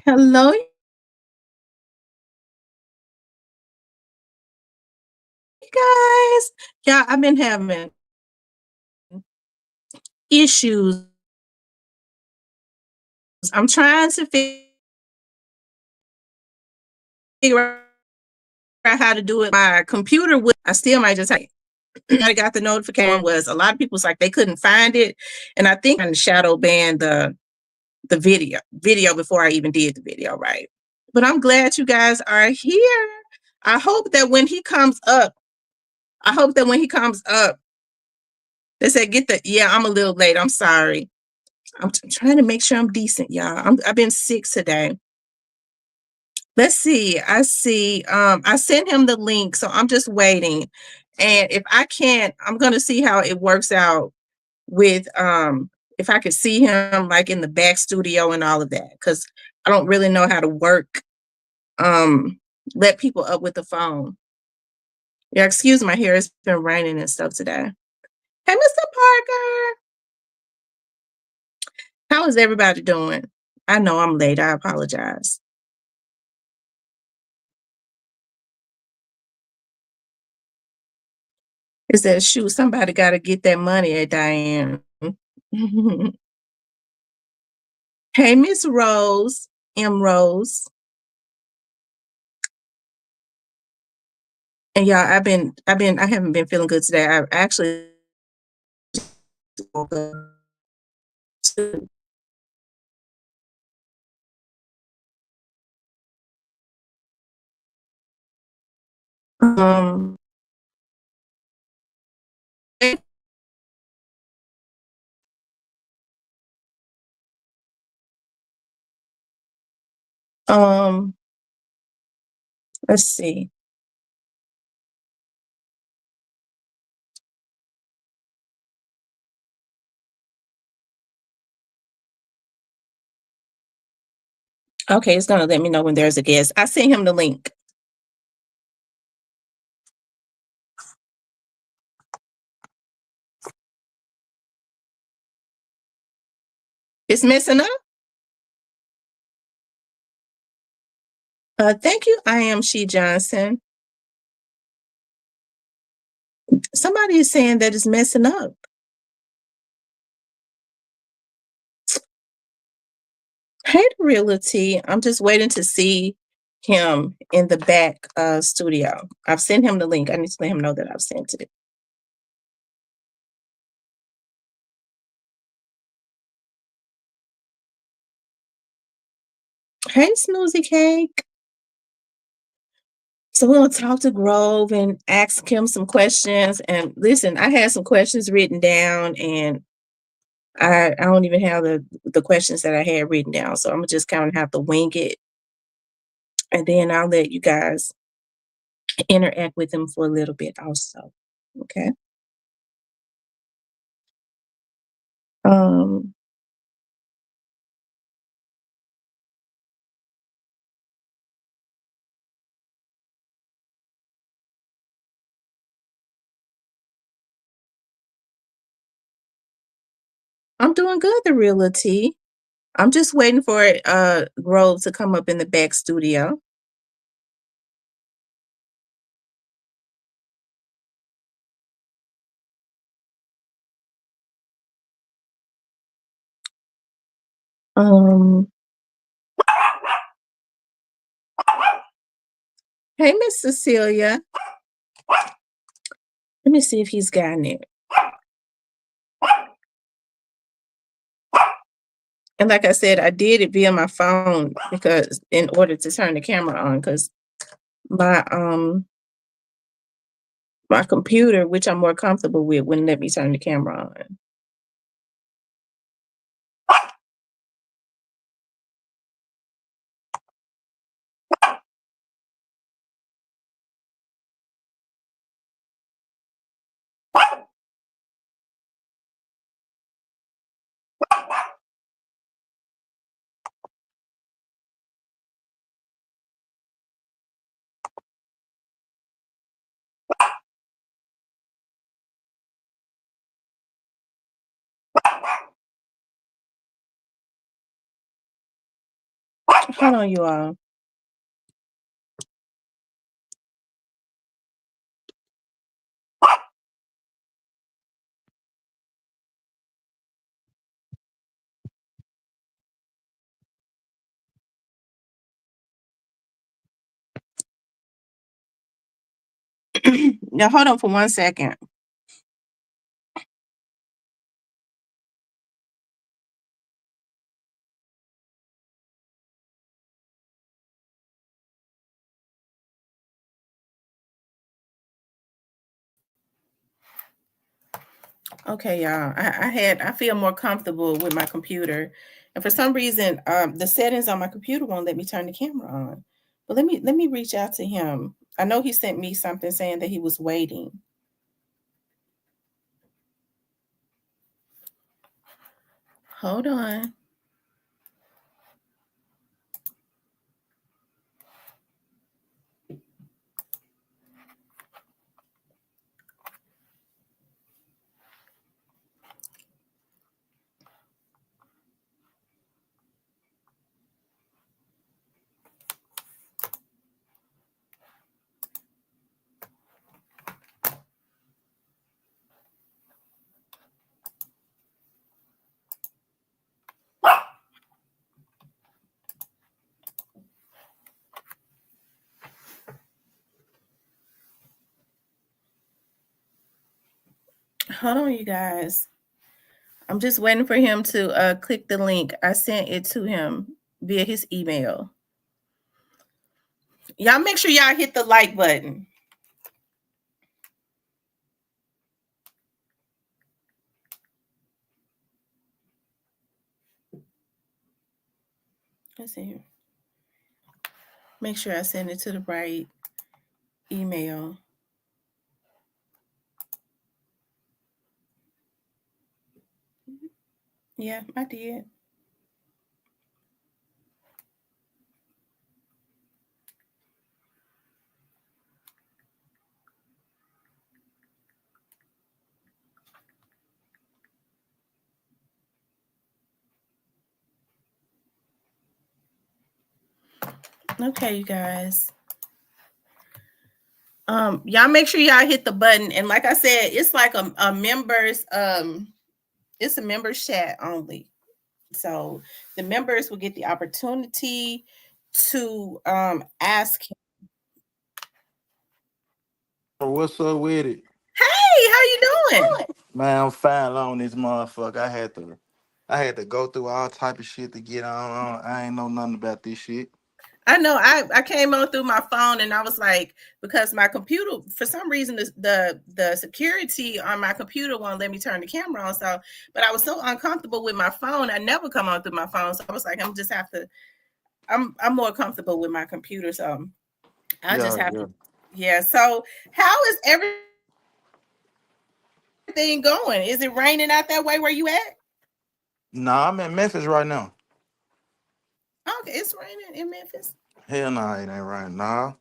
Hello, you guys. Yeah, I've been having issues. I'm trying to figure out how to do it. My computer would. I still might just. I got the notification was a lot of people's like they couldn't find it, and I think I shadow banned the video before I even did the video, right? But I'm glad you guys are here. I hope that when he comes up, I hope that when he comes up, they said get the. Yeah, I'm a little late. I'm sorry. I'm trying to make sure I'm decent, y'all. I've been sick today. Let's see. I see. I sent him the link, so I'm just waiting. And if I can't, I'm gonna see how it works out with if I could see him like in the back studio and all of that, because I don't really know how to work let people up with the phone. Yeah, excuse my hair. It's been raining and stuff today. Hey, Mr. Parker. How is everybody doing? I know I'm late. I apologize. Is that shoot? Somebody got to get that money at Diane. Hey, Miss Rose, M. Rose, and y'all, I haven't been feeling good today. I actually woke up to, um, um, let's see. Okay, it's gonna let me know when there's a guest. I sent him the link. It's messing up. Thank you. I am She Johnson. Somebody is saying that it's messing up. Hey, Realty. I'm just waiting to see him in the back studio. I've sent him the link. I need to let him know that I've sent it. Hey, Snoozy Cake. So we're gonna talk to Grove and ask him some questions. And listen, I had some questions written down, and I don't even have the questions that I had written down. So I'm gonna just kind of have to wing it, and then I'll let you guys interact with him for a little bit also. Okay. Um, I'm doing good, the Realty. I'm just waiting for Grove to come up in the back studio. Um, hey, Miss Cecilia. Let me see if he's gotten it. And like I said, I did it via my phone because in order to turn the camera on, because my my computer, which I'm more comfortable with, wouldn't let me turn the camera on. Hold on, you all. Now hold on for 1 second. Okay, y'all. I feel more comfortable with my computer, and for some reason, the settings on my computer won't let me turn the camera on. But let me reach out to him. I know he sent me something saying that he was waiting. Hold on. Hold on, you guys. I'm just waiting for him to click the link. I sent it to him via his email. Y'all make sure y'all hit the like button. Let's see here. Make sure I send it to the right email. Yeah, I did. Okay, you guys. Y'all make sure y'all hit the button. And like I said, it's like a members, it's a members chat only. So the members will get the opportunity to ask him. What's up with it? Hey, how you doing? Man, I'm fine on this motherfucker. I had to go through all type of shit to get on. I ain't know nothing about this shit. I know I came on through my phone and I was like, because my computer, for some reason, the security on my computer won't let me turn the camera on. So, but I was so uncomfortable with my phone, I never come on through my phone. So I was like, I'm more comfortable with my computer. So I just Yeah, have yeah. to, yeah. So how is everything going? Is it raining out that way where you at? Nah, I'm in Memphis right now. Okay, it's raining in Memphis. Hell nah, it ain't right. Nah.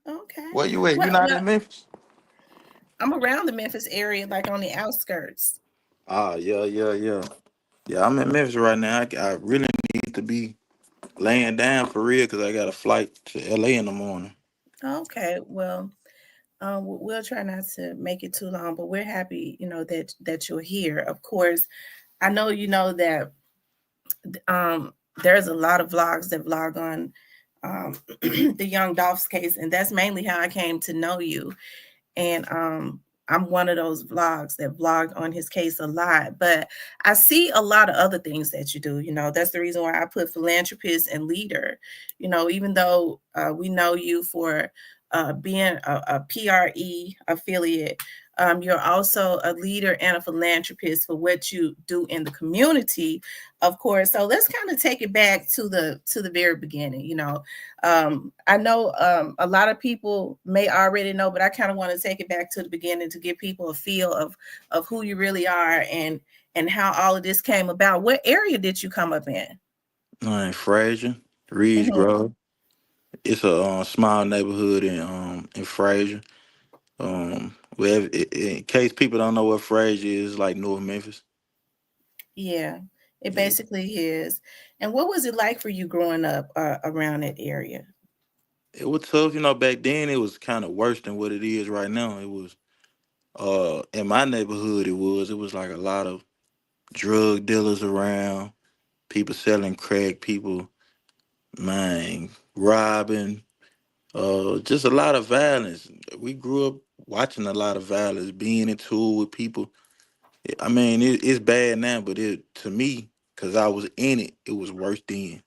Okay. Where you at? You not Well, in Memphis? I'm around the Memphis area, like on the outskirts. Ah, yeah, yeah, yeah. Yeah, I'm in Memphis right now. I really need to be laying down for real because I got a flight to LA in the morning. Okay, well, we'll try not to make it too long, but we're happy, that you're here. Of course, I know you know that there's a lot of vlogs that vlog on the Young Dolph's case, and that's mainly how I came to know you. And I'm one of those vlogs that vlogged on his case a lot, but I see a lot of other things that you do. That's the reason why I put philanthropist and leader. Even though we know you for being a PRE affiliate, you're also a leader and a philanthropist for what you do in the community, of course. So let's kind of take it back to the very beginning. I know a lot of people may already know, but I kind of want to take it back to the beginning to give people a feel of who you really are and how all of this came about. What area did you come up in? In Fraser, Reeds Mhm. Grove. It's a small neighborhood in Fraser. Well, in case people don't know what Fraser is, like North Memphis. Yeah, It Yeah. basically is. And what was it like for you growing up around that area? It was tough, back then it was kind of worse than what it is right now. It was in my neighborhood it was like a lot of drug dealers around, people selling crack, people man robbing, just a lot of violence. We grew up watching a lot of violence, being in tour with people. I mean, it's bad now, but to me, because I was in it, it was worse then.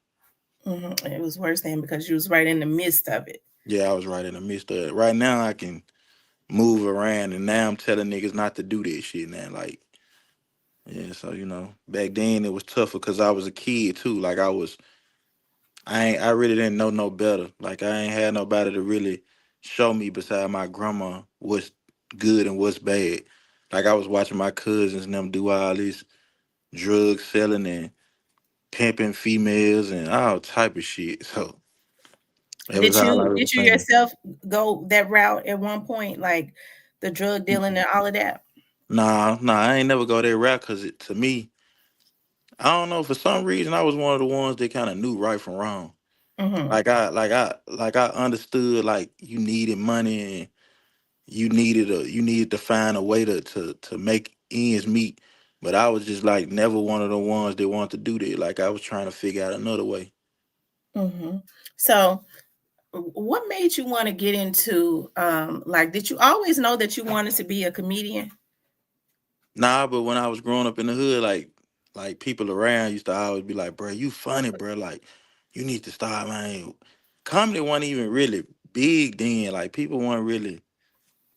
It was worse then because you was right in the midst of it. Yeah, I was right in the midst of it. Right now, I can move around, and now I'm telling niggas not to do that shit now. Like, yeah, so back then it was tougher because I was a kid too. Like I really didn't know no better. Like I ain't had nobody to really show me beside my grandma what's good and what's bad. Like I was watching my cousins and them do all this drug selling and pimping females and all type of shit. So that was Did all I you was did you saying. yourself go that route at one point, like the drug dealing and all of that? Nah, I ain't never go that route because to me, I don't know, for some reason I was one of the ones that kind of knew right from wrong. Mm-hmm. Like I understood like you needed money and you needed to find a way to make ends meet. But I was just like never one of the ones that wanted to do that. Like I was trying to figure out another way. Mm-hmm. So what made you want to get into like did you always know that you wanted to be a comedian? Nah, but when I was growing up in the hood, like people around used to always be like, "Bro, you funny, bro. Like you need to start, man." Comedy wasn't even really big then. Like people weren't really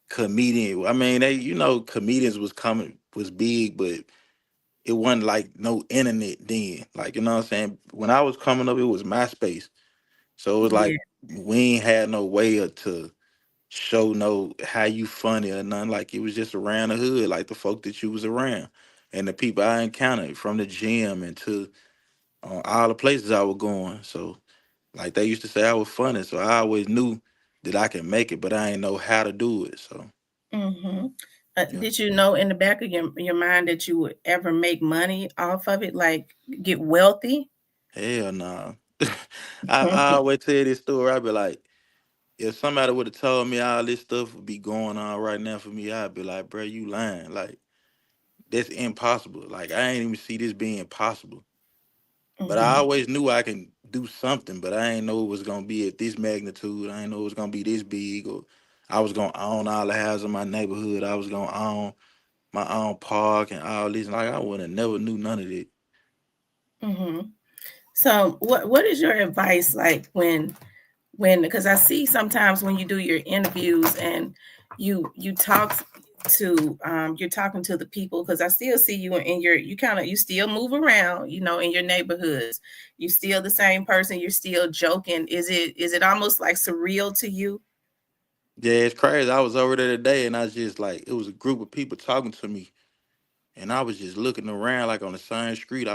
comedian. I mean, comedians was big, but it wasn't like no internet then. Like, you know what I'm saying? When I was coming up, it was MySpace. So it was Yeah. like we ain't had no way to show no how you funny or nothing. Like it was just around the hood, like the folk that you was around. And the people I encountered from the gym and to all the places I was going. So like they used to say I was funny. So I always knew that I could make it, but I didn't know how to do it. So Mm-hmm. yeah. Did you know in the back of your mind that you would ever make money off of it, like get wealthy? Hell nah. I always tell this story. I be like, if somebody would have told me all this stuff would be going on right now for me, I'd be like, bro, you lying. Like, that's impossible. Like, I ain't even see this being possible. But I Mm-hmm. always knew I can do something, but I ain't know it was gonna be at this magnitude. I ain't know it was gonna be this big, or I was gonna own all the houses in my neighborhood. I was gonna own my own park and all this. Like, I would have never knew none of it. Mm-hmm. So what is your advice like when because I see sometimes when you do your interviews and you talk to you're talking to the people because I still see you in your you still move around, in your neighborhoods. You still the same person, you're still joking. Is it almost like surreal to you? Yeah, it's crazy. I was over there today and I was just like, it was a group of people talking to me. And I was just looking around like on the same street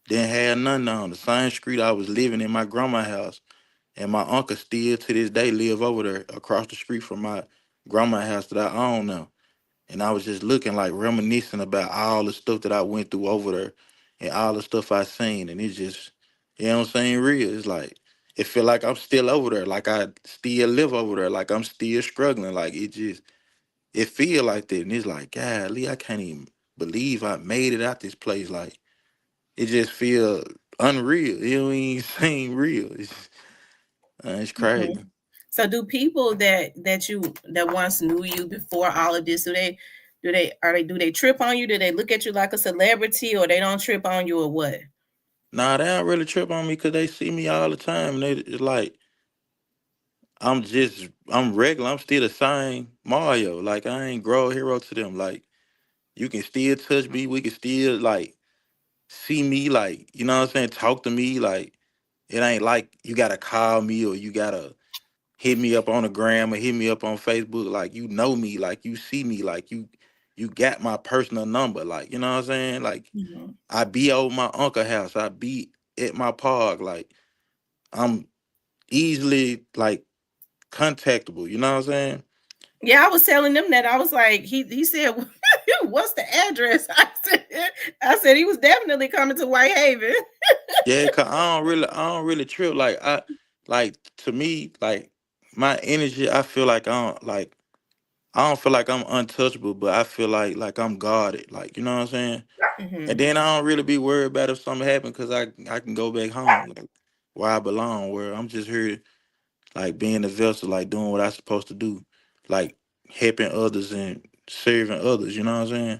didn't have nothing on the same street I was living in my grandma's house. And my uncle still to this day live over there across the street from my grandma's house that I own now. And I was just looking like reminiscing about all the stuff that I went through over there and all the stuff I seen. And it's just, what I'm saying, real. It's like it feel like I'm still over there, like I still live over there, like I'm still struggling. Like it feel like that. And it's like, golly, I can't even believe I made it out this place. Like it just feel unreal. It don't even seem real. It's Mhm. crazy. So do people that once knew you before all of this, do they trip on you? Do they look at you like a celebrity or they don't trip on you or what? Nah, they don't really trip on me because they see me all the time. And it's like I'm regular. I'm still the same Mario. Like I ain't grow hero to them. Like you can still touch me. We can still like see me. Like you know what I'm saying. Talk to me. Like it ain't like you gotta call me or you gotta hit me up on the gram or hit me up on Facebook. Like you know me. Like you see me. Like you got my personal number. Like you know what I'm saying. Like Mhm. I be over my uncle house. I be at my park. Like I'm easily like contactable. You know what I'm saying? Yeah, I was telling them that I was like, he said What's the address? I said he was definitely coming to Whitehaven. Yeah, cause I don't really trip. Like to me, like my energy, I feel like I don't feel like I'm untouchable, but I feel like I'm guarded. Like, you know what I'm saying? And Hmm. then I don't really be worried about if something happen because I can go back home, like where I belong, where I'm just here, like being a vessel, like doing what I supposed to do, like helping others and serving others. You know what I'm saying?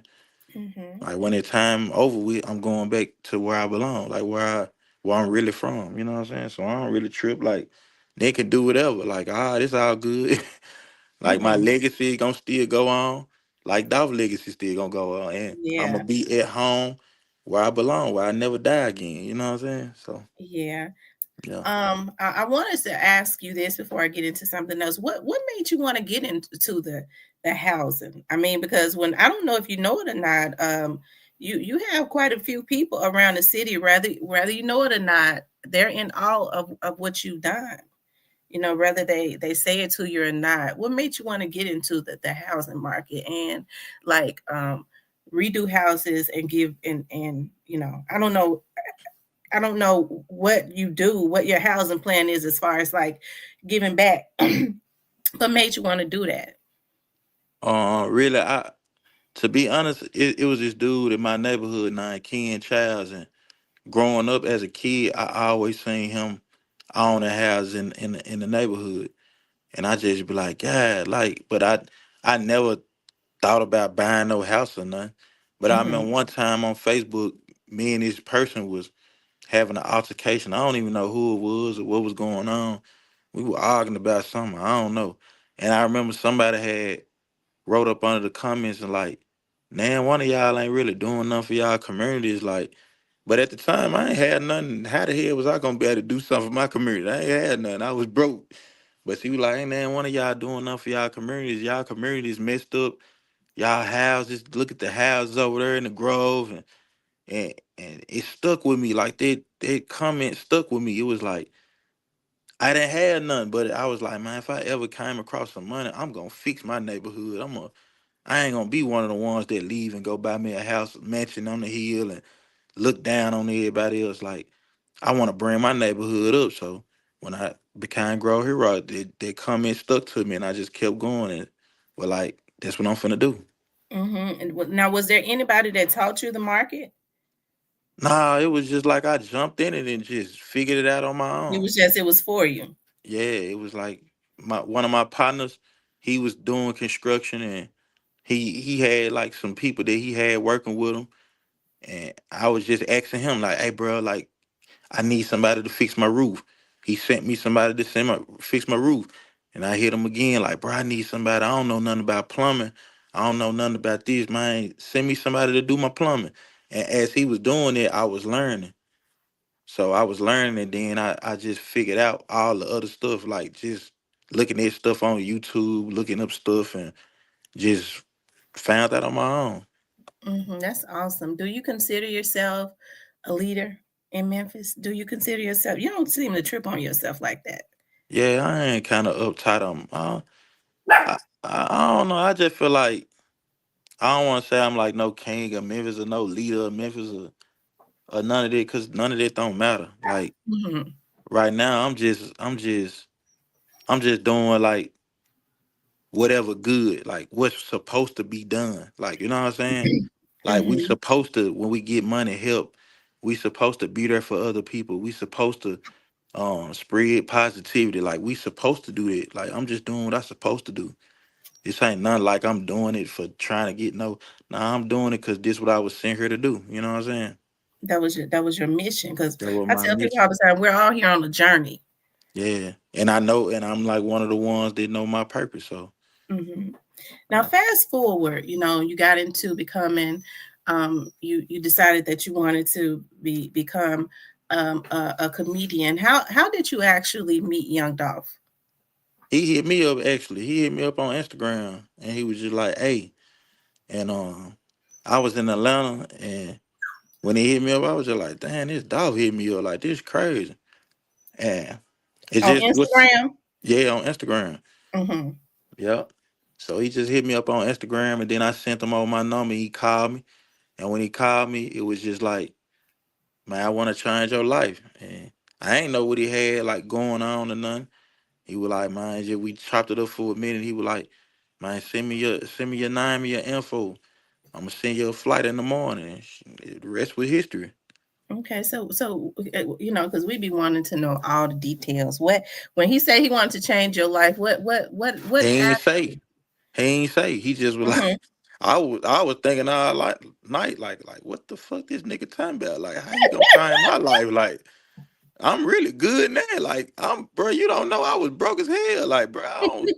Hmm. Like when it's time over with, I'm going back to where I belong, like where I'm really from. You know what I'm saying? So I don't really trip. Like they can do whatever. Like it's all good. Like my Hmm. legacy gonna still go on. Like Dolph legacy still gonna go on, and I'm Yeah. gonna be at home where I belong, where I never die again. You know what I'm saying? So Yeah. yeah. I wanted to ask you this before I get into something else. What made you want to get into the housing? I mean, because when I don't know if you know it or not, you have quite a few people around the city, whether you know it or not, they're in awe of what you've done. You know, whether they say it to you or not. What made you want to get into the housing market and like redo houses and give and you know, I don't know what you do, what your housing plan is as far as like giving back, but made you want to do that. Really, I to be honest, it was this dude in my neighborhood named Ken Childs, and growing up as a kid, I always seen him own a house in the neighborhood, and I just be like, God, like, but I never thought about buying no house or nothing. But I Hmm. remember one time on Facebook, me and this person was having an altercation. I don't even know who it was or what was going on. We were arguing about something. I don't know. And I remember somebody had wrote up under the comments and like, man, one of y'all ain't really doing nothing for y'all communities. Like, but at the time I ain't had nothing. How the hell was I gonna be able to do something for my community? I ain't had nothing. I was broke. But she was like, hey man, one of y'all doing nothing for y'all communities. Y'all communities messed up. Y'all houses, look at the houses over there in the Grove, and it stuck with me. Like that comment stuck with me. It was like I didn't have nothing, but I was like, man, if I ever came across some money, I'm gonna fix my neighborhood. I ain't gonna be one of the ones that leave and go buy me a house mansion on the hill and look down on everybody else. Like I want to bring my neighborhood up. So when I became Grow Hero, that comment stuck to me, and I just kept going. And well, like that's what I'm finna do. And now, was there anybody that taught you the market? Nah, it was just like I jumped in it and just figured it out on my It own. was just it was for you. Yeah, it was like my one of my partners, he was doing construction, and he had like some people that he had working with him, and I was just asking him like, "Hey, bro, like I need somebody to fix my roof." He sent me somebody to fix my roof, and I hit him again like, "Bro, I need somebody. I don't know nothing about plumbing. I don't know nothing about this, man. Send me somebody to do my plumbing." And as he was doing it, I was learning. So I was learning, and then I just figured out all the other stuff, like just looking at stuff on YouTube, looking up stuff, and just found that on my own. That's awesome. Do you consider yourself a leader in Memphis? Do you consider yourself? You don't seem to trip on yourself like that. Yeah, I ain't kind of uptight on. I don't know. I just feel like I don't want to say I'm like no king of Memphis or no leader of Memphis or none of that, because none of that don't matter. Like Hmm. right now, I'm just doing like whatever good, like what's supposed to be done. Like you know what I'm saying? Like we Hmm. supposed to when we get money help, we supposed to be there for other people. We supposed to spread positivity. Like we supposed to do that. Like I'm just doing what I supposed to do. This ain't nothing like I'm doing it for trying to get no. Nah, I'm doing it because this what I was sent here to do. You know what I'm saying? That was your mission. Because That was I my tell people all mission. the time, we're all here on a journey. Yeah, and I know, and I'm like one of the ones that know my purpose. So Hmm. Now, I, fast forward, you got into becoming, you decided that you wanted to become a comedian. How did you actually meet Young Dolph? he hit me up actually. He hit me up on Instagram, and he was just like, "Hey," and I was in Atlanta, and when he hit me up, I was just like, "Damn, this dog hit me up like this crazy." And it On just was Instagram? yeah on Instagram. Hmm. Yep. So he just hit me up on Instagram, and then I sent him over my number. He called me, and when he called me, it was just like, man, I want to change your life. And I ain't know what he had like going on or nothing. He was like, man, just we chopped it up for a minute. He was like, man, send me your name and your info. I'm gonna send you a flight in the morning. The rest was history. Okay, so because we be wanting to know all the details. What when he said he wanted to change your life, what He ain't happened? say. He ain't say. He just was like, Hmm. I was thinking all like night, like what the fuck this nigga talking about? Like how he gonna change my life? Like I'm really good now. Like bro, you don't know I was broke as hell. Like bro, I don't,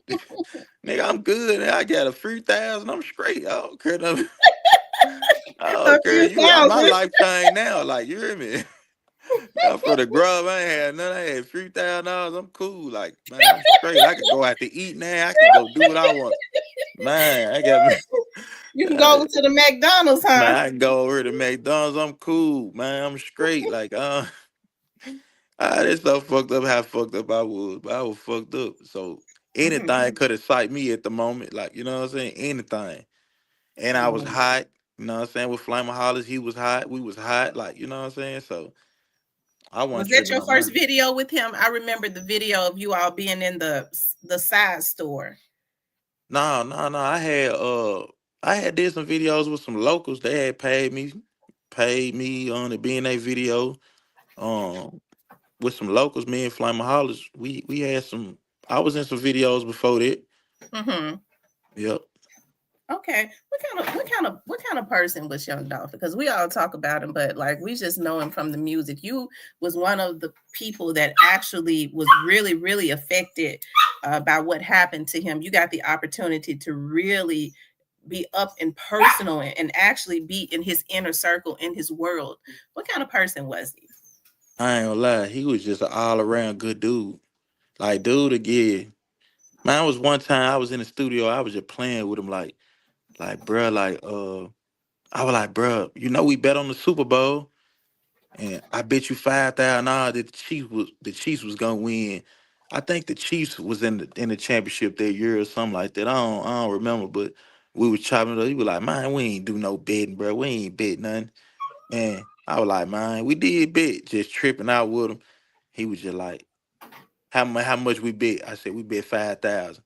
nigga, I'm good. Now. I got a few thousand. I'm straight. I don't care. I A don't care. few My thousand. life changed now. Like you hear me? I'm for the grub. I ain't had none. I had $3,000. I'm cool. Like man, I'm straight. I could go out to eat now. I can go do what I want. Man, I got me. You can go over to the McDonald's, Man, huh? I can go over to McDonald's. I'm cool, man. I'm straight. Like, it's so fucked up how fucked up I was. But I was fucked up. So anything Hmm. could excite me at the moment. Like, you know what I'm saying? Anything. And I was hot. You know what I'm saying? With Flamer Hollis, he was hot. We was hot. Like, you know what I'm saying? So I Was wasn't that tripping your on first nothing. video with him? I remember the video of you all being in the side store. No, no, no. I had did some videos with some locals. They had paid me on to be in a video. Um with some locals, me and Flamer Hollers, we had some. I was in some videos before that. Hmm. Yep. Okay. What kind of person was Young Dolph? Because we all talk about him, but like we just know him from the music. You was one of the people that actually was really, really affected by what happened to him. You got the opportunity to really be up and personal and actually be in his inner circle, in his world. What kind of person was he? I ain't gonna lie, he was just an all around good dude. Like dude again. Man, was one time I was in the studio, I was just playing with him like bruh, I was like, bruh, we bet on the Super Bowl. And I bet you $5,000 that the Chiefs was gonna win. I think the Chiefs was in the championship that year or something like that. I don't remember, but we was chopping it up. He was like, man, we ain't do no betting, bro. We ain't bet nothing. And I was like, man, we did bet, just tripping out with him. He was just like, how much we bet? I said we bet 5,000.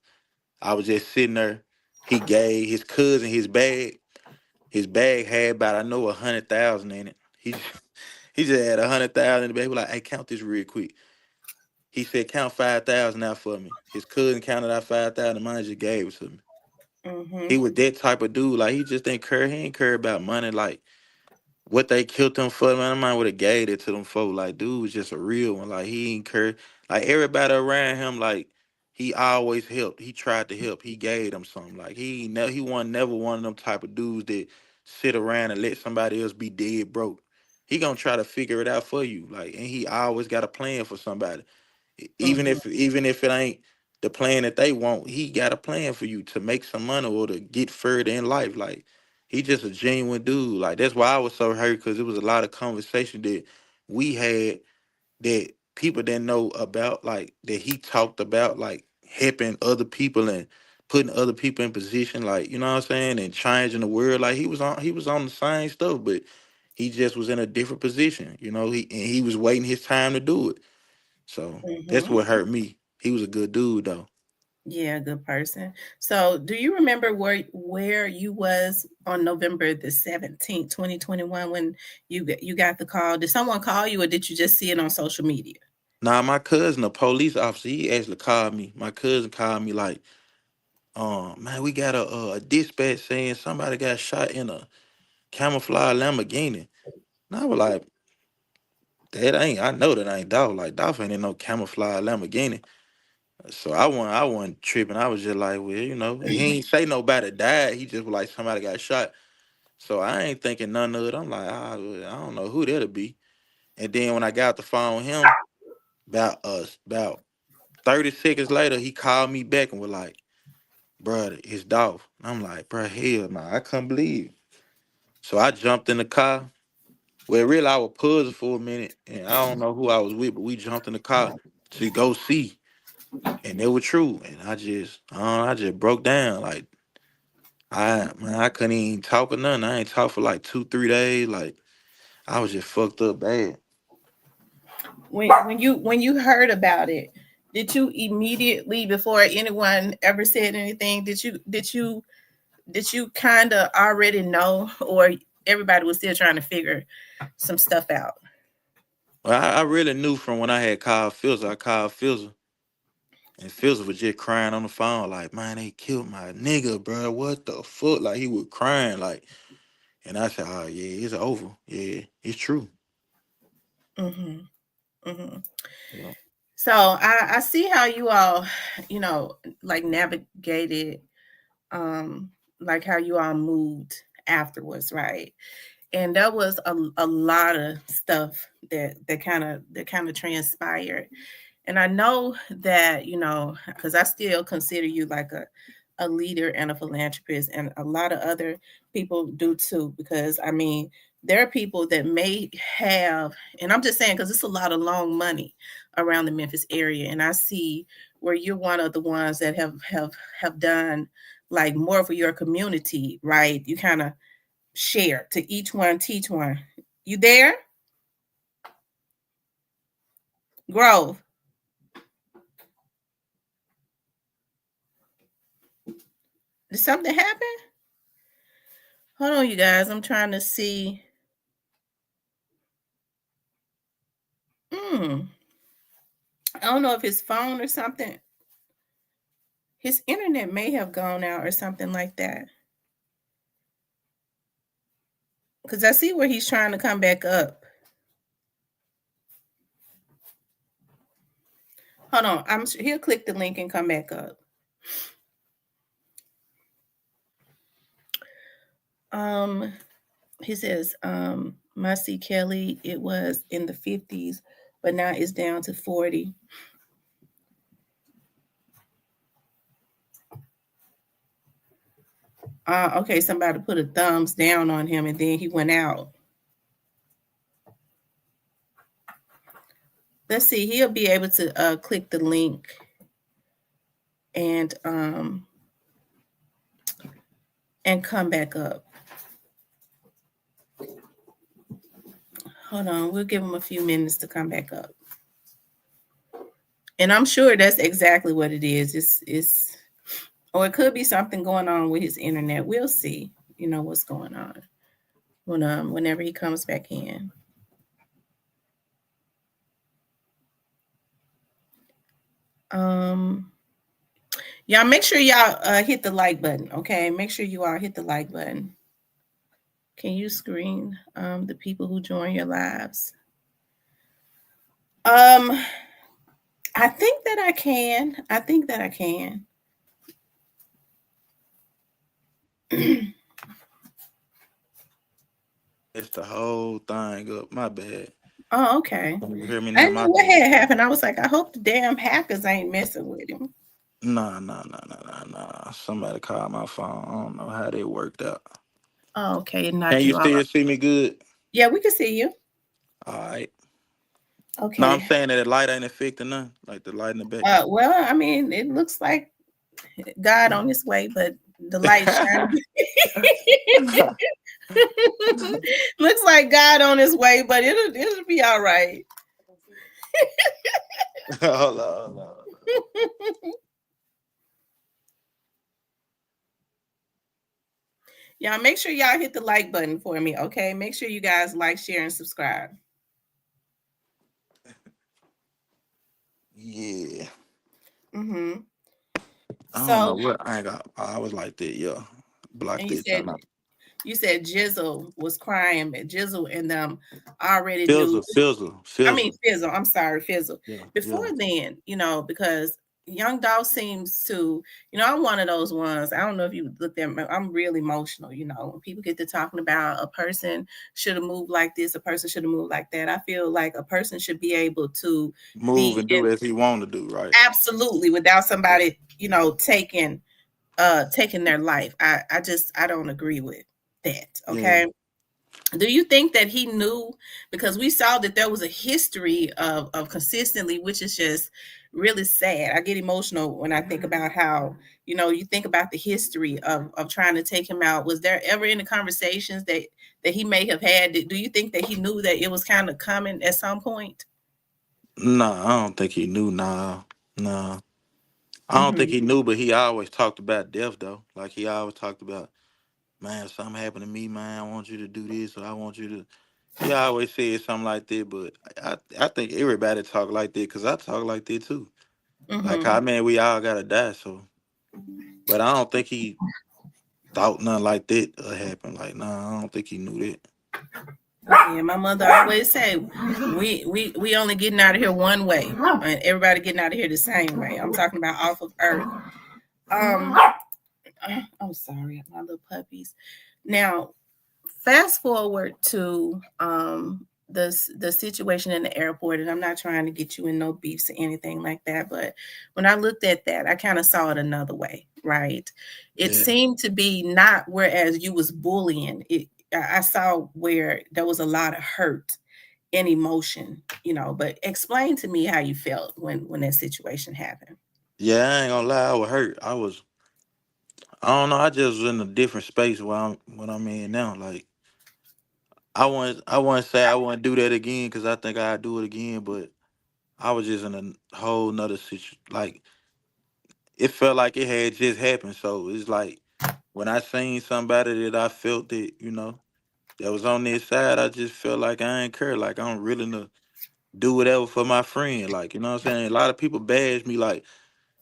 I was just sitting there. He gave his cousin his bag. His bag had about I know 100,000 in it. He just had 100,000 in the bag. He was like, hey, count this real quick. He said, count 5,000 out for me. His cousin counted out 5,000. Mine just gave it to me. He Mm-hmm. was that type of dude. Like he just didn't care. He ain't care about money. Like what they killed him for, man, I might would have gave it to them folks. Like, dude was just a real one. Like, he ain't care. Like, everybody around him, like, he always helped. He tried to help. He gave them something. Like, he wasn't never one of them type of dudes that sit around and let somebody else be dead broke. He gonna try to figure it out for you. Like, and he always got a plan for somebody. Even Mm-hmm. if it ain't the plan that they want, he got a plan for you to make some money or to get further in life. Like he just a genuine dude. Like that's why I was so hurt because it was a lot of conversation that we had that people didn't know about, like that he talked about, like helping other people and putting other people in position, like you know what I'm saying, and changing the world. Like he was on the same stuff, but he just was in a different position. He was waiting his time to do it. So that's Mm-hmm. what hurt me. He was a good dude though. Yeah, good person. So, do you remember where you was on November the 17th, 2021 when you got the call? Did someone call you or did you just see it on social media? Now my cousin, a police officer, he actually called me. My cousin called me like, man, we got a dispatch saying somebody got shot in a camouflage Lamborghini. And I was like, I know that ain't Dolph. Like Dolph ain't in no camouflage Lamborghini. So I wasn't tripping. I was just like, well, and he ain't say nobody died. He just was like somebody got shot. So I ain't thinking none of it. I'm like, I don't know who that'll be. And then when I got the phone with him, about 30 seconds later, he called me back and was like, bruh, it's Dolph. And I'm like, bruh, hell nah, I couldn't believe it. So I jumped in the car. Well, really, I was puzzled for a minute, and I don't know who I was with, but we jumped in the car to go see. and it was true. And I just broke down. Like I couldn't even talk or nothing. I ain't talk for like 2, 3 days. Like I was just fucked up bad. When you heard about it, did you immediately, before anyone ever said anything, did you kind of already know, or everybody was still trying to figure some stuff out? Well, I really knew from when I had called Fizzle. I called Fizzle, and Fizzle was just crying on the phone, like, "Man, they killed my nigga, bro. What the fuck?" Like he was crying, like, and I said, "Oh yeah, it's over. Yeah, it's true." Mm-hmm. Mm-hmm. Yeah. So I see how you all, like navigated, um, like how you all moved afterwards, right? And that was a lot of stuff that kind of transpired. And I know that, because I still consider you like a leader and a philanthropist, and a lot of other people do too, because I mean, there are people that may have, and I'm just saying, because it's a lot of long money around the Memphis area. And I see where you're one of the ones that have done like more for your community, right? You kind of share to each one, teach one. You there? Grove. Did something happen? Hold on, you guys. I'm trying to see. I don't know if his phone or something. His internet may have gone out or something like that. Because I see where he's trying to come back up. Hold on. He'll click the link and come back up. He says, Massey Kelly, it was in the 50s, but now it's down to 40. Okay, somebody put a thumbs down on him and then he went out. Let's see, he'll be able to click the link and come back up. Hold on, we'll give him a few minutes to come back up. And I'm sure that's exactly what it is. It's or it could be something going on with his internet. We'll see, what's going on whenever he comes back in. Y'all make sure y'all hit the like button, okay? Make sure you all hit the like button. Can you screen the people who join your lives? I think that I can. It's the whole thing up. My bad. Oh, okay. You hear me I now? didn't know My what bad. had happened. I was like, I hope the damn hackers ain't messing with him. Nah. Somebody called my phone. I don't know how they worked out. Oh, okay, and Can knock you you still off. see me good? Yeah, we can see you. All right. No, I'm Okay. saying that the light ain't affecting nothing. Like the light in the background. Well, I mean, it looks like God on his way, but the light shining. Looks like God on his way, but it'll be all right. Hold on. Y'all make sure y'all hit the like button for me, okay? Make sure you guys like, share, and subscribe. Yeah. Mm-hmm. I don't So, know what I was like that, yeah. Block and that time out. you said Jizzle was crying, but Jizzle and them already knew. I mean, Fizzle. Fizzle. I'm sorry, Fizzle. Yeah. Before then, because Young Dolph seems to, I'm one of those ones. I don't know if you looked at me. I'm real emotional, when people get to talking about a person should have moved like this, a person should have moved like that. I feel like a person should be able to Move be and do as he want to do, right? absolutely without somebody, taking their life. I don't agree with that. Yeah. Okay. Do you think that he knew, because we saw that there was a history of consistently, which is just really sad. I get emotional when I think about how, you think about the history of trying to take him out. Was there ever any conversations that he may have had? Do you think that he knew that it was kind of coming at some point? Nah, I don't think he knew. Nah, nah. I don't think Hmm. he knew, but he always talked about death though. Like he always talked about, man, if something happened to me, man, I want you to do this or I want you to. He always said something like that, but I think everybody talk like that because I talk like that too. Like Hmm. I mean, we all gotta die, so. But I don't think he thought nothing like that happen. Like, nah, I don't think he knew that. Yeah, my mother always say, we only getting out of here one way, and everybody getting out of here the same way. I'm talking about off of Earth. Um, I'm sorry, my little puppies. Now, fast forward to the situation in the airport, and I'm not trying to get you in no beefs or anything like that, but when I looked at that, I kind of saw it another way, right? It Yeah. seemed to be not whereas you was bullying it. I saw where there was a lot of hurt and emotion, but explain to me how you felt when that situation happened. Yeah, I ain't gonna lie, I was hurt. I don't know, I just was in a different space where what I'm in now. Like, I wouldn't say I wouldn't do that again because I think I'd do it again, but I was just in a whole nother situation. Like, it felt like it had just happened. So it's like when I seen somebody that I felt that, that was on their side, I just felt like I ain't care. Like, I'm willing to do whatever for my friend. Like, you know what I'm saying? A lot of people bash me like,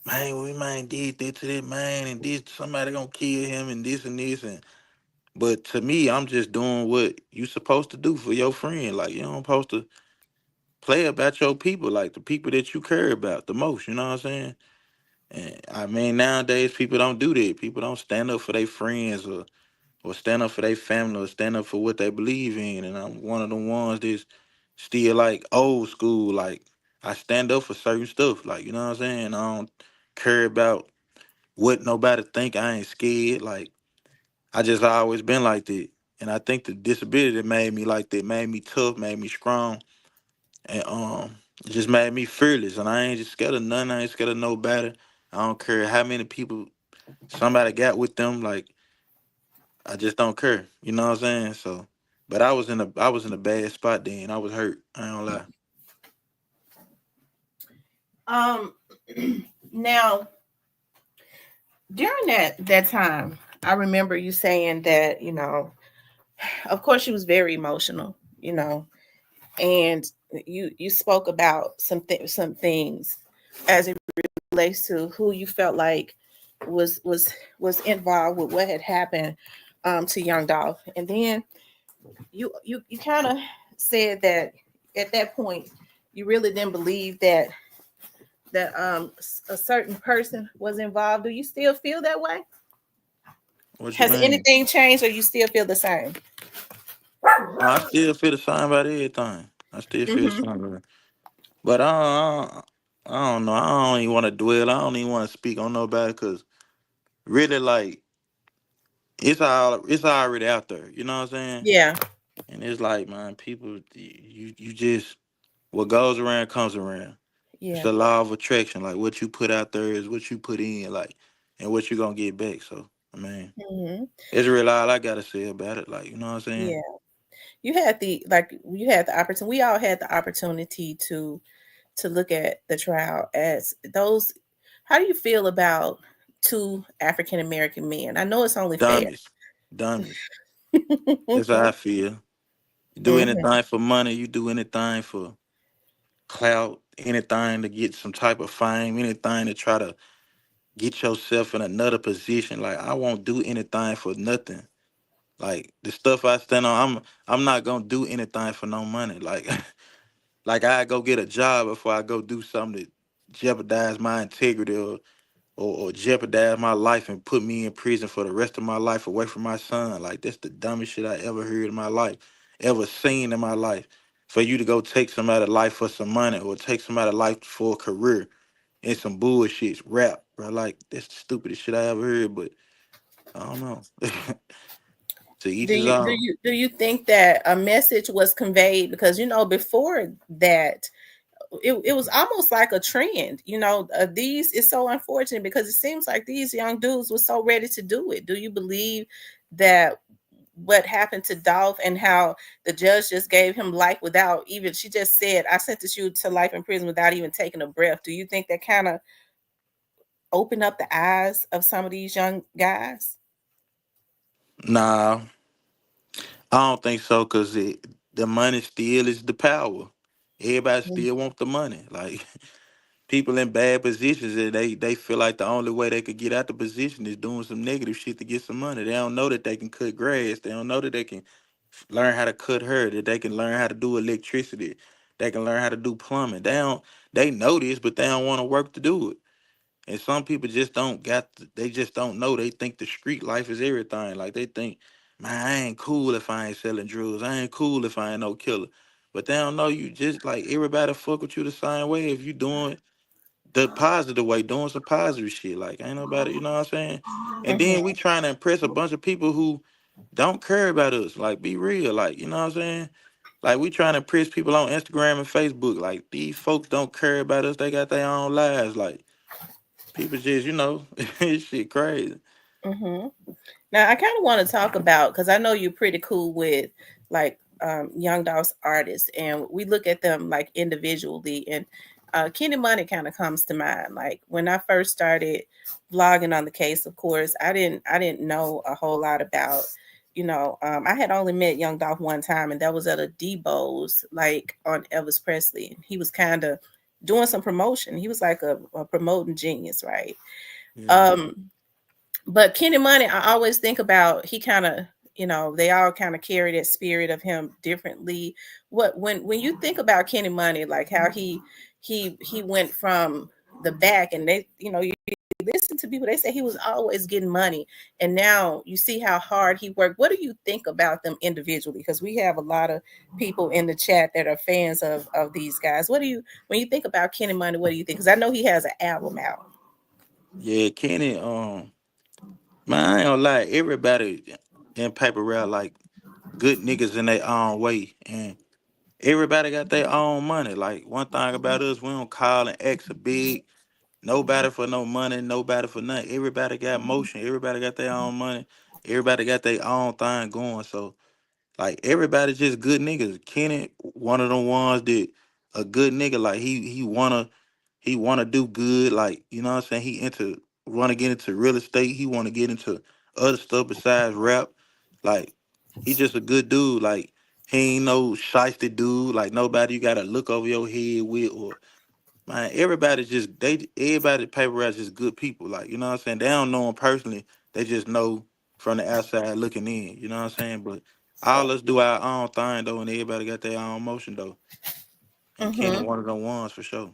man, we man did that to that man and this somebody gonna kill him and this and this and but to me, I'm just doing what you supposed to do for your friend. Like you don't supposed to play about your people, like the people that you care about the most, you know what I'm saying? And I mean nowadays people don't do that. People don't stand up for their friends or stand up for their family or stand up for what they believe in. And I'm one of the ones that's still like old school. Like I stand up for certain stuff. Like, you know what I'm saying? I don't care about what nobody think. I ain't scared. Like I just always been like that. And I think the disability made me like that, made me tough, made me strong, and it just made me fearless. And I ain't just scared of nothing. I ain't scared of nobody. I don't care how many people somebody got with them. Like I just don't care. You know what I'm saying? So, but I was in a bad spot then. I was hurt. I ain't gonna lie. Um, now during that time, I remember you saying that of course, you was very emotional, and you spoke about some things as it relates to who you felt like was involved with what had happened to Young Dolph, and then you kind of said that at that point you really didn't believe that a certain person was involved. Do you still feel that way? What you Has mean? anything changed, or you still feel the same? No, I still feel the same about everything. I still feel the Mm-hmm. same about it. But I don't know. I don't even want to dwell. I don't even want to speak on nobody because really, like, it's already out there. You know what I'm saying? Yeah, And it's like, man, people, you just what goes around comes around. It's yeah. the law of attraction. Like what you put out there is what you put in. Like, and what you gonna get back. So I mean, Hmm. it's really all I gotta say about it. Like, you know what I'm saying? Yeah. You had the opportunity. We all had the opportunity to look at the trial as those. How do you feel about two African American men? I know it's only fair. Dummies, dummies. That's how Hmm. I feel. You do anything for money. You do anything for clout. Anything to get some type of fame. Anything to try to get yourself in another position. Like I won't do anything for nothing. Like the stuff I stand on, I'm not gonna do anything for no money. Like like I go get a job before I go do something that jeopardize my integrity or jeopardize my life and put me in prison for the rest of my life away from my son. Like that's the dumbest shit I ever heard in my life, ever seen in my life. For you to go take somebody's life for some money or take somebody's life for a career and some bullshit rap, bro. Like that's the stupidest shit I ever heard. But I don't know. To each Do his you do own. you do you think that a message was conveyed? Because before that, it was almost like a trend, you know. These It's so unfortunate because it seems like these young dudes were so ready to do it. Do you believe that what happened to Dolph and how the judge just gave him life without even, she just said, I sentence you to life in prison without even taking a breath? Do you think that kind of opened up the eyes of some of these young guys? Nah, I don't think so, cause the money still is the power. Everybody still want the money. Like people in bad positions, and they feel like the only way they could get out the position is doing some negative shit to get some money. They don't know that they can cut grass. They don't know that they can learn how to cut hair. That they can learn how to do electricity. They can learn how to do plumbing. They know this, but they don't want to work to do it. And some people just don't they just don't know. They think the street life is everything. Like they think, man, I ain't cool if I ain't selling drugs. I ain't cool if I ain't no killer. But they don't know you just like everybody fuck with you the same way if you doing the positive way, doing some positive shit. Like ain't nobody, you know what I'm saying? And then we trying to impress a bunch of people who don't care about us. Like be real. Like, you know what I'm saying? Like we trying to impress people on Instagram and Facebook. Like these folks don't care about us. They got their own lives. Like people just, this shit crazy. Mm-hmm. Now, I kind of want to talk about, because I know you're pretty cool with like Young Dolph's artists, and we look at them like individually. And Kenny Money kind of comes to mind. Like when I first started vlogging on the case, of course, I didn't know a whole lot about, I had only met Young Dolph one time, and that was at a Debo's, like on Elvis Presley. He was kind of doing some promotion. He was like a promoting genius, right? Yeah. Um, but Kenny Money, I always think about, he kind of, they all kind of carry that spirit of him differently. What when you think about Kenny Money, like how he went from the back, and they, you listen to people, they say he was always getting money, and now you see how hard he worked. What do you think about them individually? Because we have a lot of people in the chat that are fans of these guys. What do you, when you think about Kenny Money, what do you think? Because I know he has an album out. Yeah, Kenny, man, I ain't gonna lie, everybody in paper route like good niggas in their own way. And everybody got their own money. Like one thing about us, we don't call and ask a big nobody for no money, nobody for nothing. Everybody got motion, everybody got their own money, everybody got their own thing going. So like everybody just good niggas. Kenny, one of them ones that a good nigga. Like he wanna do good. Like you know what I'm saying. He wanna get into real estate. He wanna get into other stuff besides rap. Like he just a good dude. Like he ain't no shiesty dude. Like nobody you gotta look over your head with or man. Everybody paper route just good people. Like you know what I'm saying. They don't know him personally. They just know from the outside looking in. You know what I'm saying. But all us do our own thing though, and everybody got their own motion though. And Kenny Mm-hmm. one of them ones for sure.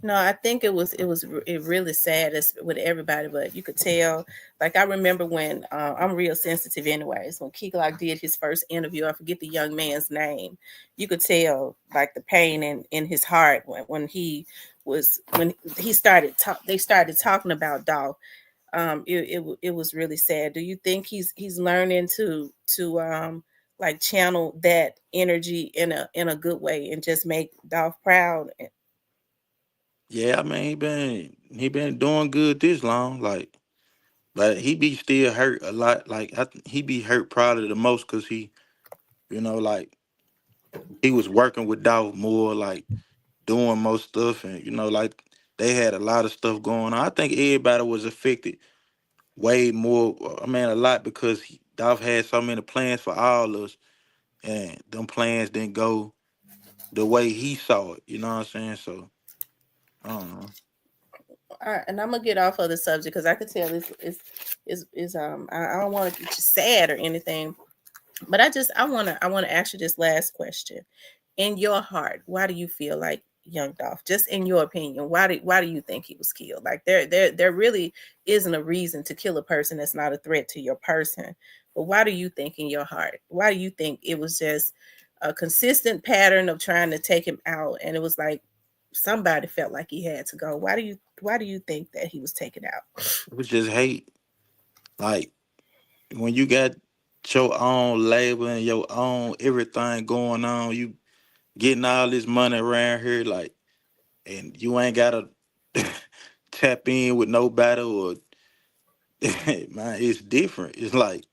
No, I think it really sad with everybody, but you could tell. Like I remember when I'm real sensitive, anyways. When Key Glock did his first interview, I forget the young man's name. You could tell like the pain in his heart when he started they started talking about Dolph. It was really sad. Do you think he's learning to like channel that energy in a good way and just make Dolph proud? Yeah, I mean he been doing good this long. Like, but he be still hurt a lot. Like he be hurt probably the most because like he was working with Dolph more, like doing most stuff, and like they had a lot of stuff going on. I think everybody was affected way more. I mean, a lot because Dolph had so many plans for all us, and them plans didn't go the way he saw it. You know what I'm saying? So I don't know. All right, and I'm gonna get off of the subject because I could tell I don't want to get you sad or anything, but I wanna ask you this last question. In your heart, why do you feel like Young Dolph? Just in your opinion, why do you think he was killed? Like there really isn't a reason to kill a person that's not a threat to your person. But why do you think in your heart? Why do you think it was just a consistent pattern of trying to take him out, and it was like somebody felt like he had to go? Why do you think that he was taken out? It was just hate. Like when you got your own label and your own everything going on, you getting all this money around here. Like and you ain't gotta tap in with nobody or man, it's different. It's like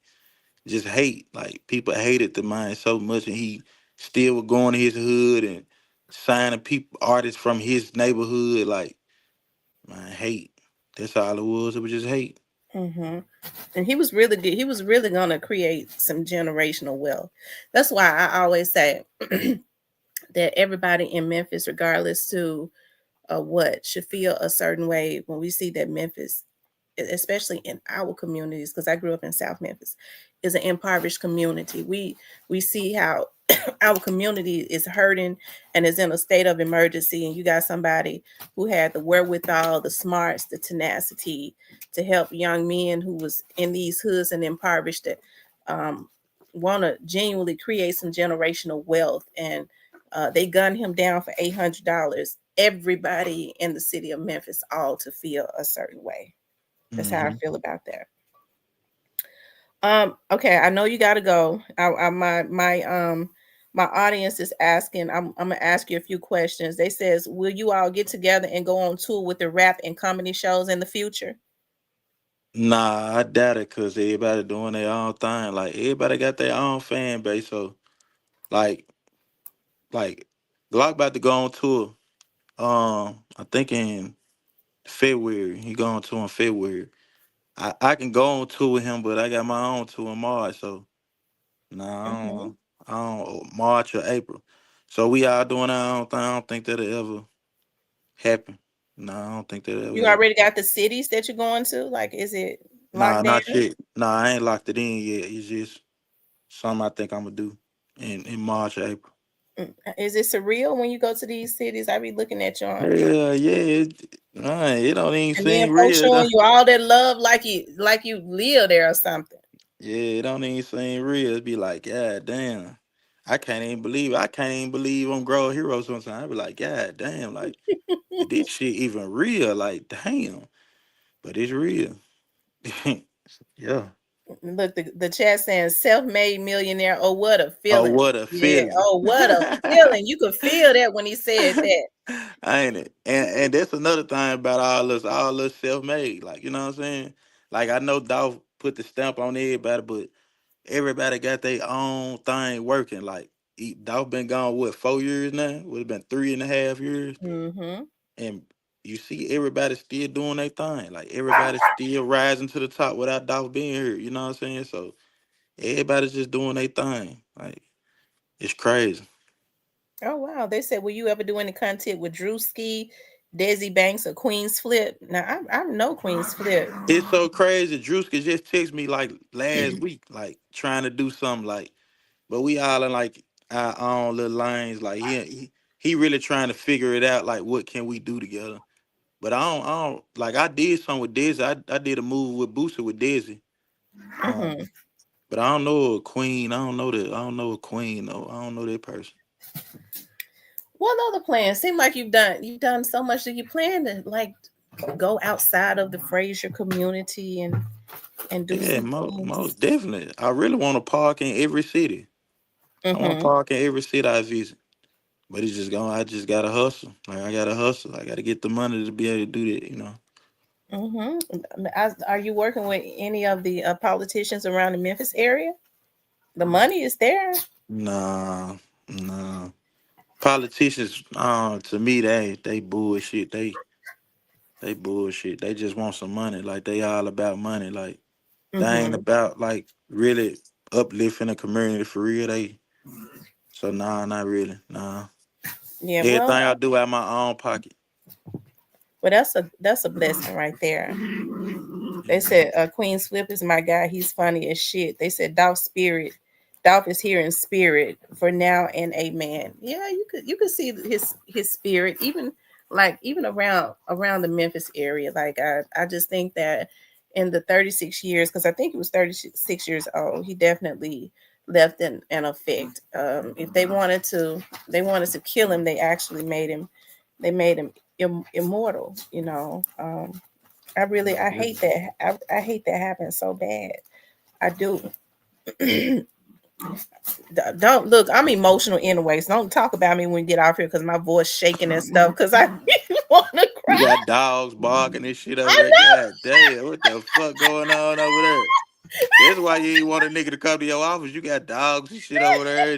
just hate. Like people hated the man so much, and he still was going to his hood and signing people artists from his neighborhood. Like man, hate. That's all it was. It was just hate. Mm-hmm. And he was really good. He was really gonna create some generational wealth. That's why I always say that everybody in Memphis, regardless to what, should feel a certain way when we see that Memphis, especially in our communities, because I grew up in South Memphis, is an impoverished community. We see how our community is hurting and is in a state of emergency, and you got somebody who had the wherewithal, the smarts, the tenacity to help young men who was in these hoods and impoverished that um, want to genuinely create some generational wealth. And they gunned him down for $800. Everybody in the city of Memphis all to feel a certain way. That's how I Hmm. feel about that. Okay, I know you got to go. My audience is asking. I'm gonna ask you a few questions. They says, will you all get together and go on tour with the rap and comedy shows in the future? Nah, I doubt it because everybody doing their own thing. Like everybody got their own fan base. So like like Glock about to go on tour. I think in February. He going to in February. I can go on tour with him, but I got my own tour in March. So Hmm. no, I don't March or April. So we all doing our own thing. I don't think that'll ever happen. No, I don't think that'll ever You happen. already got the cities that you're going to? Like, is it Nah, locked down? not yet. Nah, I ain't locked it in yet. It's just something I think I'm gonna do in March or April. Is it surreal when you go to these cities? I be looking at you on, Yeah, yeah. Man, it don't even and then seem folks real. showing you all that love, like you live there or something. Yeah, it don't even seem real. It be like, God damn. I can't even believe it. I can't even believe I'm Grove Hero sometimes. I be like, God damn, like, is this shit even real? Like, damn. But it's real. Yeah. Look, the chat saying self-made millionaire. Oh, what a Oh, feeling. what a Yeah. feeling. Oh, what a feeling. You could feel that when he said that. Ain't it? And that's another thing about all us self-made. Like, you know what I'm saying? Like I know Dolph put the stamp on everybody, but everybody got their own thing working. Like Dolph been gone what 4 years now? Would have been 3.5 years. Mm-hmm. And you see everybody still doing their thing. Like everybody still rising to the top without Dolph being here. You know what I'm saying? So everybody's just doing their thing. Like it's crazy. Oh, wow. They said, will you ever do any content with Drewski, Desi Banks, or Queen's Flip? Now, I know Queen's Flip. It's so crazy. Drewska just text me like last week, like trying to do something like, but we all in like our own little lanes. Like he really trying to figure it out. Like what can we do together? But I don't like I did something with Desi. I did a move with Booster with Desi. Mm-hmm. Um, but I don't know a Queen. I don't know a Queen though. I don't know that person. What other plans? Seem like you've done so much that you plan to like go outside of the Fraser community and do Yeah, some things. most definitely. I really want to park in every city. I want to Mm-hmm. park in every city I visit. But it's just going. I just gotta hustle. Like I gotta hustle. I gotta get the money to be able to do that. You know. Mm-hmm. Are you working with any of the politicians around the Memphis area? The money is there. Nah, nah. Politicians, to me, they bullshit. They bullshit. They just want some money. Like they all about money. Like they ain't Mm-hmm. about like really uplifting the community for real. So nah, not really. Nah. Yeah. Everything Well, I do out my own pocket. that's a blessing right there. They Yeah. said Queen's Flip is my guy. He's funny as shit. They said Dolph is here in spirit for now and amen. Yeah, you could see his spirit even around the Memphis area. Like I just think that in the 36 years, because I think he was 36 years old, he definitely left an effect. If they wanted to kill him, they made him immortal. I hate that. I hate that happens so bad. I do. Don't look. I'm emotional anyway. So don't talk about me when we get off here because my voice shaking and stuff. Because I want to You cry. got dogs barking and shit over I there. know. God damn, what the fuck going on over there? That's why you ain't want a nigga to come to your office. You got dogs and shit over there.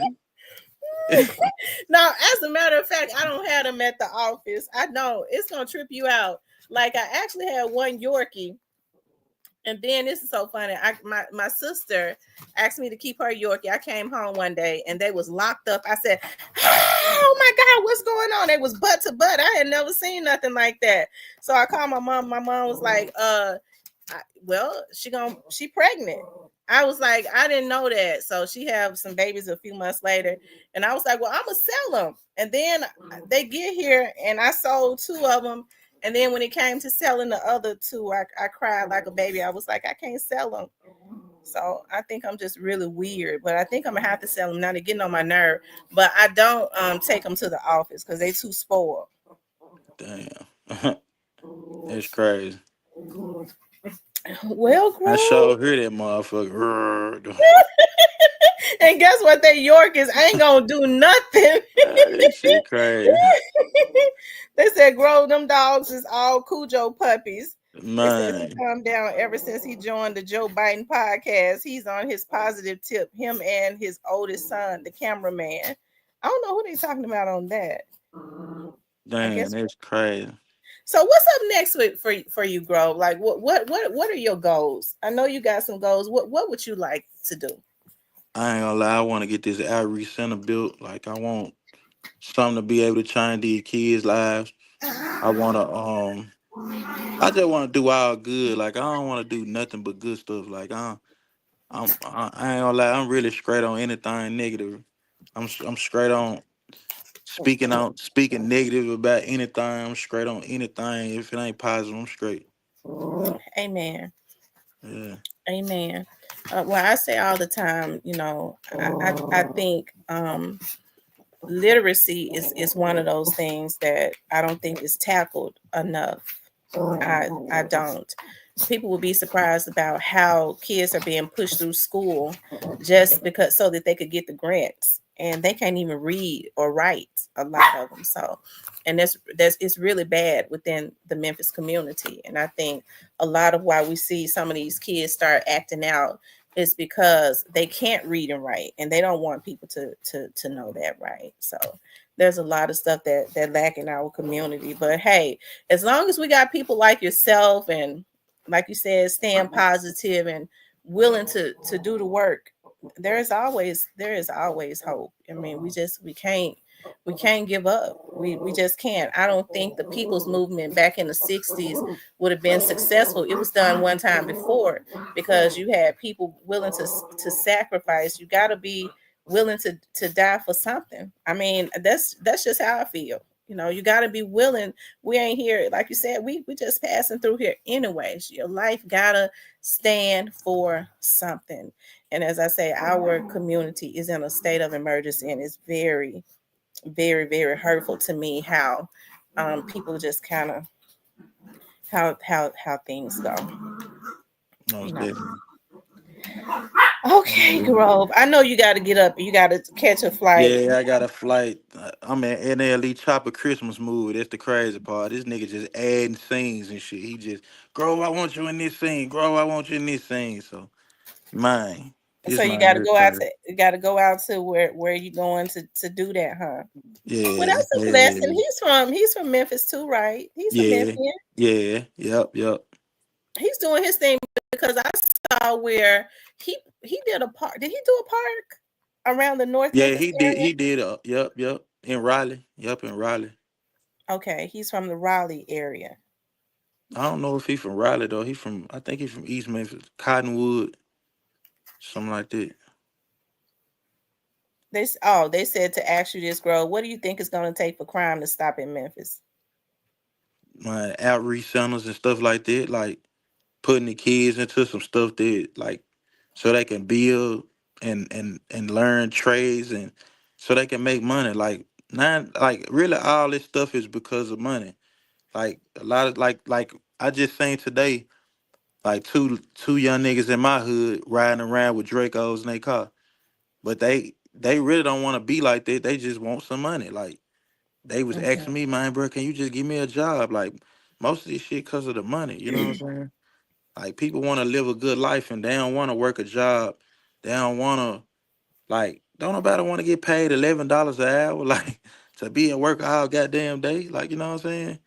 Now, as a matter of fact, I don't have them at the office. I know it's gonna trip you out. Like I actually had one Yorkie. And then this is so funny. My sister asked me to keep her Yorkie. I came home one day and they was locked up. I said, "Oh my God, what's going on?" They was butt to butt. I had never seen nothing like that. So I called my mom. My mom was like, well, she pregnant." I was like, I didn't know that. So she had some babies a few months later, and I was like, well, I'm gonna sell them. And then they get here, and I sold two of them. And then when it came to selling the other two, I cried like a baby. I was like, I can't sell them. So I think I'm just really weird, but I think I'm gonna have to sell them now. They're getting on my nerve. But I don't take them to the office because they too spoiled. Damn. That's crazy. Well, I Grove. sure hear that motherfucker. And guess what? They Yorkies ain't gonna do nothing. This shit crazy. They said grow them dogs is all Cujo puppies. It says he Man. calmed down ever since he joined the Joe Biden podcast. He's on his positive tip. Him and his oldest son, the cameraman. I don't know who they talking about on that. I Damn, guess. that's crazy. So what's up next with for you, Grove? Like what are your goals? I know you got some goals. What would you like to do? I ain't gonna lie, I wanna get this outreach center built. Like I want something to be able to change these kids' lives. I wanna I just wanna do all good. Like I don't wanna do nothing but good stuff. Like I ain't gonna lie, I'm really straight on anything negative. I'm straight on speaking negative about anything. I'm straight on anything. If it ain't positive, I'm straight. Amen. Yeah. Amen. Well, I say all the time, I think literacy is one of those things that I don't think is tackled enough. I don't. People will be surprised about how kids are being pushed through school just because so that they could get the grants, and they can't even read or write, a lot of them. So, and that's it's really bad within the Memphis community. And I think a lot of why we see some of these kids start acting out is because they can't read and write, and they don't want people to know that, right? So there's a lot of stuff that lack in our community. But hey, as long as we got people like yourself and, like you said, staying positive and willing to do the work, there is always hope. I mean, we can't give up. We just can't. I don't think the people's movement back in the 60s would have been successful. It was done one time before because you had people willing to sacrifice. You got to be willing to die for something. I mean, that's just how I feel. You got to be willing. We ain't here, like you said, we just passing through here anyways. Your life gotta stand for something. And as I say, our community is in a state of emergency, and it's very, very, very hurtful to me how people just kind of how things go. You Most know. definitely. Most Okay, definitely. Grove. I know you got to get up. You got to catch a flight. Yeah, I got a flight. I'm in NLE Chopper Christmas mood. That's the crazy part. This nigga just adding scenes and shit. He just, Grove, I want you in this scene. Grove, I want you in this scene. So, man, So this you man got to here go out crazy. to you got to go out to where you going to do that, huh? Well, Yeah, that's a blessing. yeah, He's from Memphis too, right? He's a yeah, Memphian. yeah, yep, yep. He's doing his thing because I saw where he did a park. Did he do a park around the North Yeah, Memphis he area? did, yep, yep. In Raleigh. Yep, in Raleigh. Okay, he's from the Raleigh area. I don't know if he from Raleigh though. I think he's from East Memphis, Cottonwood, something like that. They said to ask you this, girl. What do you think it's going to take for crime to stop in Memphis? My outreach centers and stuff like that, like putting the kids into some stuff that like so they can build and learn trades and so they can make money. Like like really all this stuff is because of money. Like a lot of like I just seen today, like two young niggas in my hood riding around with Dracos in their car. but they really don't want to be like that. They just want some money. Like they was asking me, man, bro, can you just give me a job? Like most of this shit because of the money. You know what I'm saying? Like people want to live a good life and they don't want to work a job. They don't want to don't nobody want to get paid $11 an hour like to be at work all goddamn day. Like you know what I'm saying?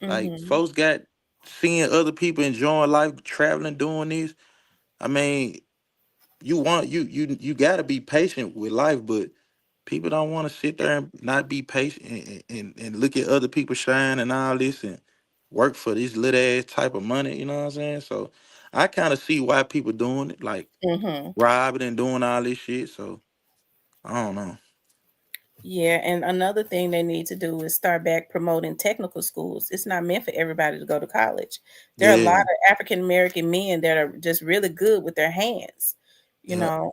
Like Mm-hmm. folks got seeing other people enjoying life, traveling, doing this. I mean, you want you got to be patient with life, but people don't want to sit there and not be patient and look at other people shine and all this and work for this little ass type of money. You know what I'm saying? So I kind of see why people doing it, like Mm-hmm. robbing and doing all this shit. So I don't know. Yeah, and another thing they need to do is start back promoting technical schools. It's not meant for everybody to go to college. There are a lot Yeah, of African American men that are just really good with their hands. yeah,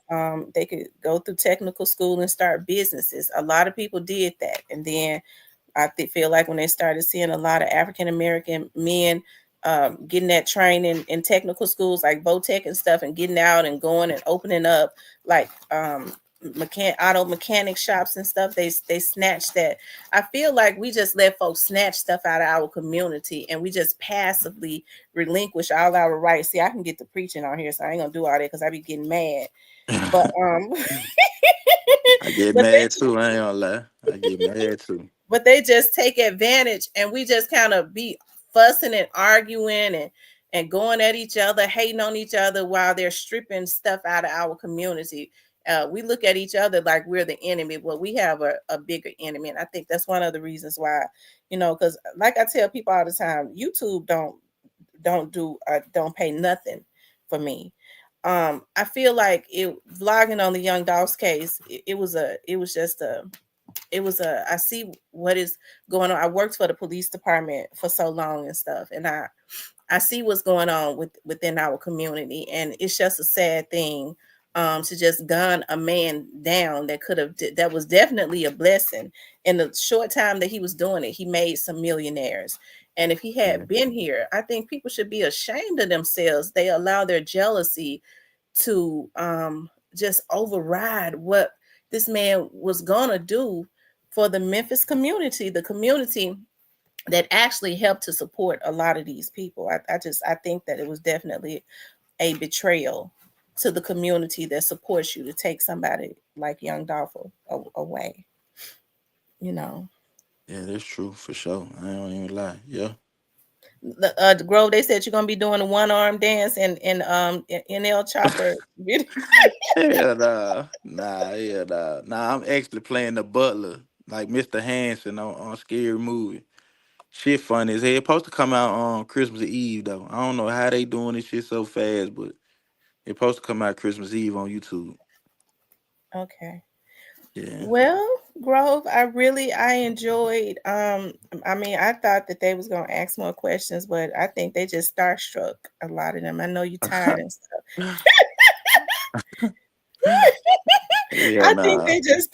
They could go through technical school and start businesses. A lot of people did that, and then feel like when they started seeing a lot of African American men getting that training in technical schools like Votech and stuff, and getting out and going and opening up like auto mechanic shops and stuff, they snatched that. I feel like we just let folks snatch stuff out of our community, and we just passively relinquish all our rights. See, I can get the preaching on here, so I ain't gonna do all that because I be getting mad. But I get but they mad too. I ain't gonna lie. I get mad too. just take advantage, and we just kind of be fussing and arguing and going at each other, hating on each other while they're stripping stuff out of our community. We look at each other like we're the enemy, but we have a bigger enemy, and I think that's one of the reasons why, because like I tell people all the time, YouTube don't pay nothing for me. I feel like vlogging on the Young Dolph's case, I see what is going on. I worked for the police department for so long and stuff, and I see what's going on within our community, and it's just a sad thing to just gun a man down that was definitely a blessing. In the short time that he was doing it, he made some millionaires. And if he Yeah, had been here, I think people should be ashamed of themselves. They allow their jealousy to just override what this man was gonna do for the Memphis community, the community that actually helped to support a lot of these people. I think that it was definitely a betrayal to the community that supports you to take somebody like Young Dolph away. You know, yeah, that's true for sure. I don't even lie. Yeah. the Grove, they said you're gonna be doing a one arm dance in El Chopper video. Hell nah. Nah, I'm actually playing the butler, like Mr. Hanson on Scary Movie. Shit funny as hell. It's supposed to come out on Christmas Eve though. I don't know how they doing this shit so fast, but it's supposed to come out Christmas Eve on YouTube. Okay. Yeah. Well, Grove, I enjoyed I mean, I thought that they was gonna ask more questions, but I think they just starstruck a lot of them. I know you tired and stuff. Yeah, I think nah. they just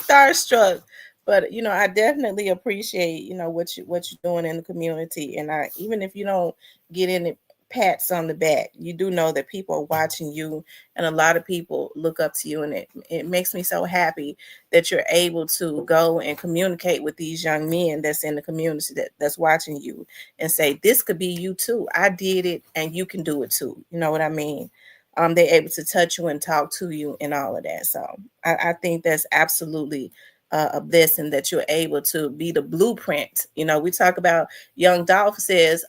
starstruck. But I definitely appreciate, what you're doing in the community. And even if you don't get any pats on the back, you do know that people are watching you, and a lot of people look up to you, and it makes me so happy that you're able to go and communicate with these young men that's in the community that's watching you, and say, this could be you too. I did it and you can do it too. You know what I mean? They're able to touch you and talk to you and all of that. So I think that's absolutely a blessing that you're able to be the blueprint. We talk about Young Dolph says,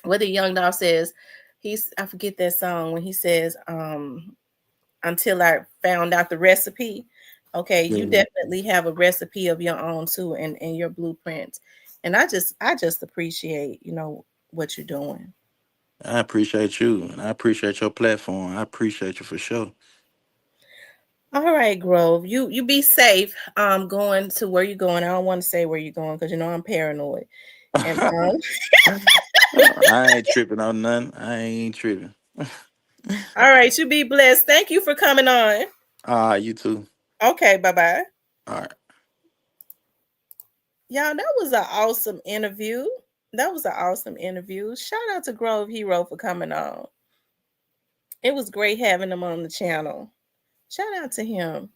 whether Young Dolph says, I forget that song when he says, until I found out the recipe. Okay, you Yeah. definitely have a recipe of your own too, and your blueprint. And I just appreciate, what you're doing. I appreciate you and I appreciate your platform. I appreciate you for sure. All right, Grove. You be safe. Going to where you're going. I don't want to say where you're going because I'm paranoid. And I ain't tripping on nothing. I ain't tripping. all right, you be blessed. Thank you for coming on. You too. Okay, bye bye. All right. Y'all, that was an awesome interview. That was an awesome interview. Shout out to Grove Hero for coming on. It was great having him on the channel. Shout out to him.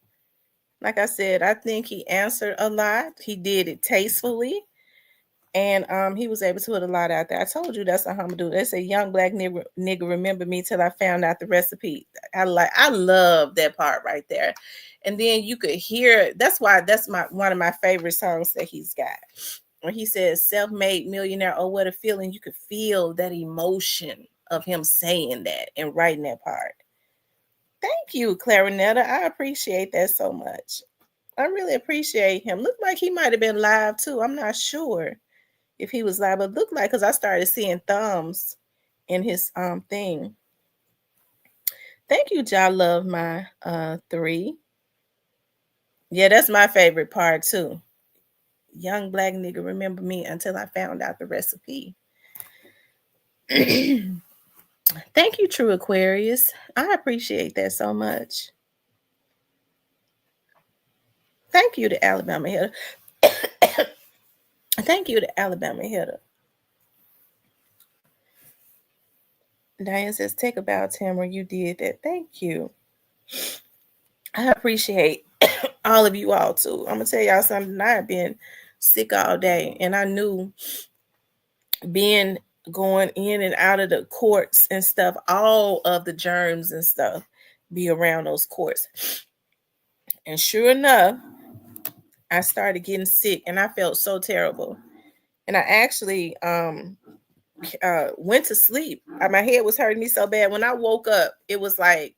Like I said, I think he answered a lot. He did it tastefully. And he was able to put a lot out there. I told you that's what I'm gonna do. They say young black nigga remember me till I found out the recipe. I love that part right there. And then you could hear, that's why that's one of my favorite songs that he's got. When he says self-made millionaire, oh what a feeling, you could feel that emotion of him saying that and writing that part. Thank you, Clarinetta. I appreciate that so much. I really appreciate him. Looked like he might have been live too. I'm not sure if he was live, but looked like, because I started seeing thumbs in his thing. Thank you, Ja Love My 3. Yeah, that's my favorite part too. Young black nigga remember me until I found out the recipe. Thank you, True Aquarius. I appreciate that so much. Thank you to Alabama Hitter. Thank you to Alabama Hitter. Diane says, take a bow, Tamara. You did that. Thank you. I appreciate all of you all too. I'm gonna tell y'all something. I've been sick all day, and I knew being going in and out of the courts and stuff, all of the germs and stuff be around those courts. And sure enough, I started getting sick, and I felt so terrible. And I actually went to sleep. My head was hurting me so bad. When I woke up, it was like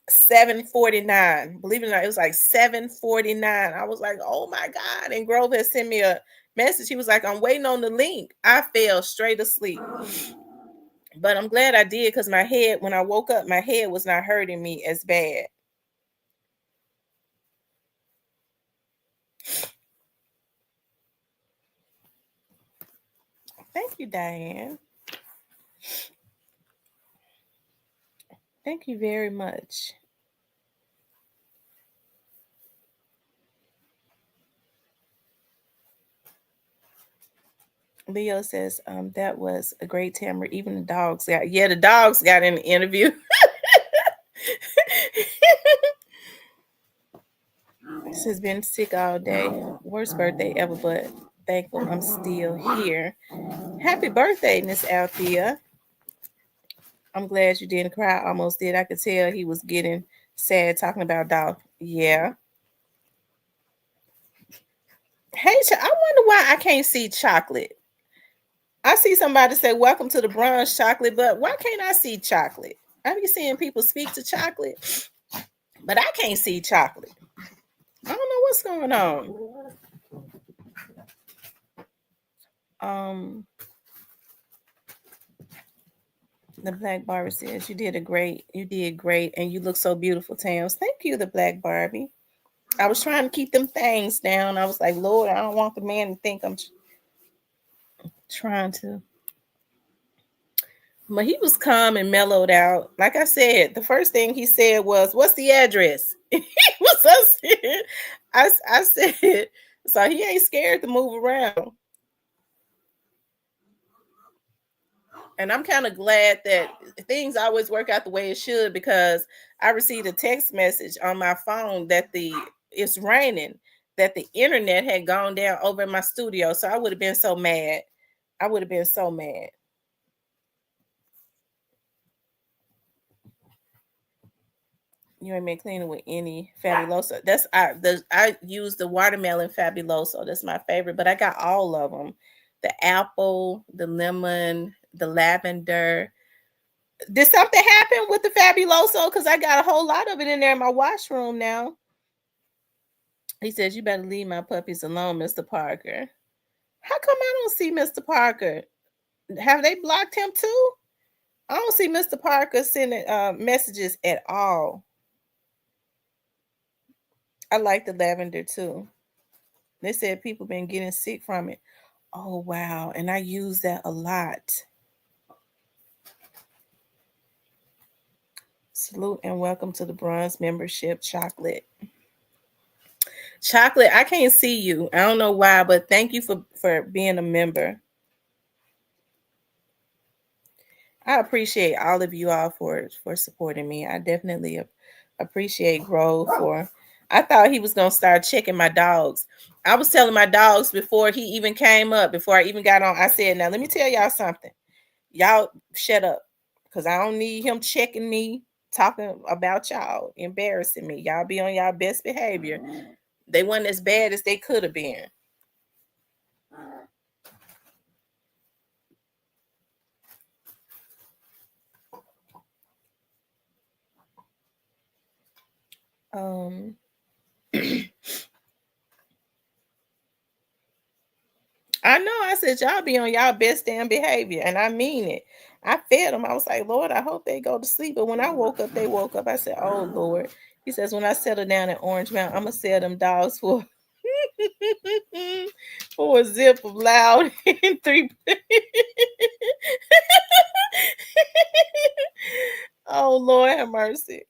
7:49. Believe it or not, it was like 7:49. I was like, oh my God. And Grove had sent me a message. He was like, I'm waiting on the link. I fell straight asleep. But I'm glad I did, because my head, when I woke up, my head was not hurting me as bad. Thank you, Diane. Thank you very much. Leo says, that was a great Tamara. Even the dogs got, yeah, the dogs got in the interview. This has been sick all day. Worst birthday ever, but thankful I'm still here. Happy birthday, Miss Althea. I'm glad you didn't cry. I almost did. I could tell he was getting sad talking about dog. Yeah. Hey, I wonder why I can't see Chocolate. I see somebody say, welcome to the brunch, Chocolate, but why can't I see Chocolate? I be seeing people speak to Chocolate, but I can't see Chocolate. I don't know what's going on. The Black Barbie says, you did great, and you look so beautiful, Tams. Thank you, the Black Barbie. I was trying to keep them things down. I was like, Lord, I don't want the man to think I'm trying to. But he was calm and mellowed out. Like I said, the first thing he said was, what's the address? He was so scared. I said, so he ain't scared to move around. And I'm kind of glad that things always work out the way it should, because I received a text message on my phone that it's raining, that the internet had gone down over in my studio. So I would have been so mad. You ain't been cleaning with any Fabuloso. I use the watermelon Fabuloso. That's my favorite, but I got all of them. The apple, the lemon, the lavender. Did something happen with the Fabuloso? Because I got a whole lot of it in there in my washroom now. He says, you better leave my puppies alone, Mr. Parker. How come I don't see Mr. Parker? Have they blocked him too? I don't see Mr. Parker sending messages at all. I like the lavender too. They said people been getting sick from it. Oh, wow. And I use that a lot. Salute and welcome to the bronze membership, Chocolate. Chocolate, I can't see you. I don't know why, but thank you for being a member. I appreciate all of you all for supporting me. I definitely Appreciate Grove for. I thought he was gonna start checking my dogs. I was telling my dogs before he even came up, before I even got on. I said, "Now let me tell y'all something. Y'all shut up, because I don't need him checking me, talking about y'all, embarrassing me. Y'all be on y'all best behavior." They weren't as bad as they could have been. I know. I said, y'all be on y'all best damn behavior, and I mean it. I fed them. I was like, Lord, I hope they go to sleep. But when I woke up, they woke up. I said, oh, Lord. He says, when I settle down in Orange Mountain, I'm going to sell them dogs for, for a zip of loud and 3. Oh, Lord have mercy.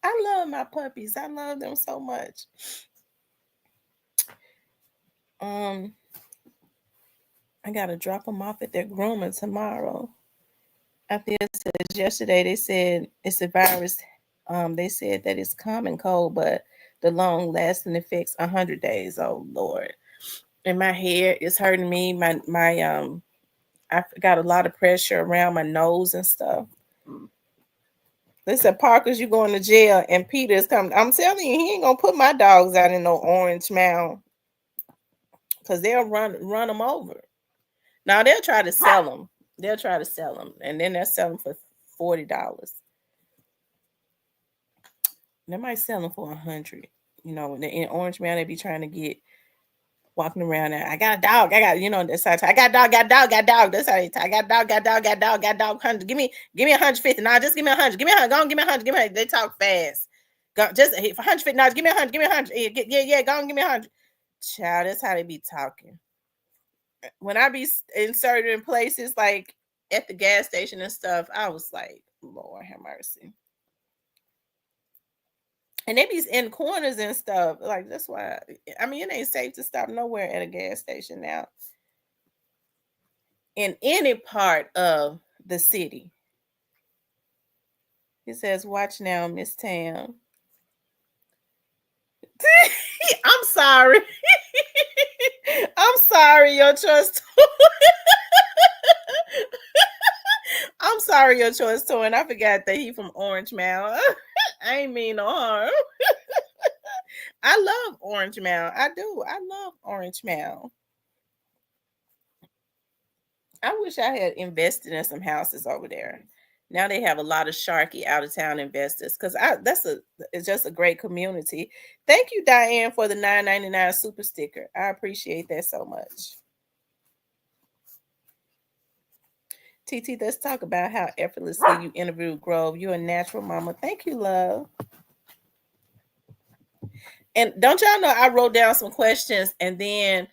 I love my puppies. I love them so much. I gotta drop them off at their groomer tomorrow. After yesterday, they said it's a virus. They said that it's common cold, but the long lasting effects 100 days. Oh Lord. And my hair is hurting me. I got a lot of pressure around my nose and stuff. They said, Parker's, you going to jail, and Peter's coming. I'm telling you, he ain't gonna put my dogs out in no Orange Mound, because they'll run them over. Now they'll try to sell them. They'll try to sell them, and then they'll sell them for $40. They might sell them for $100. You know, in Orange Mound, they be trying to get walking around there. I got a dog. That's how I got a dog, got a dog, got a dog. That's how they talk. I got a dog, got a dog, got a dog, got a dog. 100. Give me 150. No, just give me 100. Give me 100. Go on, give me 100. Give me 100. They talk fast. Go just for 150. No, give me 100. Give me 100. Yeah. Go on, give me 100. Child, that's how they be talking. When I be in certain places, like at the gas station and stuff, I was like, Lord have mercy. And they be in corners and stuff. Like, that's why, I mean, it ain't safe to stop nowhere at a gas station now. In any part of the city. It says, watch now, Miss Tam. I'm sorry. I'm sorry, your choice. I'm sorry, your choice, Toy. I forgot that he from Orange Mound. I ain't mean no harm. I love Orange Mound. I do. I love Orange Mound. I wish I had invested in some houses over there. Now they have a lot of Sharky out of town investors, because it's just a great community. Thank you, Diane, for the $9.99 super sticker. I appreciate that so much. TT, let's talk about how effortlessly you interviewed Grove. You're a natural mama. Thank you, love. And don't y'all know I wrote down some questions, and then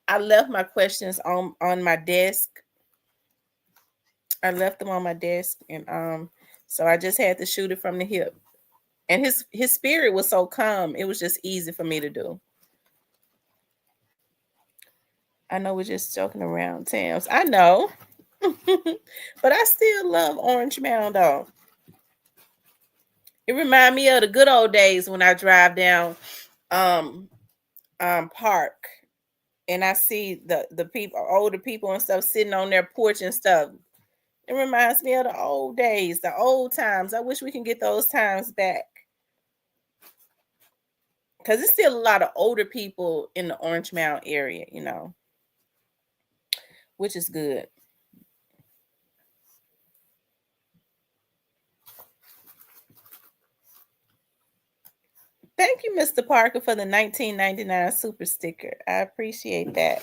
I left my questions on my desk. I left them on my desk, and so I just had to shoot it from the hip. And his spirit was so calm, it was just easy for me to do. I know we're just joking around, Tams. I know. But I still love Orange Mound, though. It reminds me of the good old days when I drive down Park, and I see the people, older people and stuff, sitting on their porch and stuff. It reminds me of the old days, the old times. I wish we can get those times back, because there's still a lot of older people in the Orange Mound area, which is good. Thank you, Mr. Parker, for the $19.99 super sticker. I appreciate that.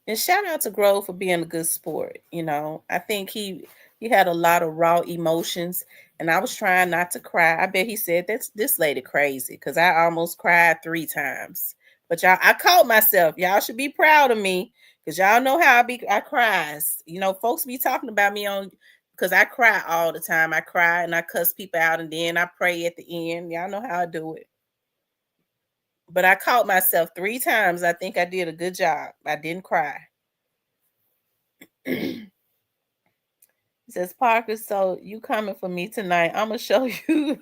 And shout out to Grove for being a good sport. I think he had a lot of raw emotions, and I was trying not to cry. I bet he said, that's this lady crazy, because I almost cried 3 times. But y'all, I caught myself. Y'all should be proud of me, because y'all know how I cries. Folks be talking about me because I cry all the time. I cry and I cuss people out, and then I pray at the end. Y'all know how I do it. But I caught myself 3 times. I think I did a good job. I didn't cry. Says Parker, so you coming for me tonight. I'm gonna show you.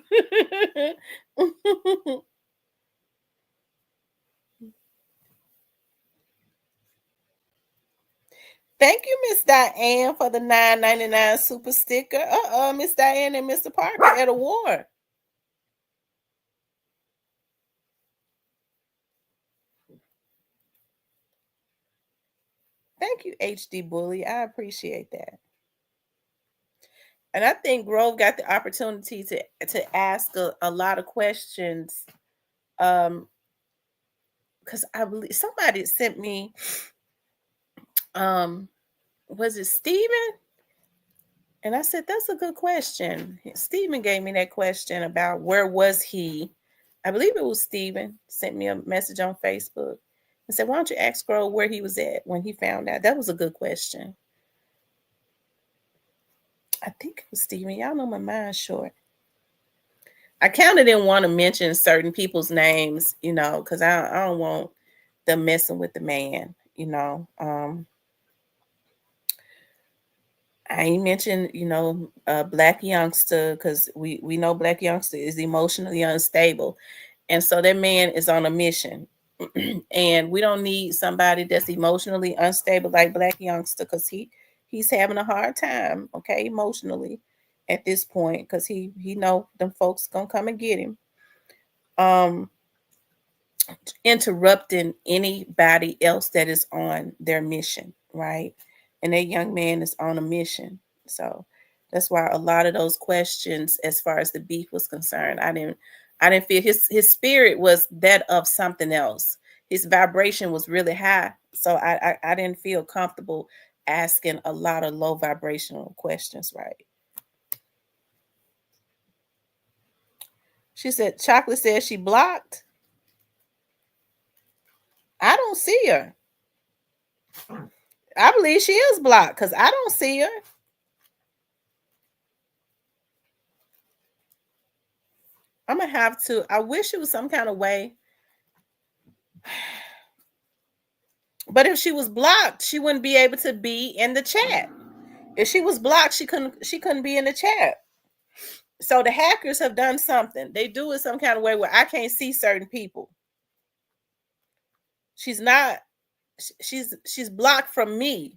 Thank you, Miss Diane, for the $9.99 super sticker. Miss Diane and Mr. Parker at a war. Thank you, HD Bully. I appreciate that. And I think Grove got the opportunity to ask a lot of questions. Because I believe somebody sent me, was it Steven? And I said, that's a good question. Steven gave me that question about where was he? I believe it was Steven sent me a message on Facebook and said, why don't you ask Grove where he was at when he found out? That was a good question. I think it was Steven. Y'all know my mind's short. I kind of didn't want to mention certain people's names, because I don't want them messing with the man, I ain't mentioned, Black Youngster, because we know Black Youngster is emotionally unstable. And so that man is on a mission. And we don't need somebody that's emotionally unstable like Black Youngster, because he's having a hard time, okay, emotionally at this point, because he know them folks gonna come and get him. Interrupting anybody else that is on their mission, right? And that young man is on a mission. So that's why a lot of those questions, as far as the beef was concerned, I didn't feel his spirit was that of something else. His vibration was really high. So I didn't feel comfortable asking a lot of low vibrational questions, right? She said, Chocolate says she blocked. I don't see her. I believe she is blocked because I don't see her. I'm going to have to. I wish it was some kind of way. But if she was blocked, she wouldn't be able to be in the chat. If she was blocked, she couldn't be in the chat. So the hackers have done something. They do it some kind of way where I can't see certain people. She's blocked from me,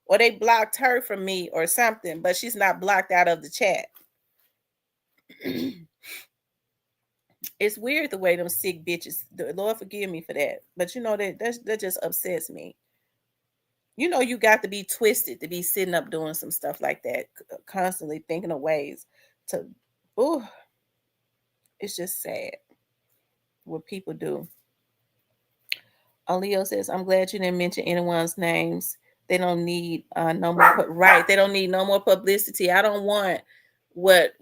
or they blocked her from me or something, but she's not blocked out of the chat. It's weird the way them sick bitches. Lord forgive me for that, but that just upsets me. You got to be twisted to be sitting up doing some stuff like that, constantly thinking of ways to. Ooh, it's just sad what people do. Leo says, "I'm glad you didn't mention anyone's names. They don't need no more. Right? They don't need no more publicity. I don't want what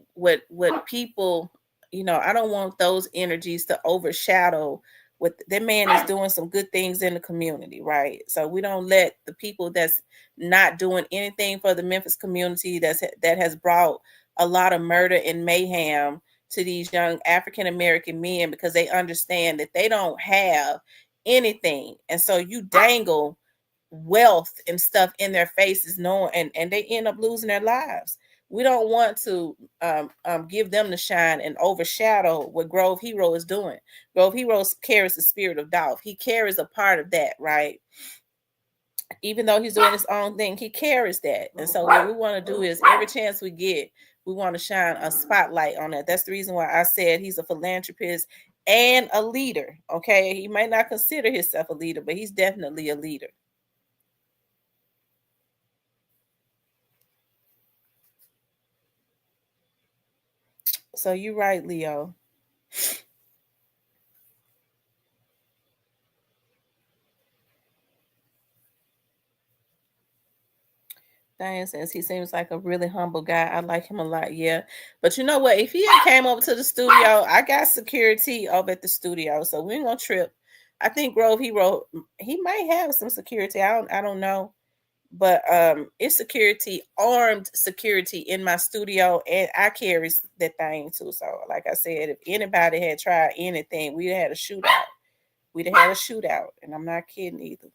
people. I don't want those energies to overshadow what that man is doing. Some good things in the community, right? So we don't let the people that's not doing anything for the Memphis community that has brought a lot of murder and mayhem to these young African American men, because they understand that they don't have anything, and so you dangle wealth and stuff in their faces, knowing, and they end up losing their lives. We don't want to give them the shine and overshadow what Grove Hero is doing. Grove Hero carries the spirit of Dolph. He carries a part of that, right? Even though he's doing his own thing, he carries that. And so what we want to do is, every chance we get, we want to shine a spotlight on that. That's the reason why I said he's a philanthropist and a leader. Okay, he might not consider himself a leader, but he's definitely a leader. So you're right, Leo. Diane says he seems like a really humble guy. I like him a lot. Yeah, but you know what? If he had came over to the studio, I got security over at the studio, so we ain't gonna trip. I think Grove Hero, he might have some security. I don't know, but it's security, armed security in my studio, and I carry that thing too. So, like I said, if anybody had tried anything, we'd have had a shootout. We'd have had a shootout, and I'm not kidding either.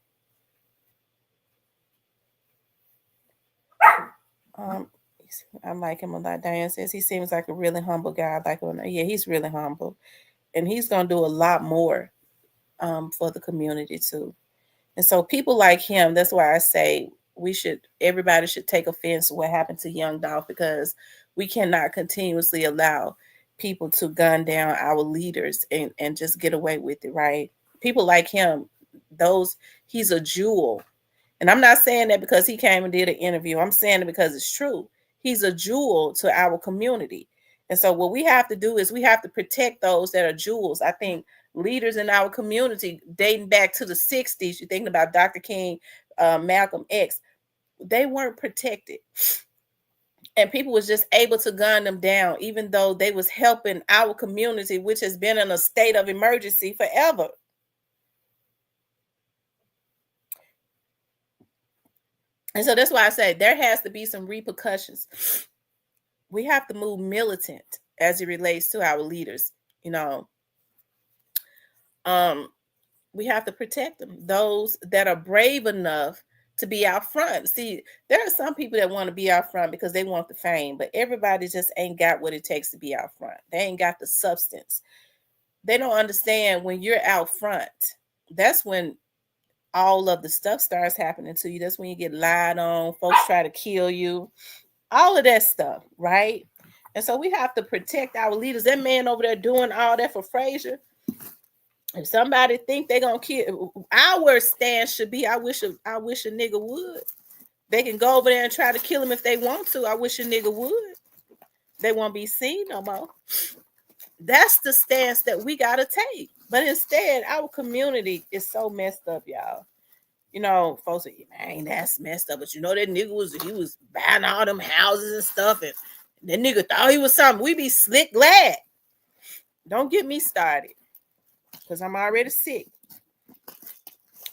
I like him a lot. Diane says he seems like a really humble guy. I like him. Yeah, he's really humble, and he's gonna do a lot more for the community too. And so people like him, that's why I say everybody should take offense to what happened to Young Dolph, because we cannot continuously allow people to gun down our leaders and just get away with it, right? People like him, he's a jewel. And I'm not saying that because he came and did an interview. I'm saying it because it's true. He's a jewel to our community. And so what we have to do is we have to protect those that are jewels. I think leaders in our community dating back to the 60s, you're thinking about Dr. King, Malcolm X, they weren't protected. And people was just able to gun them down, even though they was helping our community, which has been in a state of emergency forever. And so that's why I say there has to be some repercussions. We have to move militant as it relates to our leaders. You know, we have to protect them. Those that are brave enough to be out front. See, there are some people that want to be out front because they want the fame, but everybody just ain't got what it takes to be out front. They ain't got the substance. They don't understand when you're out front. That's when all of the stuff starts happening to you. That's when you get lied on. Folks try to kill you. All of that stuff, right? And so we have to protect our leaders. That man over there doing all that for Frazier. If somebody think they're gonna kill, our stance should be, I wish a nigga would. They can go over there and try to kill him if they want to. I wish a nigga would. They won't be seen no more. That's the stance that we gotta take. But instead, our community is so messed up, y'all. You know, folks say, man, that's messed up. But you know that nigga was buying all them houses and stuff, and that nigga thought he was something. We be slick glad. Don't get me started, because I'm already sick.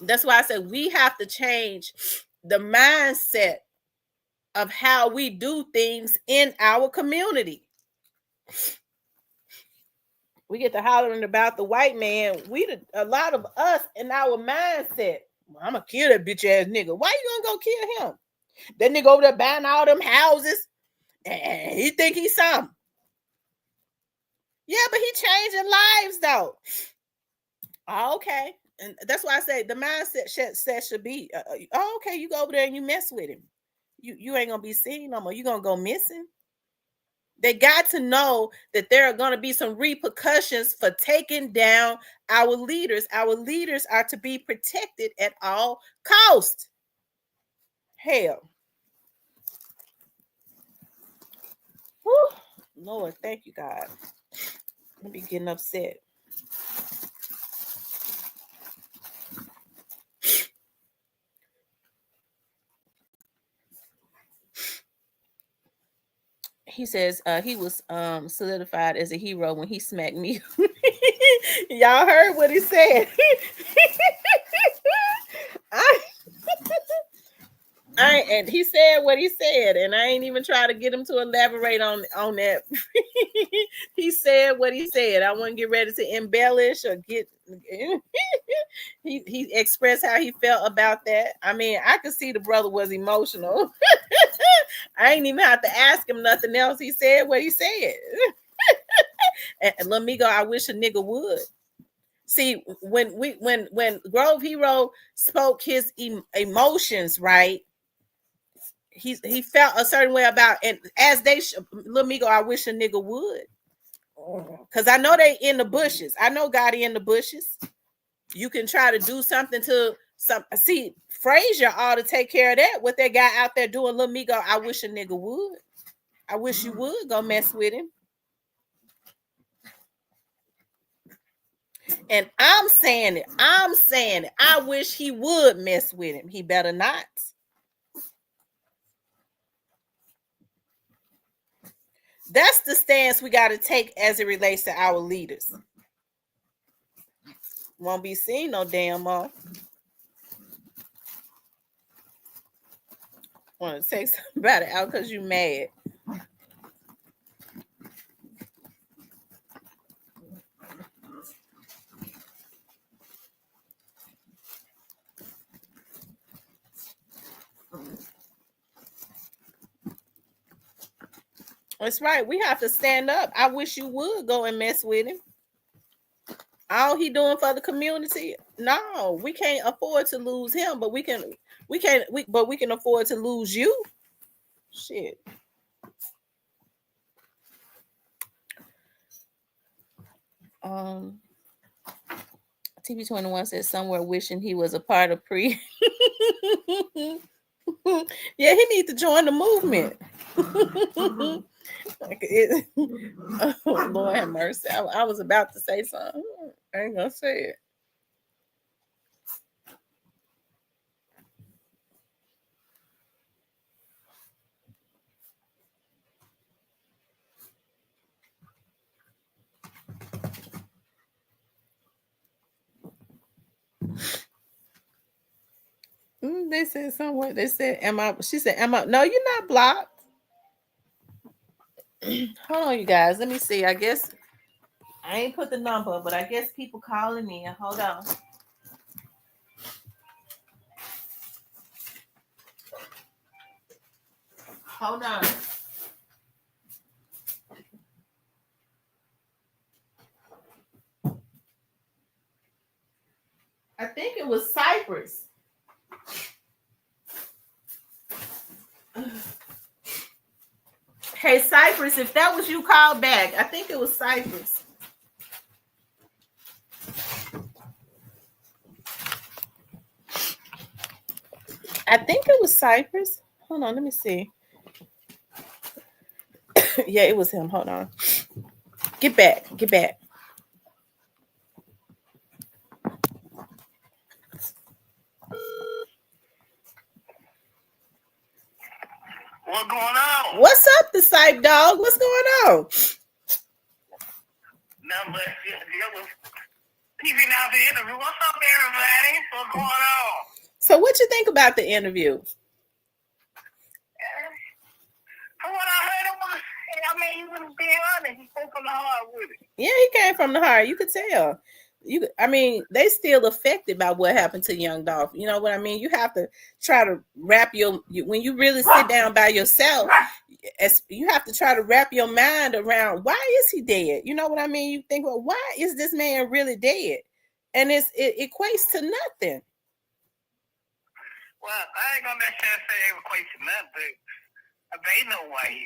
That's why I said we have to change the mindset of how we do things in our community. We get to hollering about the white man. A lot of us in our mindset, I'm gonna kill that bitch ass nigga. Why you gonna go kill him? That nigga over there buying all them houses, and he think he's something. Yeah, but he changing lives though. Okay, and that's why I say the mindset should be, okay, you go over there and you mess with him. You ain't gonna be seen no more. You gonna go missing. They got to know that there are going to be some repercussions for taking down our leaders. Our leaders are to be protected at all costs. Hell. Whew. Lord, thank you, God. I'm be getting upset. He says he was solidified as a hero when he smacked me. Y'all heard what he said. And he said what he said, and I ain't even try to get him to elaborate on that. He said what he said. I wouldn't get ready to embellish or get. He expressed how he felt about that. I mean, I could see the brother was emotional. I ain't even have to ask him nothing else. He said what he said. And Lamigo, I wish a nigga would. See, when Grove Hero spoke his emotions, right? He felt a certain way about, and as they Lamigo, I wish a nigga would. Because I know they in the bushes. I know Gotti in the bushes. You can try to do something to some. See, Frazier ought to take care of that. What that guy out there doing, Lamigo, I wish a nigga would. I wish you would go mess with him. And I'm saying it. I wish he would mess with him. He better not. That's the stance we got to take as it relates to our leaders. Won't be seen no damn more. Want to take somebody out because you mad. That's right. We have to stand up. I wish you would go and mess with him. All he doing for the community? No, we can't afford to lose him, but we can afford to lose you. Shit. TV21 says somewhere wishing he was a part of pre. Yeah, he needs to join the movement. Oh, Lord have mercy. I was about to say something. I ain't gonna say it. They said somewhere. They said, "Am I?" She said, "Am I?" No, you're not blocked. Hold on, you guys. Let me see. I guess I ain't put the number, but I guess people calling me. Hold on. Hold on. I think it was Cypress. Hey, Cypress, if that was you, call back. I think it was Cypress. I think it was Cypress. Hold on, let me see. Yeah, it was him. Hold on. Get back. Get back. What's going on? What's up, the Cype Dog? What's going on? Nothing but peeping out the interview. What's up, everybody? What's going on? So what you think about the interview? From what I heard, he was being honest. He spoke from the heart with it. Yeah, he came from the heart. You could tell. They still affected by what happened to Young Dolph. You know what I mean? You have to try to wrap when you really sit down by yourself, you have to try to wrap your mind around why is he dead? You know what I mean? You think, well, why is this man really dead? And it equates to nothing. Well, I ain't gonna necessarily say it equates to nothing, but they know why he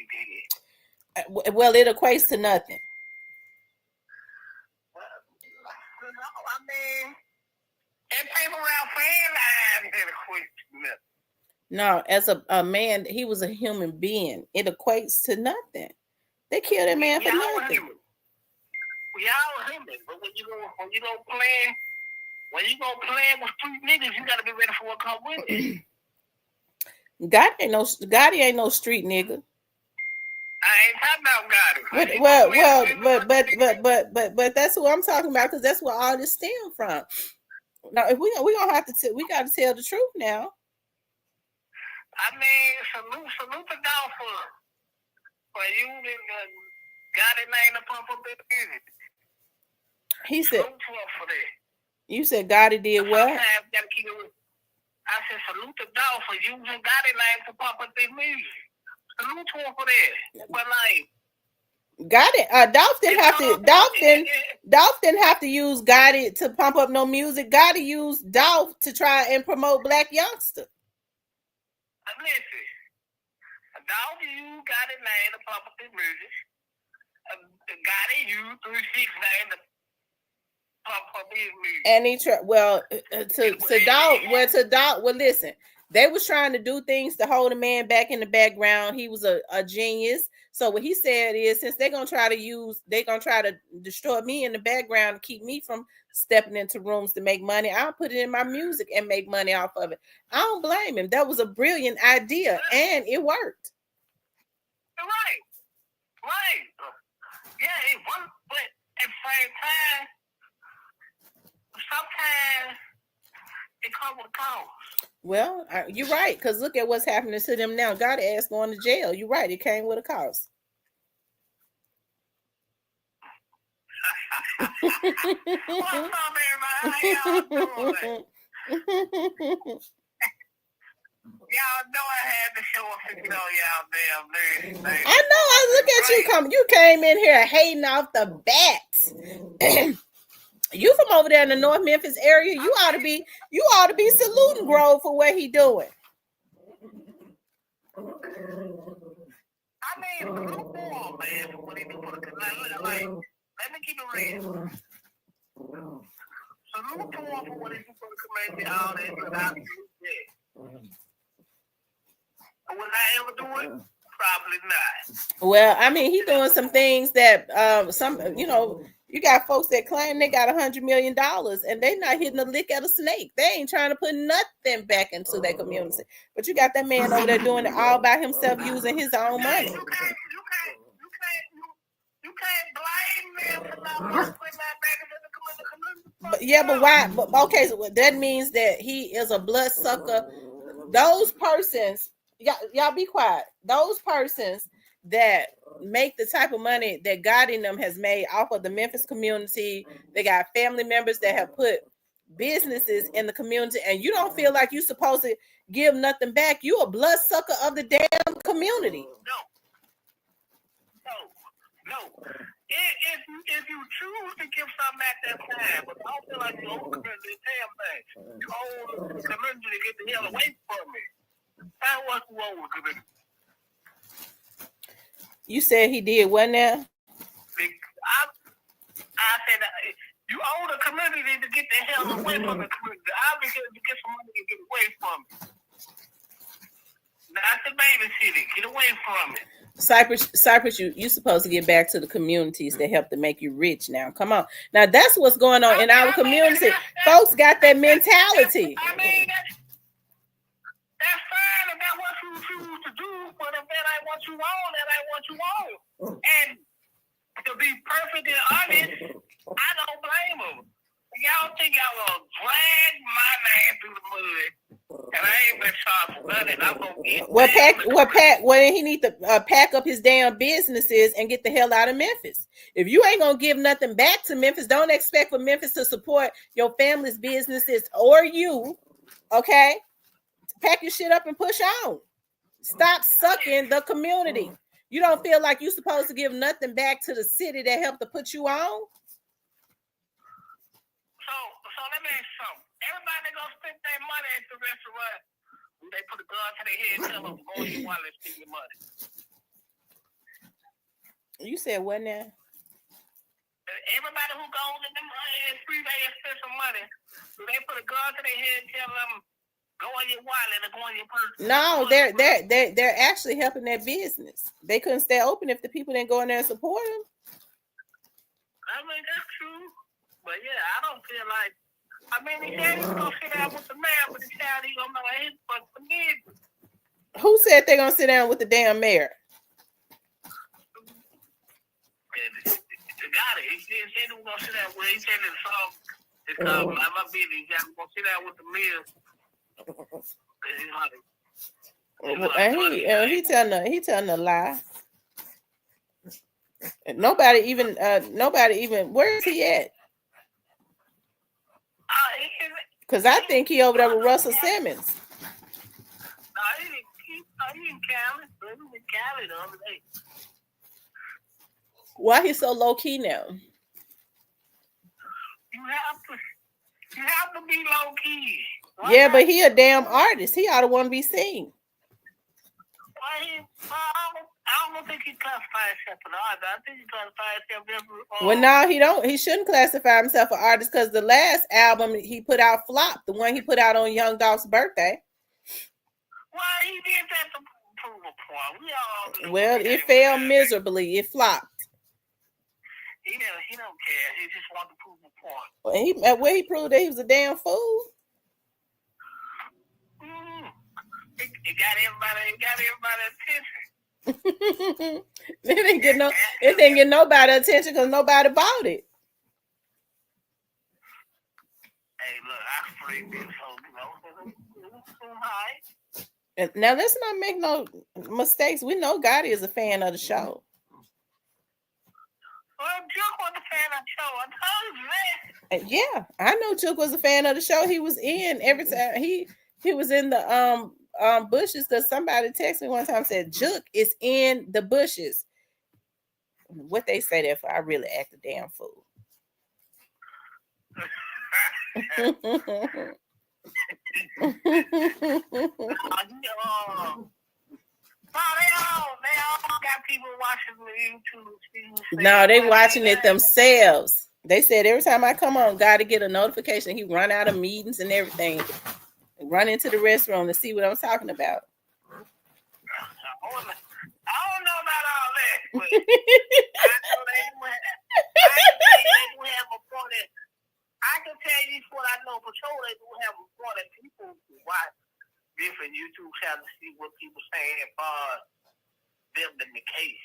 did. Well, it equates to nothing. I mean, that paper route fan line did equate to nothing. No, as a man, he was a human being. It equates to nothing. They killed that man for nothing. We all human, but when you go playing with street niggas, you gotta be ready for what comes with it. Gotti ain't no street nigga. I ain't talking about Gotti. But that's who I'm talking about, because that's where all this stemmed from. Now, if we gonna have to we got to tell the truth now. I mean, salute the dog for you and Gotti name to pump up that music. He said. Salute to him for that. You said Gotti did what? I said salute the dog for using Gotti name to pump up that music. Salute to him for that. But like, Gotti, Dolph didn't have to use Gotti to pump up no music. Gotti used Dolph to try and promote Black Youngster. Listen, Dolph used Gotti name to pump up his music. Gotti used 3-6 name to pump up his music. And he to Dolph. Well, listen, they was trying to do things to hold a man back in the background. He was a genius. So what he said is, since they're gonna try to destroy me in the background to keep me from stepping into rooms to make money, I'll put it in my music and make money off of it. I don't blame him. That was a brilliant idea, and it worked. Right. Yeah, it worked, but at the same time, sometimes it comes with a cost. Well, you're right, because look at what's happening to them now. Gotti ass going to jail. You're right. It came with a cost. What's up, everybody? How y'all doing? Y'all know I had to show up and get on y'all damn nerves. I know. I look at you come. You came in here hating off the bat. You from over there in the North Memphis area. You ought to be saluting Grove for what he doing. I mean, salute to him, man, for what he do for the community. Let me keep it real. Salute to him for what he do for the community. All that, but I salute that. Will I ever do it? Probably not. Well, I mean, he doing some things that you got folks that claim they got $100 million and they not hitting a lick at a snake. They ain't trying to put nothing back into their community. But you got that man over there doing it all by himself using his own money. You can't blame me for not putting that back into the community. Yeah, but why? But okay, so that means that he is a bloodsucker. Those persons, y'all be quiet. Those persons that make the type of money that God in them has made off of the Memphis community, they got family members that have put businesses in the community, and you don't feel like you're supposed to give nothing back. You a bloodsucker of the damn community. No. If you choose to give something back, that's fine. But I don't feel like you owe the community a damn thing. You owe the community to get the hell away from me. That's what you owe the community. You said he did what now? I said you owe the community to get the hell away from the community. I'll be here to get some money and get away from it. Not the babysitting. Get away from it. Cypress, you supposed to get back to the communities that help to make you rich now. Come on. Now that's what's going on in our community. Folks got that mentality. I mean, that's fine if that's what you choose to do, but if that ain't what you want, that ain't what you want. And to be perfectly honest, I don't blame them. Y'all think y'all gonna drag my name through the mud, and I ain't been charged for nothing. I'm gonna get he need to pack up his damn businesses and get the hell out of Memphis. If you ain't gonna give nothing back to Memphis, don't expect for Memphis to support your family's businesses or you. Okay, pack your shit up and push on. Stop sucking the community. You don't feel like you're supposed to give nothing back to the city that helped to put you on? So let me ask you something. Everybody gonna spend their money at the restaurant. They put a gun to their head and tell them, go in your wallet and spend your money. You said what now? Everybody who goes in the money and free, they spend some money. So they put a gun to their head and tell them, go in your wallet or go in your purse. No, they're actually helping their business. They couldn't stay open if the people didn't go in there and support them. I mean, that's true. But yeah, I don't feel like, I mean, he said he's gonna sit down with the mayor, but he said he's gonna know his fucking business. Who said they're gonna sit down with the damn mayor? The guy, he said he was gonna sit down with, he said it's called my business. He's gonna sit down with the mayor. And he telling a lie. Nobody even where is he at? Because I think he over there with Russell Simmons. No, he in Cali. He was in Cali the other day. Why he so low key now? You have to be low key. Why Yeah, not? but he a damn artist. He ought to want to be seen. I don't think he classifies himself an artist. I think he classifies himself Well, no, he don't. He shouldn't classify himself an artist because the last album he put out flopped. The one he put out on YOUNGDOLPH's birthday. Well, he did that to prove a point. We all Well, it failed miserably. It flopped. He don't care. He just wanted to prove a point. Well, he proved that he was a damn fool. It got everybody attention. It didn't get nobody attention because nobody bought it. Hey, look, I freaked this whole, hi. And now let's not make no mistakes. We know Gotti is a fan of the show. Well, Juke was a fan of the show. I told you that. Yeah, I know Chuck was a fan of the show. He was in every time he was in the bushes because somebody texted me one time said Juke is in the bushes. What they say that for? I really act a damn fool. They all got people watching the YouTube. No, they watching it themselves. They said every time I come on, got to get a notification. He run out of meetings and everything. Run into the restroom to see what I'm talking about. I don't know about all that, but I know they do have a point. I can tell you what I know for sure. They do have a point that people watch different YouTube channels to see what people saying as far as them in the case.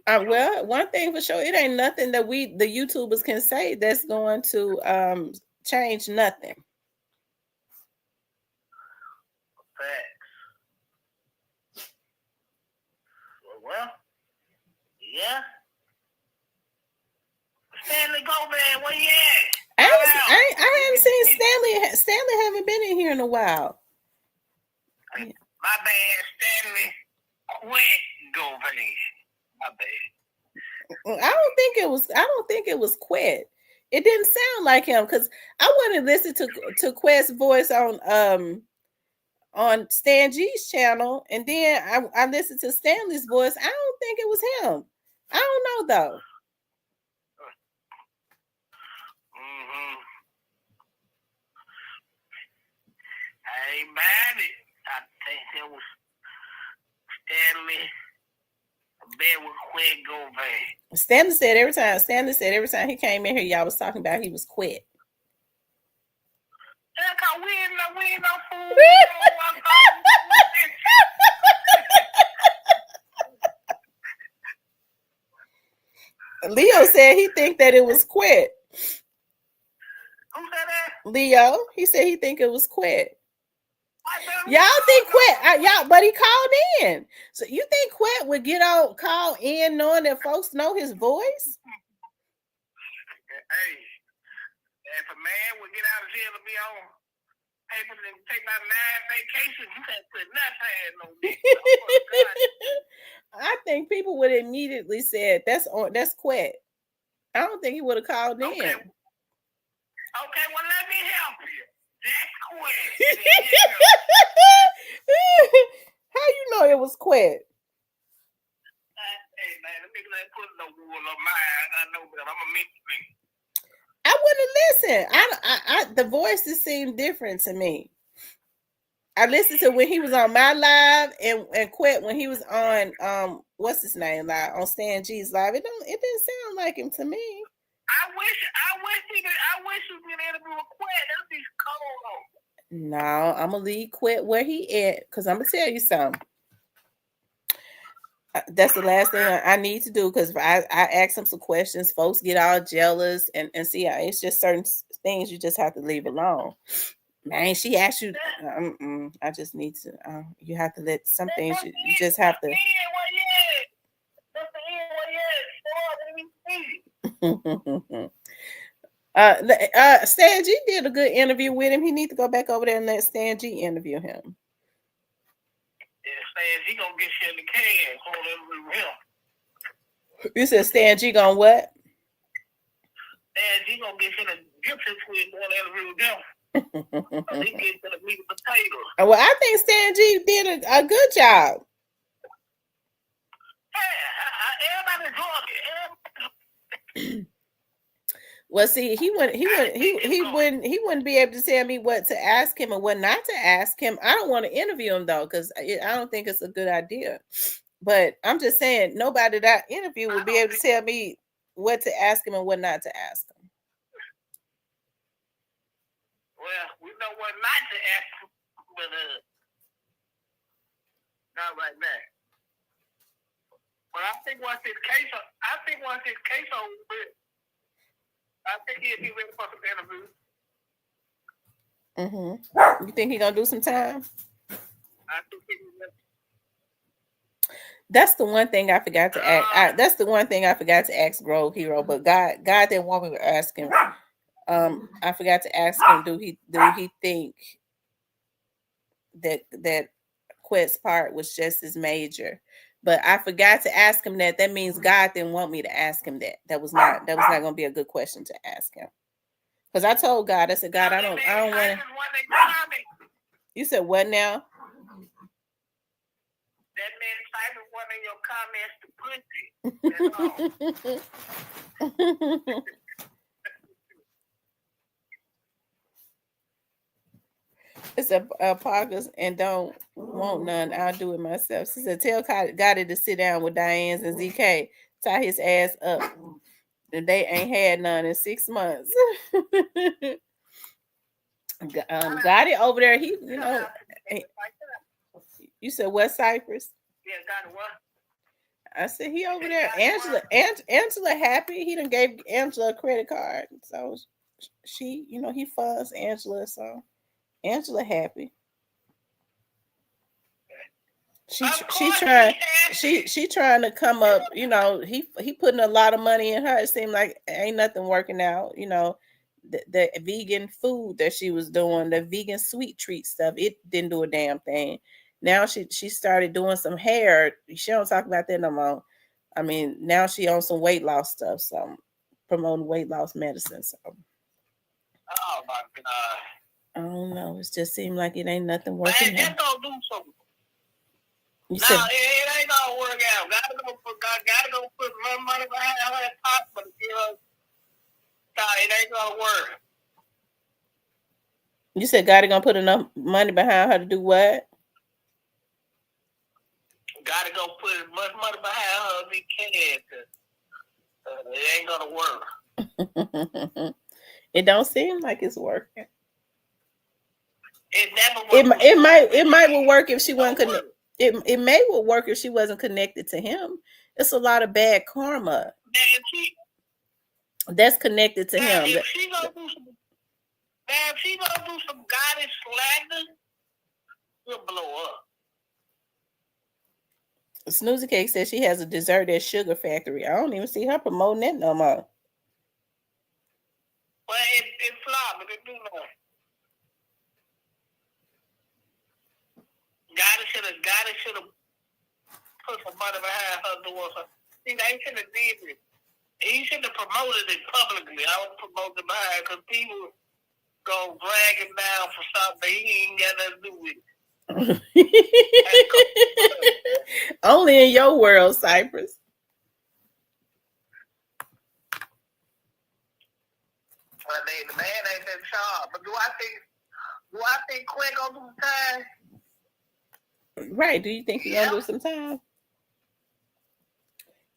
Well, one thing for sure, it ain't nothing that the YouTubers can say that's going to change nothing. Facts. Well, yeah. Stanley Govan, where you at? I haven't seen Stanley. Stanley haven't been in here in a while. My bad, Stanley. Quit Govan. My bad. I don't think it was Quet. It didn't sound like him because I wouldn't listen to Quet's voice on Stan G's channel, and then I listened to Stanley's voice. I don't think it was him. I don't know though. I ain't mad it. I think it was Stanley. Bed with Quit Govan. Stanley said every time he came in here, y'all was talking about he was Quit. We ain't no fool. Leo said he think that it was Quit. Who said that? Leo. He said he think it was Quit. Y'all think Quit, but he called in. So you think Quit would call in knowing that folks know his voice? Hey, if a man would get out of jail to be on paper and take my 9 vacations, you can't put nothing no. I think people would immediately said that's Quit. I don't think he would have called in. Okay, well let me help you. That's Quit. How you know it was Quit? Hey man, the niggas ain't putting no wool on mine. I know that I'm a Memphis. I wouldn't listen. I the voices seem different to me. I listened to when he was on my live and Quit when he was on what's his name live on Stan G's live. It didn't sound like him to me. I wish you could interview with Quit. That'd be cold. No, I'm gonna leave Quit where he at because I'm gonna tell you something. That's the last thing I need to do because I ask him some questions, folks get all jealous and see how it's just certain things you just have to leave alone. Man, she asked you. I just need to. You have to let some things. You just have to. Stan G did a good interview with him. He needs to go back over there and let Stan G interview him. Stan G gonna get you in the can. Hold on with him. You said Stan G gonna what? Stan G gonna get you in the gypsy twist on interview with him. So he gets to the meat and potatoes. Well, I think Stan G did a good job. Yeah, everybody talking. Well, see, he wouldn't be able to tell me what to ask him and what not to ask him. I don't want to interview him though, because I don't think it's a good idea. But I'm just saying, nobody that I interview would be able to tell me what to ask him and what not to ask him. Well, we know what not to ask him, but not right now. But I think once his case over, I think he'll be ready for some interviews. Mm-hmm. You think he's gonna do some time? I think he'll be ready. That's the one thing I forgot to ask. That's the one thing I forgot to ask Grove Hero. But God didn't want me to ask him I forgot to ask him, do he think that Quet's part was just as major? But I forgot to ask him that. That means God didn't want me to ask him that. That was not going to be a good question to ask him. Because I told God, I said, God, I don't want to. You said what now? That man typing one of your comments to pussy. That's all. It's a Parker's and don't want none. I'll do it myself. She said, tell Gotti to sit down with Diane's and ZK. Tie his ass up. And they ain't had none in 6 months. Gotti over there, he, you know. You said what, Cypress? Yeah, Gotti what? I said he over there. Angela happy. He done gave Angela a credit card. So she, you know, he funds Angela. So Angela happy. She trying to come up, you know, he putting a lot of money in her. It seemed like ain't nothing working out, you know. The vegan food that she was doing, the vegan sweet treat stuff, it didn't do a damn thing. Now she started doing some hair. She don't talk about that no more. I mean, now she on some weight loss stuff, so promoting weight loss medicine. So oh my God. I don't know. It just seemed like it ain't nothing working. Man, just don't do something. You no, said, it ain't gonna work out. Gotta go put more money behind her as possible to get her. It ain't gonna work. You said Gotti gonna put enough money behind her to do what? Gotta go put as much money behind her as he can. It ain't gonna work. It don't seem like it's working. It never works. It might will work if she wasn't connected. It may will work if she wasn't connected to him. It's a lot of bad karma that's connected to him. If she gonna do some goddess slander, she'll blow up. Snoozy Cake says she has a dessert at Sugar Factory. I don't even see her promoting that no more. Well, it flopped, but it do know. Goddess should have put some money behind her doing something. See, they should have did it. He should have promoted it publicly. I would promote it behind because people go drag him down for something he ain't got nothing to do with it. Only in your world, Cypress. Well, the man ain't that sharp. But do I think Quinn gonna do time? Right. Do you think he's gonna do some time?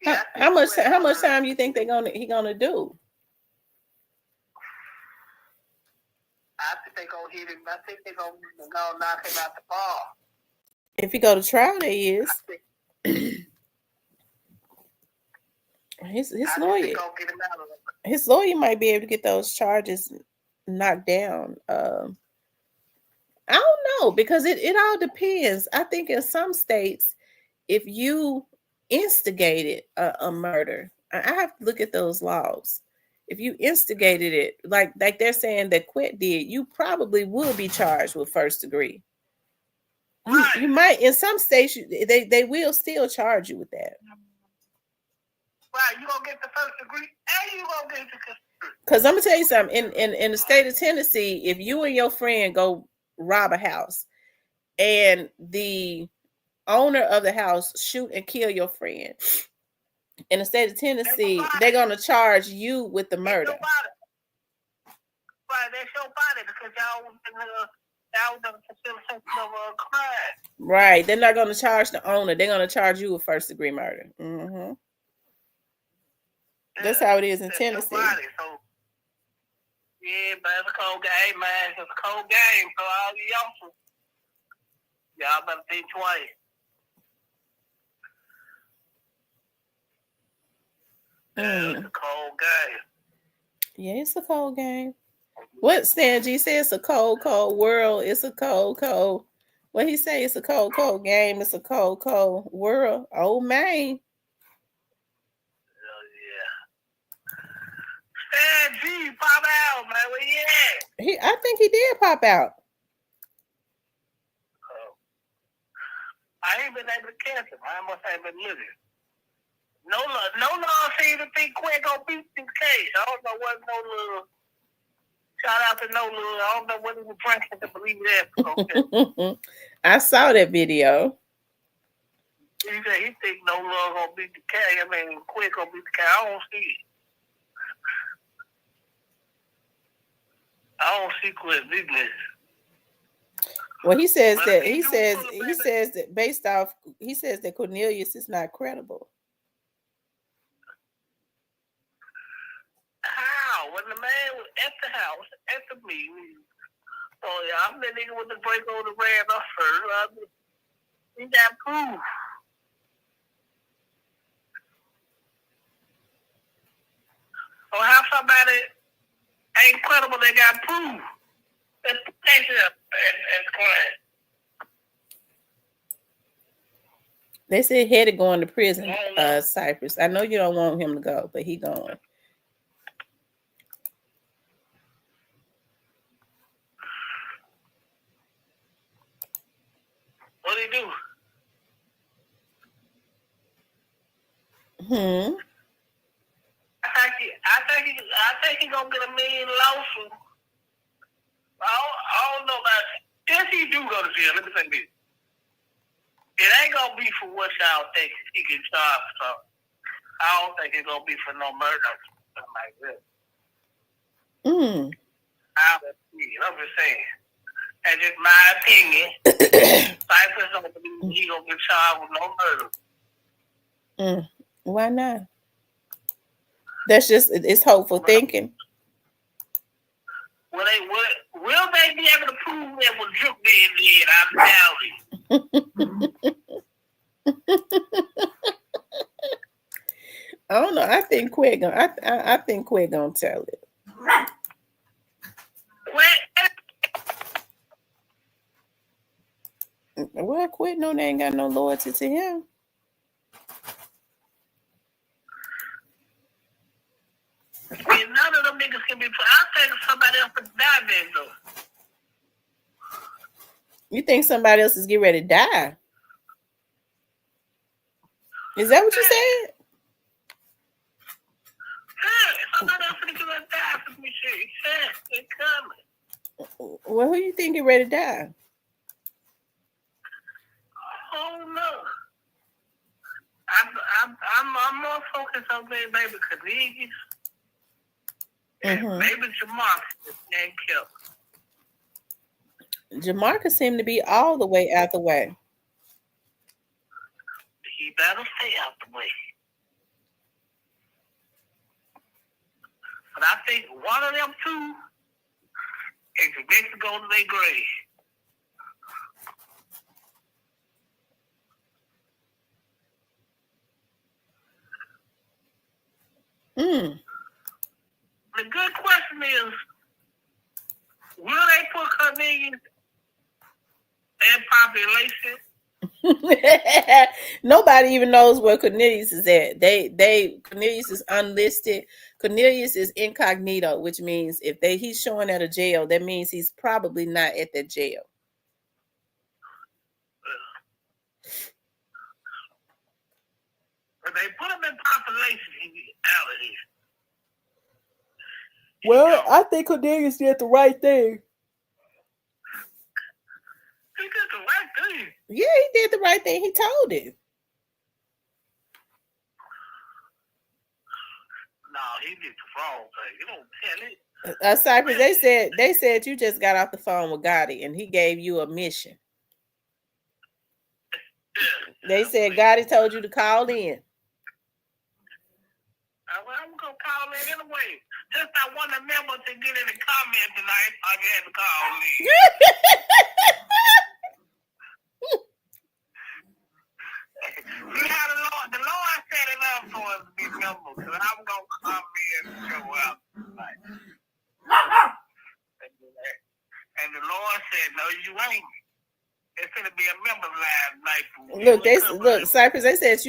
Yeah, how much time you think he gonna do? I think they're gonna hit him. I think they're gonna knock him out the ball. If he go to trial, there is. His lawyer. His lawyer might be able to get those charges knocked down. I don't know, because it all depends. I think in some states, if you instigated a murder, I have to look at those laws. If you instigated it, like they're saying that Quet did, you probably would be charged with first degree. You might, in some states, they will still charge you with that. Right, you gonna get the first degree, and you gonna get the. Because I'm gonna tell you something. In the state of Tennessee, if you and your friend go rob a house, and the owner of the house shoot and kill your friend, in the state of Tennessee, they're gonna charge you with the murder. Right, that's your body because y'all crime. Right, they're not gonna charge the owner. They're gonna charge you with first degree murder. Mm-hmm. That's how it is in Tennessee. So, yeah, but it's a cold game, man. It's a cold game. So all you youngsters, y'all better think twice. It's a cold game. Yeah, it's a cold game. What Stan G said? It's a cold, cold world. It's a cold, cold. What he say? It's a cold, cold game. It's a cold, cold world. Oh man. Stan G, pop out, man. Where he at? I think he did pop out. I ain't been able to catch him. I must have been looking. No love seems to think Quinn gonna beat this case. I don't know what No Love. Shout out to No Love. I don't know what he was drinking to believe that. Okay. I saw that video. He said he think No Love gonna beat the case. I mean, Quinn gonna beat the case. I don't see it. I don't see Quinn beating this. Well, he says that based off, he says that Cornelius is not credible. How? When the man was at the house, at the meeting, oh yeah, I'm the nigga with the break on the ran up first. He got proof. Or how somebody ain't credible, they got proof. That's the patient and client. They said he had to go into prison, Cypress. I know you don't want him to go, but he going. What did he do? I think he gonna get a million lawsuit. I don't know about if he do go to jail. Let me say this. It ain't gonna be for what y'all think he can charge for. I don't think it's gonna be for no murder or something like that. I'm just saying. That's just my opinion. Cypress don't believe he gonna get charged with no murder. Why not? That's just, it's hopeful thinking. Will they be able to prove that was Drip being dead? I'm doubting. I don't know. I think Quinn gonna tell it. Well, Quinn no, they ain't got no loyalty to him. None of them niggas can be put. I'll take somebody else to die then, though. You think somebody else is getting ready to die? Is that what you said? Yeah, somebody else is getting ready to die for me. Shit, yeah, it's coming. Well, who you think is ready to die? Oh no. I'm more focused on baby Khadijah. Maybe Jamarcus and killed. Jamarcus seemed to be all the way out the way. He better stay out the way. But I think one of them two is ready to go to their grave. The good question is, will they put Cornelius in population? Nobody even knows where Cornelius is at. Cornelius is unlisted. Cornelius is incognito, which means if he's showing at a jail, that means he's probably not at that jail. If they put him in population, he'd be out of here. Well, I think Cornelius did the right thing. He did the right thing. Yeah, he did the right thing. He told it. No, he did the wrong thing. You don't tell it. Cypress, they said you just got off the phone with Gotti and he gave you a mission. They said Gotti told you to call in. Well, I'm gonna call in anyway. Since I want a member to get in the comment tonight, I had to call in. The Lord set it up for us to be members, so I'm gonna come in and show up tonight. And the Lord said, "No, you ain't. It's gonna be a member live night." Look, Cypress, they said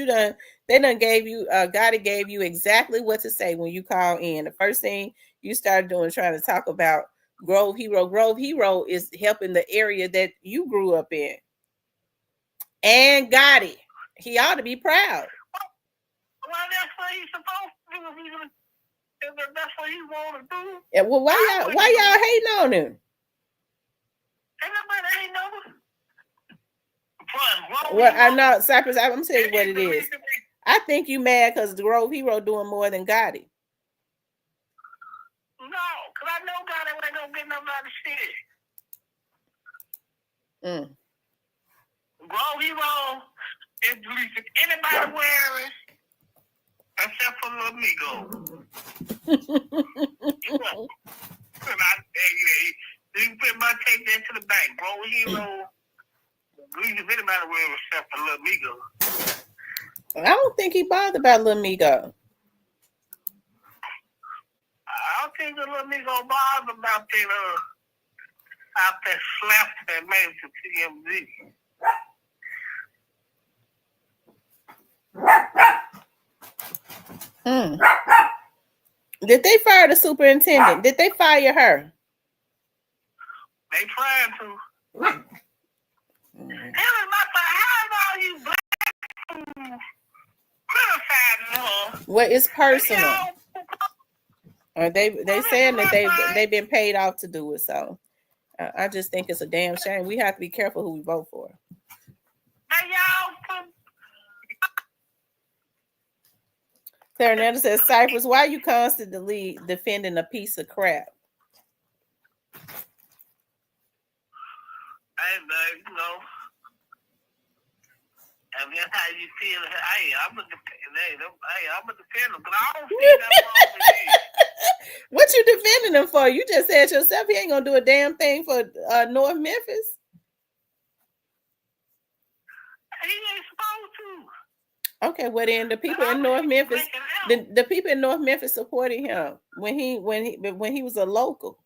they done gave you Gotti gave you exactly what to say when you call in. The first thing you started trying to talk about Grove Hero. Grove Hero is helping the area that you grew up in. And got it. He ought to be proud. Well, that's what he's supposed to do. That's what he want to do. Yeah, well, why y'all hating on him? Ain't nobody hating on him. Well, I know, Cypress, I'm gonna tell you what it is. I think you mad because the Grove Hero doing more than Gotti. No, because I know Gotti ain't gonna get nobody shit. Grove Hero is releasing anybody wearing except for Lil Migo. And I tell you, you can put my take that to the bank. Grove Hero releasing anybody wearing except for Lil Migo. I don't think he bothered about Lil Migo. I don't think the Lil Migo bothered about that out that slap that made to TMZ. Did they fire the superintendent? Did they fire her? They trying to. How are you black criticizing her? Well, it's personal. They saying that they've been paid off to do it. So I just think it's a damn shame. We have to be careful who we vote for. Sarah says, Cypress, why are you constantly defending a piece of crap? Hey, babe, you know. And that's how you feel. Hey, I'm a defender, but I don't see that wrong with it. What you defending him for? You just said yourself he ain't gonna do a damn thing for North Memphis. He ain't supposed to. Okay, well then the people in North Memphis, the people in North Memphis supported him when he was a local.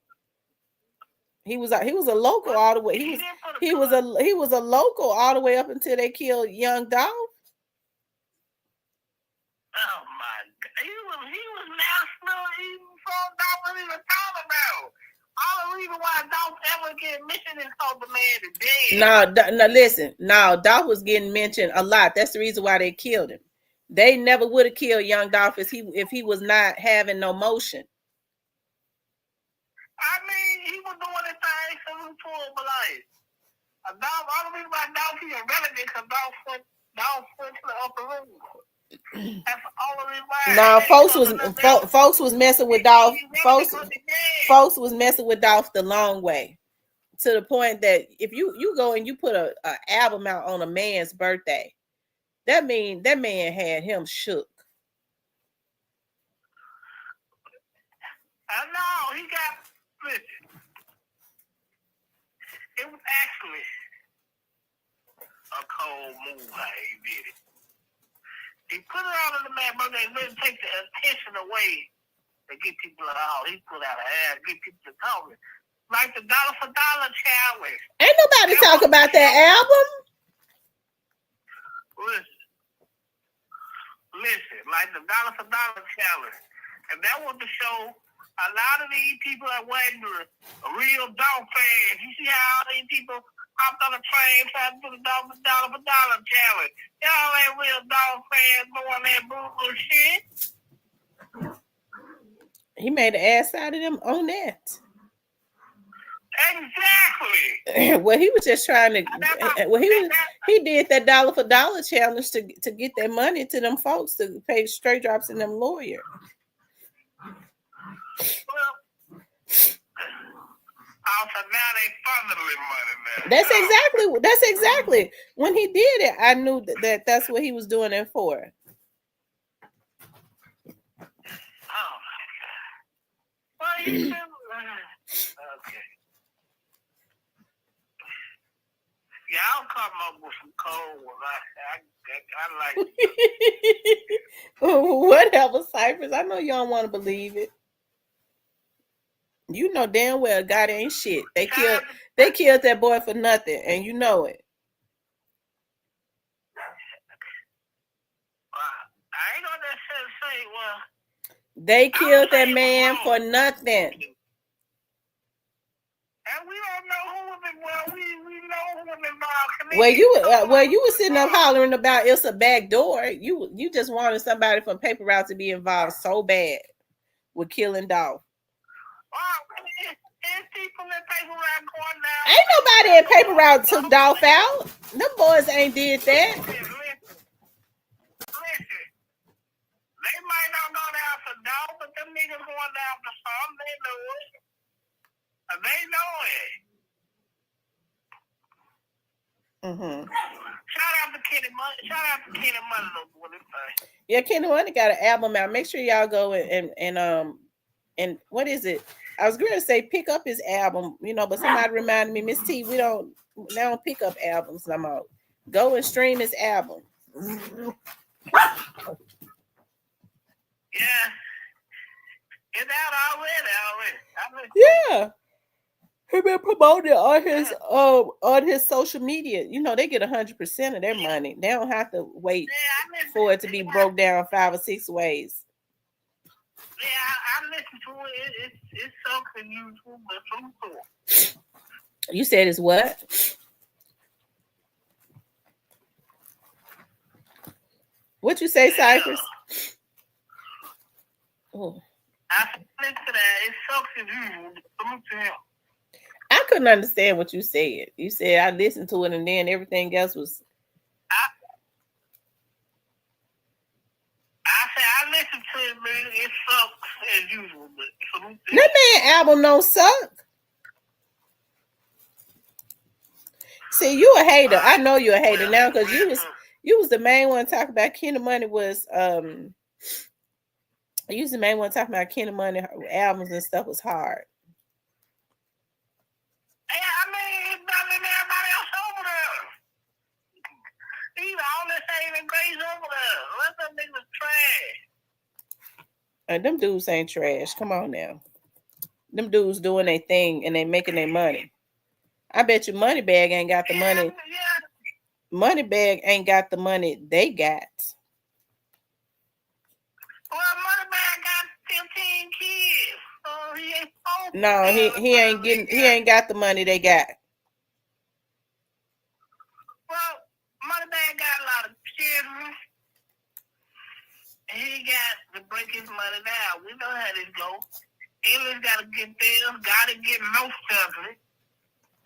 He was a local all the way. He was a local all the way up until they killed Young Dolph. Oh my God, he was national. He was even talking about. All the reason why Dolph ever get mentioned is because the man is dead. No, listen. No, Dolph was getting mentioned a lot. That's the reason why they killed him. They never would have killed Young Dolph if he was not having no motion. I mean, he was doing his thing for his life. Dolph, all the reason why Dolph is relevant because Dolph went to the upper room. That's all the reason why. No, folks was messing with Dolph. Folks was messing with Dolph the long way, to the point that if you go and you put a album out on a man's birthday, that man had him shook. I know he got. Listen, it was actually a cold move how he did it. He put it out on the man, but they didn't take the attention away to get people out. He put out an ad, get people talking. Like the dollar for dollar challenge. Ain't nobody talk about that album. Listen, like the dollar for dollar challenge. And that was to show a lot of these people that wasn't real Dolph fans. You see how all these people hopped on the train trying to do the dollar for dollar challenge. Y'all ain't real Dolph fans doing that bullshit. He made an ass out of them on that. Exactly. Well, he was just trying to. Well, he did that dollar for dollar challenge to get that money to them folks to pay straight drops and them lawyers. Well, also now they funneling money now. That's exactly when he did it. I knew that's what he was doing it for. Oh my God. Well, you still, okay. Yeah, I'll come up with some cold ones. I like Whatever, Cypress. I know you don't want to believe it. You know damn well God ain't shit. They killed that boy for nothing, and you know it. I ain't gonna necessarily say, well, They killed that man for nothing. And we don't know who was involved. We know who was involved. Well, you were sitting up hollering about it's a back door. You just wanted somebody from Paper Route to be involved so bad with killing Dolph. There's people in Paper Route going down. Ain't nobody in Paper Route took Dolph out. Them boys ain't did that. Listen. They might not go down for Dolph, but them niggas going down for some. They know it. They know it. Mm-hmm. Shout out to Kenny Money. Shout out to Kenny Money. Yeah, Kenny Money got an album out. Make sure y'all go and what is it? I was going to say pick up his album, but somebody reminded me, Miss T, they don't pick up albums no more. Go and stream his album. Yeah. It's out already. Yeah. He been promoting on his social media. They get 100% of their money. They don't have to wait for it to be broke down 5 or 6 ways. Yeah, I listen to it. It's something useful, but some sort. You said it's what? What you say, Cypress? Oh. I listen to that. It's something useful, but some sort. I couldn't understand what you said. You said I listened to it and then everything else was. I said I listened to it, man. It sucks as usual, but that man album don't suck. See, you a hater. I know you a hater now because you was the main one talking about Kenny Money was you was the main one talking about Kenny Money albums and stuff was hard. Yeah, I mean, it's better than everybody else over there. He's all the saving grace over there. Let them niggas trash. And them dudes ain't trash. Come on now. Them dudes doing their thing and they making their money. I bet you Moneybag ain't got the money. Yeah. Moneybag ain't got the money they got. Well, Moneybag got 15 kids. So he ain't no, he ain't got the money they got. Well, Moneybag got a lot of children. He got to break his money down. We know how this goes. Aliens got to get theirs, got to get most of it,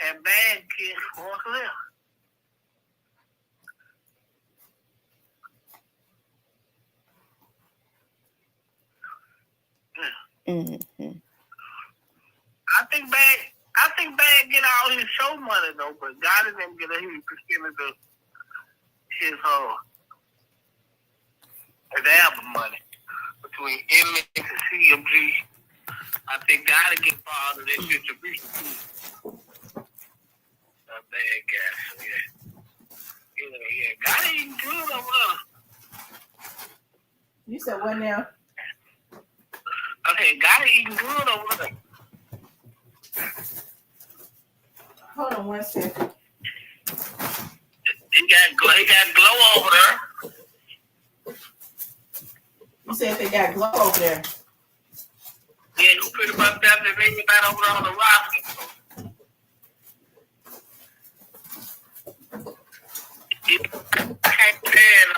and bad kids what's left. Mm-hmm. I think Bad get all his show money though, but God didn't get a huge percentage of his album money between MX and CMG. I think God get part of that distribution too. A bad guy, so yeah. God eating good over there. You said what now? Okay, God eating good over there. Hold on 1 second. He got glow over there. You said they got glow over there. Yeah, you pretty much got the baby right over there on the roster. I can't stand him.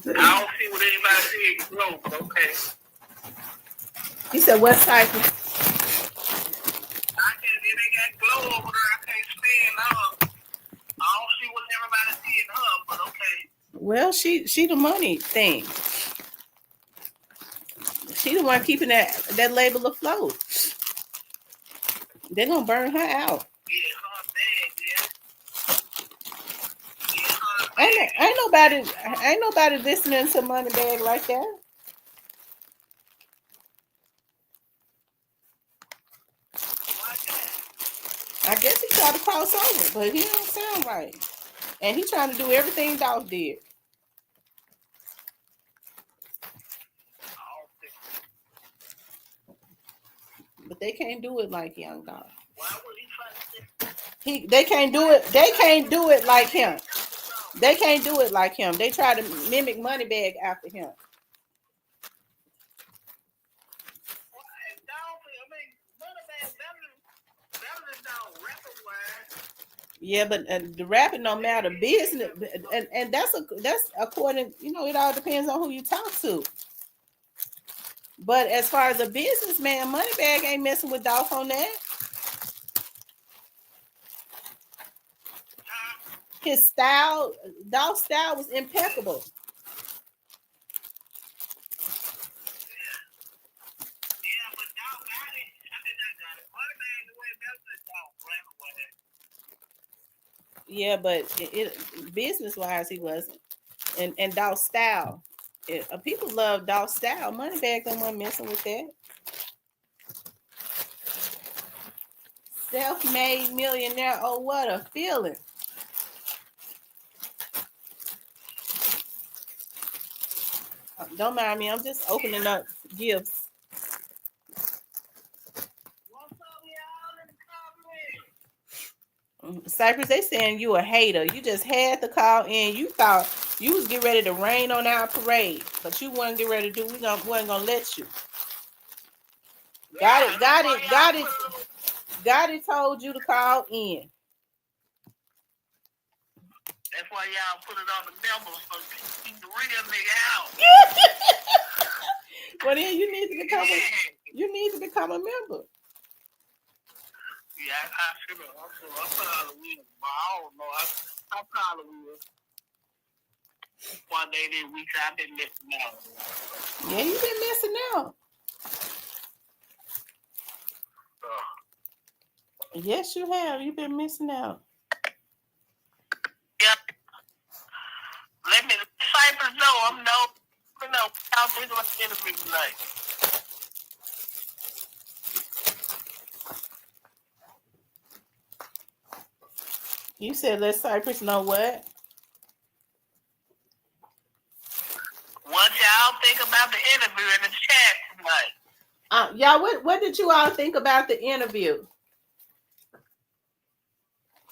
I don't see what anybody see glow, but okay. You said what type? They got glow over there. I can't stand her. I don't see what everybody see in her, but okay. Well, she the money thing. She the one keeping that label afloat. They're gonna burn her out. Yeah, her bad, yeah. Ain't nobody listening to Moneybag like that. I guess he tried to cross over, but he don't sound right. And he trying to do everything Dolph did. But they can't do it like Young Dolph. Why would he try to They can't do it. They can't do it like him. They can't do it like him. They try to mimic Moneybag after him. Yeah, but the rapping don't matter. Business, and that's according. You know, it all depends on who you talk to. But as far as a businessman, Moneybag ain't messing with Dolph on that. His style, Dolph's style was impeccable. Yeah, but business wise, he wasn't. And Dolph's style, people love Dolph's style. Moneybag don't want messing with that. Self-made millionaire. Oh, what a feeling! Don't mind me. I'm just opening up gifts. Cypress, they saying you a hater. You just had to call in. You thought you was getting ready to rain on our parade, but you wasn't getting ready to do. We wasn't gonna let you. Got it. Told you to call in. That's why y'all put it on the members so keep the real nigga out. Well, then you need to become a member. Yeah, I should have. I probably will, but I don't know. I probably will. One day this week, I've been missing out. Yeah, you've been missing out. Yes, you have. You've been missing out. Yeah. Let me Cypress know. I'll think about the interview tonight. You said let Cypress know what? What y'all think about the interview in the chat tonight? Y'all, what did you all think about the interview?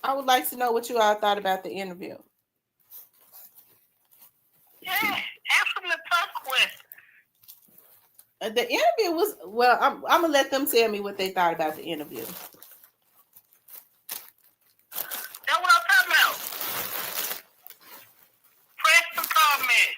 I would like to know what you all thought about the interview. Yeah, ask them the tough question. The interview was, well, I'm gonna let them tell me what they thought about the interview. That's what I'm talking about. Press the comment.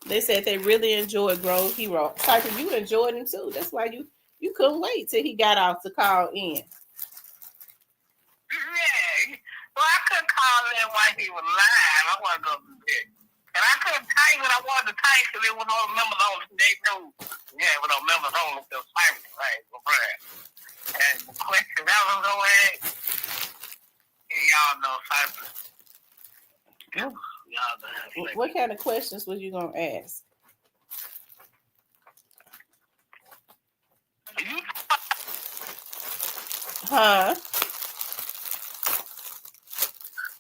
They said they really enjoyed Grove Hero. Cypress, you enjoyed him too. That's why you couldn't wait till he got off to call in. Yeah. Well, I couldn't call in while he was live. I wasn't going to do that. And I couldn't type what I wanted to type because it was on members only. They knew. Yeah, it was on members only until Cypress, right? And the question that was going to ask, y'all know Cypress. Oh. What kind of questions was you gonna ask? Huh?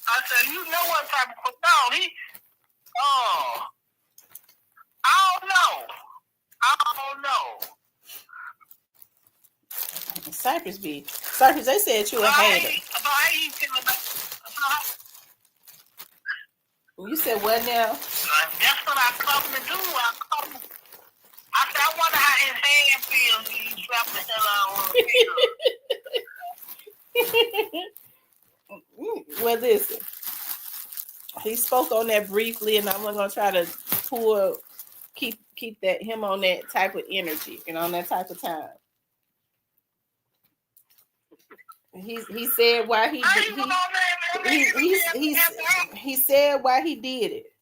I said, you know what type of question? I don't know. Cypress, they said you a hater. You said what now? That's what I come to do. I said, I wonder how his hand feels when you slap the hell out of him. Well, listen. He spoke on that briefly, and I'm gonna try to keep him on that type of energy and on that type of time. He said why he said why he did it.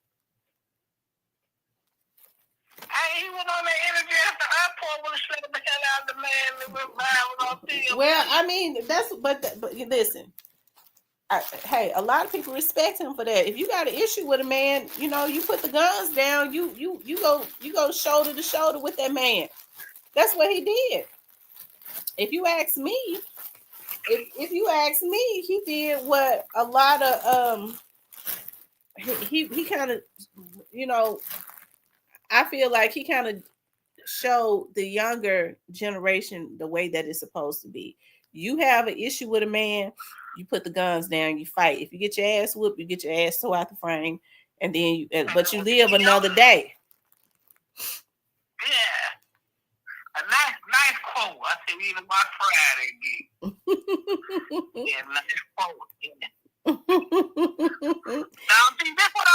He went on the interview at the airport with a slap the hell out of the man that went by on film. Well, I mean, but listen. Hey, a lot of people respect him for that. If you got an issue with a man, you know, you put the guns down. You go shoulder to shoulder with that man. That's what he did. If you ask me, he did what a lot of he kind of, you know, I feel like he kind of show the younger generation the way that it's supposed to be. You have an issue with a man, you put the guns down, you fight. If you get your ass whooped, you get your ass tore out the frame, and then but you live another day. Yeah. A nice quote. I said we even my Friday again. Yeah, nice quote. Yeah. Now, see, that's what I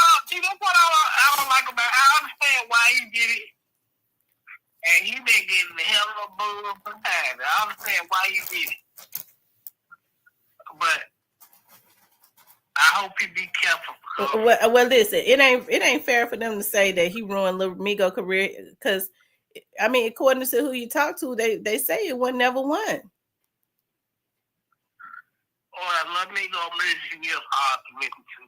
don't like about it. I understand why he did it. And he been getting the hell of a buzz for time. I understand why he did it. But I hope he be careful. Well, listen, it ain't fair for them to say that he ruined Lil Migo career, because I mean, according to who you talk to, they say it was never won. Oh, I love Migo music. It's hard to listen to.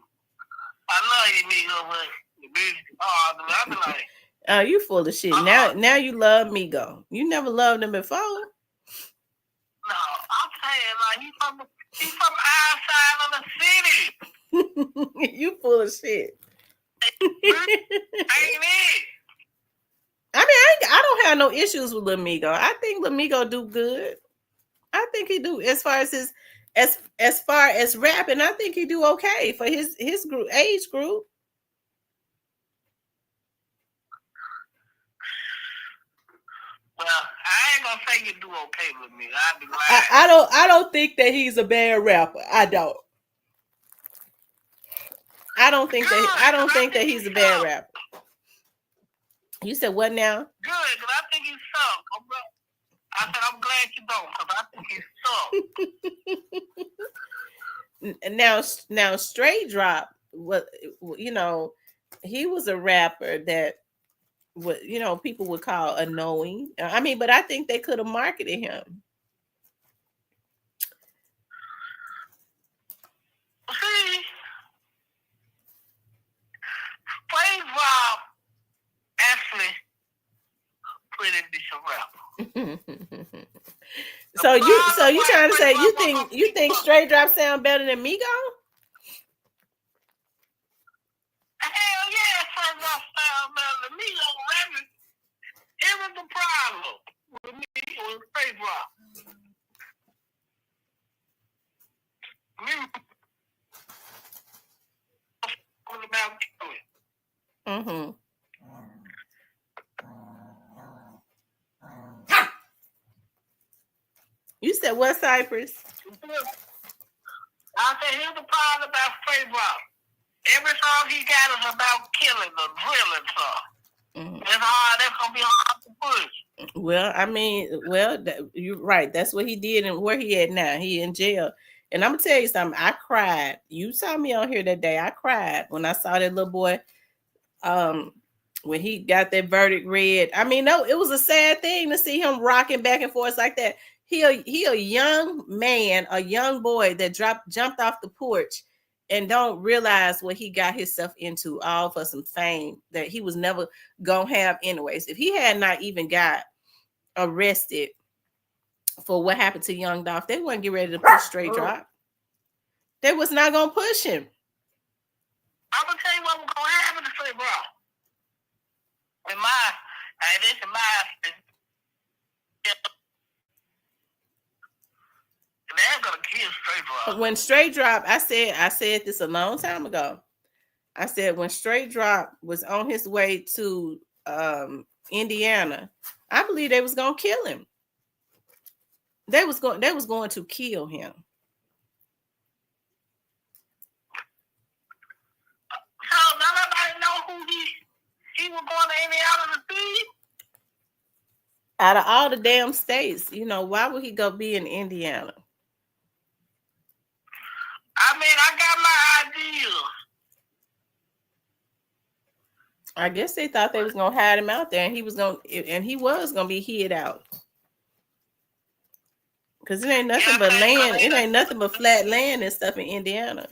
I love you, Migo, but the music is hard to listen. I be like, Oh, you full of shit. Now you love Migo. You never loved him before. no, I'm saying like he's from outside of the city. You full of shit. Ain't it? I mean, I don't have no issues with Lil Migo. I think Lil Migo do good. I think he do as far as his as far as rapping. I think he do okay for his group age group. Well, I ain't gonna say you do okay with me. I'd be lying. I don't think that he's a bad rapper. I don't think that he's a bad rapper. You said what now? Good, because I think he's suck. I said I'm glad you don't, because I think he's suck. Now Straight Drop, what, you know, he was a rapper that, what, you know, people would call annoying. I mean, but I think they could have marketed him. See, Straight Drop actually pretty decent rapper. So you trying to say you think Straight Drop sound better than Migo? Hell yeah, Straight Drop sound better than me. Rapping, it was the problem with me with Straight Drop. Me was about killing. Mm-hmm. You said what, Cypress? I said, here's the problem about Straight Drop. Every song he got is about killing, the drilling song. Mm-hmm. That's gonna be hard to push. Well, I mean, you're right. That's what he did, and where he at now. He in jail. And I'm gonna tell you something. I cried. You saw me on here that day. I cried when I saw that little boy. When he got that verdict read. I mean, no, it was a sad thing to see him rocking back and forth like that. He a young man, a young boy that jumped off the porch and don't realize what he got himself into, all for some fame that he was never gonna have anyways. If he had not even got arrested for what happened to Young Dolph, they wouldn't get ready to push Straight Drop. They was not gonna push him. I'm gonna tell you what was gonna happen to Straight Drop. They're gonna kill Straight Drop. When Straight Drop, I said this a long time ago. I said when Straight Drop was on his way to Indiana, I believe they was gonna kill him. They was going to kill him. So nobody know who he was going to Indiana to see? Out of all the damn states, you know, why would he go be in Indiana? I mean, I got my ideas. I guess they thought they was gonna hide him out there, and he was gonna be hid out. Cause it ain't nothing but land. It ain't nothing but flat land and stuff in Indiana.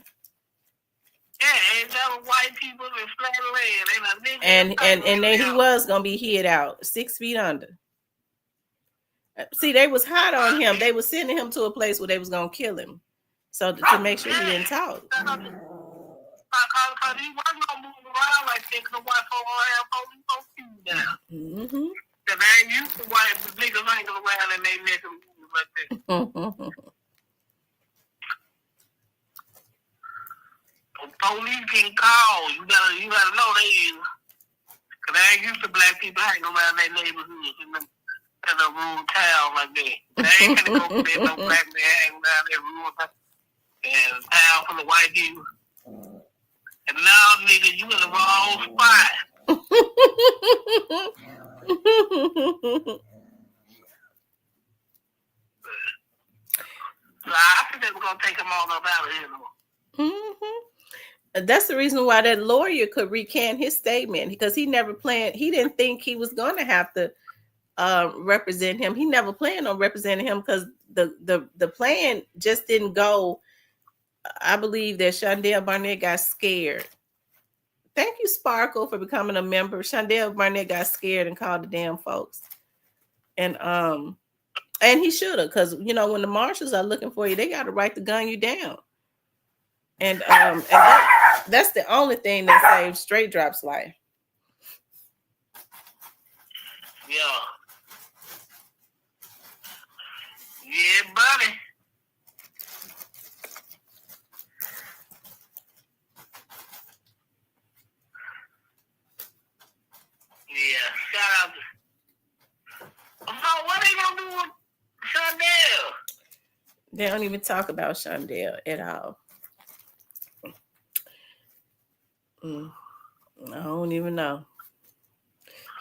Yeah, ain't that white people in flat land. And then he was gonna be hid out 6 feet under. See, they was hot on him. They was sending him to a place where they was gonna kill him, so to make sure he didn't talk. Because he wasn't gonna move around like that. Because the white folks have police down. Mm-hmm. Cause I ain't used to white niggas hanging around and they making moves like that. Police getting called. You gotta know they is. Cause I ain't used to black people hanging around their neighborhoods in a rural town like that. They ain't gonna go there no black man hanging around their rural town full of white people. And now, nigga, you in the wrong spot. So I think they were gonna take them all up out of here. That's the reason why that lawyer could recant his statement, because he never planned. He didn't think he was going to have to represent him. He never planned on representing him because the plan just didn't go. I believe that Shondell Barnett got scared. Thank you, Sparkle, for becoming a member. Shondell Barnett got scared and called the damn folks. And he should have, because you know when the marshals are looking for you, they got a right to gun you down. And that's the only thing that saves Straight Drop's life. Yeah. Yeah, buddy. Yeah, shout out to... So what they gonna do with Shondell? They don't even talk about Shondell at all. I don't even know.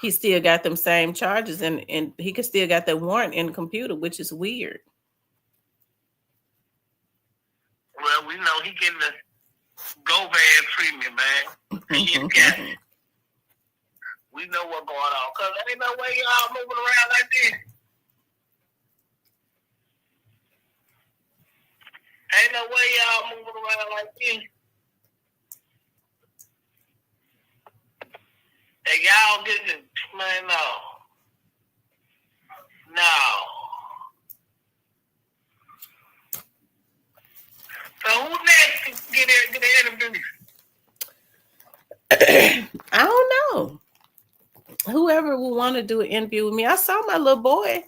He still got them same charges, and he could still got that warrant in the computer, which is weird. Well, we know he getting the GROVEHERO treatment, man. We know what's going on. Cause there ain't no way y'all moving around like this. Ain't no way y'all moving around like this. And y'all getting, man, no. So who next to get an interview? I don't know. Whoever will want to do an interview with me. I saw my little boy.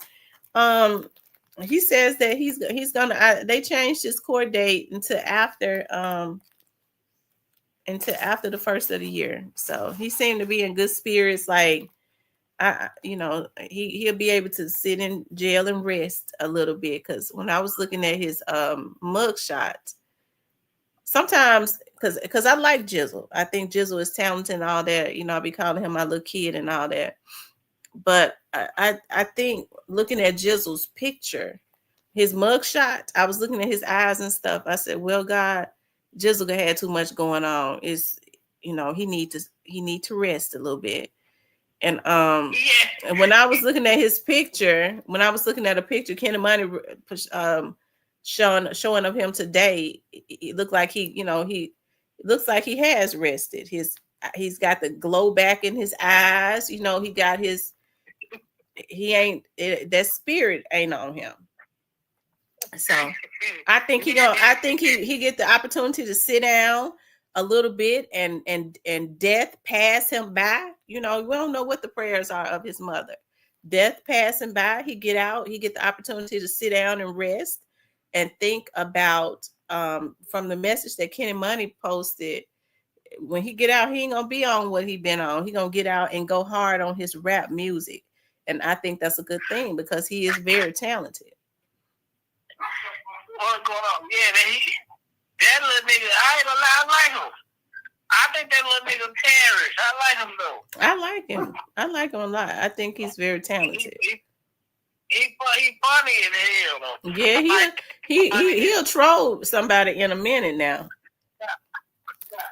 He says that he's gonna. They changed his court date into after the first of the year. So he seemed to be in good spirits. Like he'll be able to sit in jail and rest a little bit. Because when I was looking at his mug shot, sometimes because I like Jizzle. I think Jizzle is talented and all that. You know, I'll be calling him my little kid and all that. But I think looking at Jizzle's picture, his mug shot, I was looking at his eyes and stuff. I said, well, God, Jizzle had too much going on. It's, he need to rest a little bit. And and when I was looking at his picture, Kenny Money showing of him today, it looked like he looks like he has rested. He's got the glow back in his eyes. He got that spirit ain't on him. So I think he get the opportunity to sit down a little bit and death pass him by. We don't know what the prayers are of his mother. Death pass him by. He get out. He get the opportunity to sit down and rest and think about from the message that Kenny Money posted. When he get out, he ain't gonna be on what he been on. He gonna get out and go hard on his rap music, and I think that's a good thing because he is very talented. What's going on? Yeah, that little nigga, I ain't gonna lie, I like him. I think that little nigga terrorist. I like him though. I like him a lot. I think he's very talented. He funny as hell though. Yeah, he'll troll somebody in a minute now.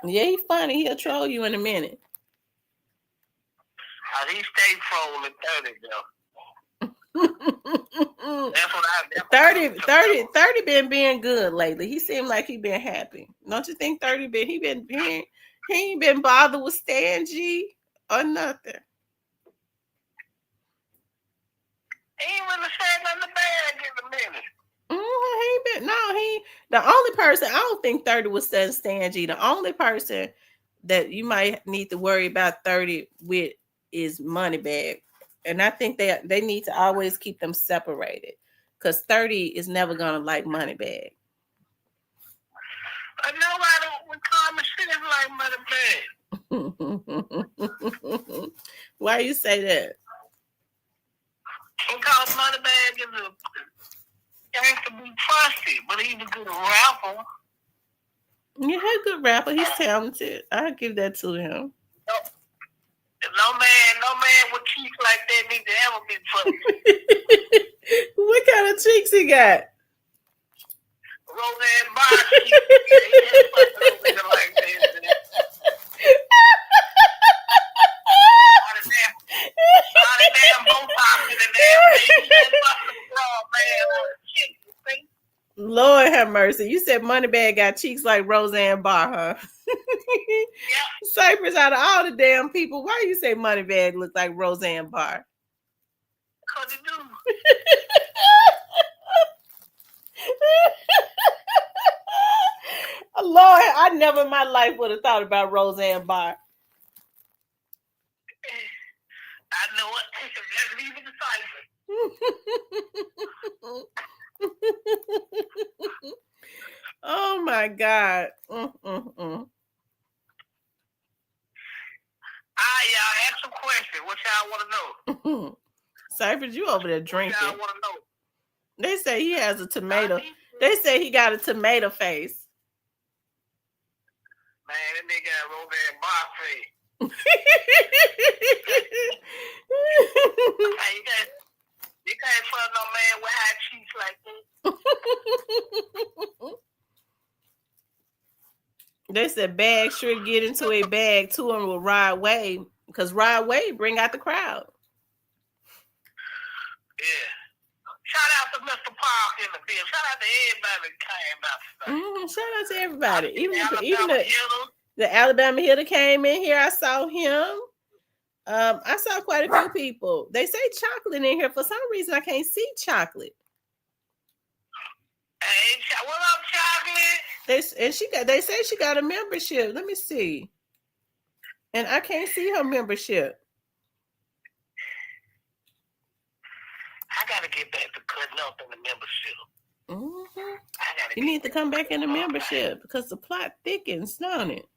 Yeah, he's funny. He'll troll you in a minute. He stay trolling 30 though. That's what 30 been being good lately. He seemed like he been happy. Don't you think 30 been? He ain't been bothered with Stan G or nothing. He ain't really said nothing bad in a minute. The only person, I don't think 30 was Stan G. The only person that you might need to worry about 30 with is Moneybag. And I think they need to always keep them separated, because 30 is never gonna like money bag. Nobody would call me shit like money bag. Why you say that? Because money bag is a gangster be trusted, but he's a good rapper. Yeah, he's a good rapper. He's talented. I'll give that to him. No man with cheeks like that need to ever be trusted. What kind of cheeks he got? Roseanne Barr cheeks. He had fucking like that. All the damn Botox in the damn thing. He had fucking raw, man. Cheeks, you see? Lord have mercy. You said Moneybag got cheeks like Roseanne Barr, huh? Yeah. Cypress, out of all the damn people, why you say Moneybag look like Roseanne Barr? Because he do. Lord, I never in my life would have thought about Roseanne Barr. I know it. Let's leave it to Cypher. Oh my God. Y'all ask a question. What y'all want to know? Cypress, you over there What drinking. y'all want to know? They say he has a tomato. They say he got a tomato face. Man, that nigga got Roseanne Barr face. You can't fuck no man with high cheeks like that. They said Bag sure get into a bag too and with Rod Wave, because Rod Wave bring out the crowd. Yeah. Shout out to Mr. Park in the field. Shout out to everybody that came out today. Shout out to everybody. Even Alabama the Alabama hitter came in here. I saw him. I saw quite a few people. They say Chocolate in here. For some reason, I can't see Chocolate. Hey, what up, Chocolate? They say she got a membership. Let me see. And I can't see her membership. I gotta get back to cutting up in the membership. You need to come back in the membership because the plot thickens, don't it?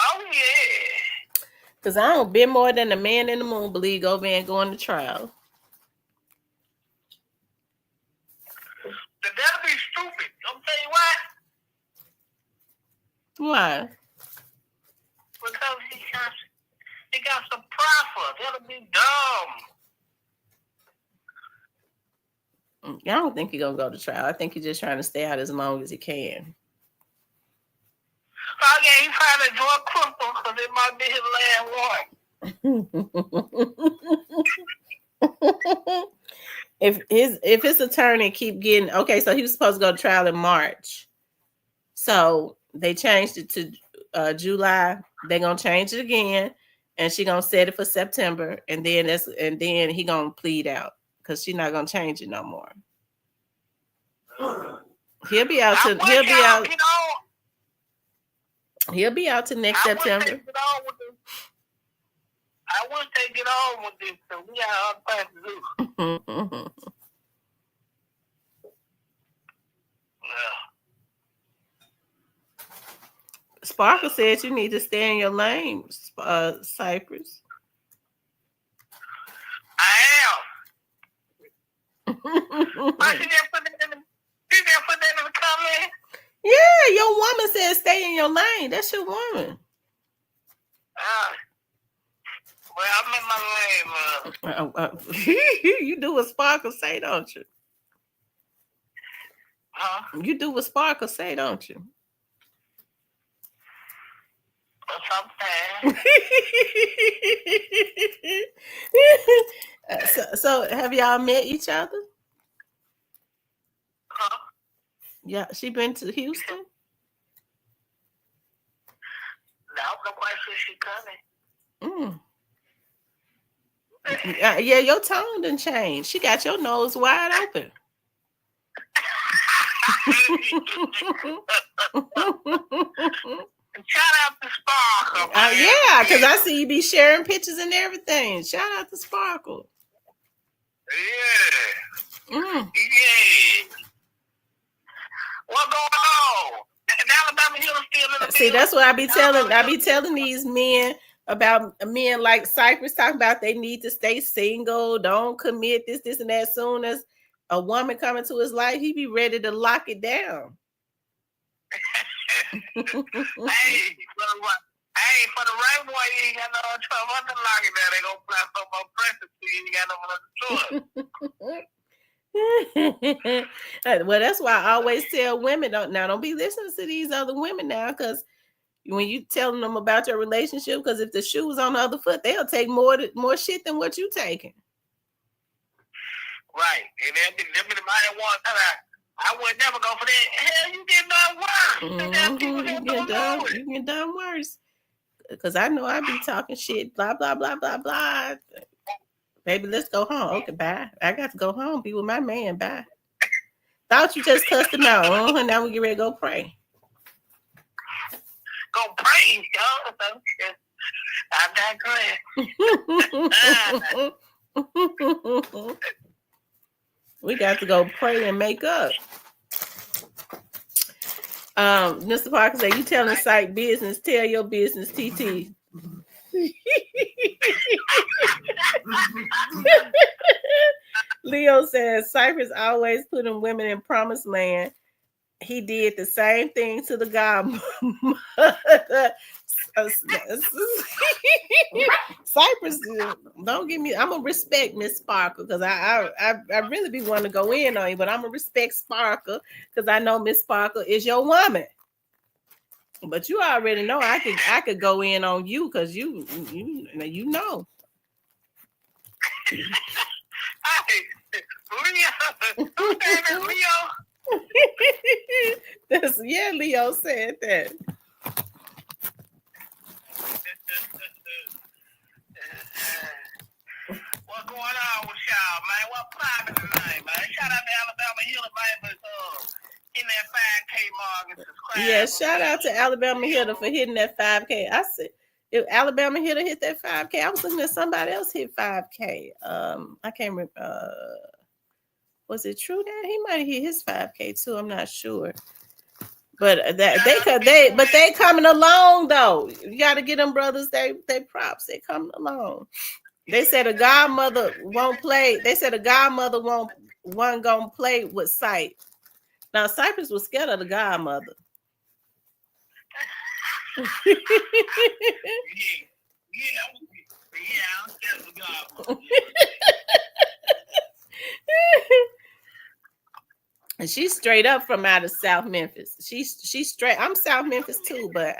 Oh yeah. Because I don't been more than a man in the moon believe over and going to trial. That'll be stupid. I'm tell you why. Why? Because he got some profit. That'll be dumb. I don't think he's gonna go to trial. I think he's just trying to stay out as long as he can. Oh yeah, he's trying to draw cripple because it might be his last one. If his attorney keep getting okay, so he was supposed to go to trial in March. So they changed it to July. They're gonna change it again, and she gonna set it for September, and then he gonna plead out because she's not gonna change it no more. He'll be out to next September. I wish they get on with this, so we got other things to do. Sparkle said you need to stay in your lane, Cypress. I am. Why she didn't put that in the comment? Yeah, your woman said stay in your lane. That's your woman. Well, I'm in my lane, You do what Sparkle say, don't you? Huh? You do what Sparkle say, don't you? Sometimes. So have y'all met each other? Huh? Yeah, she been to Houston? No, nobody said she coming. Yeah, your tone done changed. She got your nose wide open. Shout out to Sparkle. Yeah, because I see you be sharing pictures and everything. Shout out to Sparkle. Yeah. Yeah. What's going on? Alabama Hill still in the See, that's what I be telling these men about men like Cypress talking about they need to stay single, don't commit this and that. As soon as a woman come into his life, he be ready to lock it down. Hey, for the right boy, you ain't got no trouble to lock it down. They gonna apply some more pressure to you. You ain't got no other choice. Well, that's why I always tell women, don't be listening to these other women now, because when you telling them about your relationship, because if the shoe was on the other foot, they'll take more shit than what you taking. Right, and them be the mighty one that I would never go for that. Hell, you get done worse. You get done worse. Because I know I be talking shit, blah, blah, blah, blah, blah. Baby, let's go home. Okay, bye. I got to go home, be with my man. Bye. Thought you just cussed him out. Now we get ready to go pray. Go pray, yo. I digress. We got to go pray and make up. Mr. Parker said, you telling site business, tell your business, TT. Leo says, Cypress always putting women in promised land. He did the same thing to the godmother. Cypress, don't give me. I'm gonna respect Miss Sparkle because I really be wanting to go in on you, but I'm gonna respect Sparkle because I know Miss Sparkle is your woman. But you already know I could go in on you because you know. Leo. Yeah, Leo said that. What's going on with y'all, man? What poppin' tonight, man? Shout out to Alabama Hill, man, but in that 5K mark and subscribe. Yeah, shout out to Alabama Hill for hitting that 5K. I said if Alabama Hill hit that 5K, I was looking at somebody else hit 5K. I can't remember. Was it true that he might have hit his 5K too? I'm not sure. But they coming along though. You got to get them brothers they props. They coming along. They said a godmother won't play. They said a godmother wasn't gonna play with Sight. Now Cypress was scared of the godmother. Yeah, I'm scared of the godmother. And she's straight up from out of South Memphis. She's straight. I'm South Memphis too, but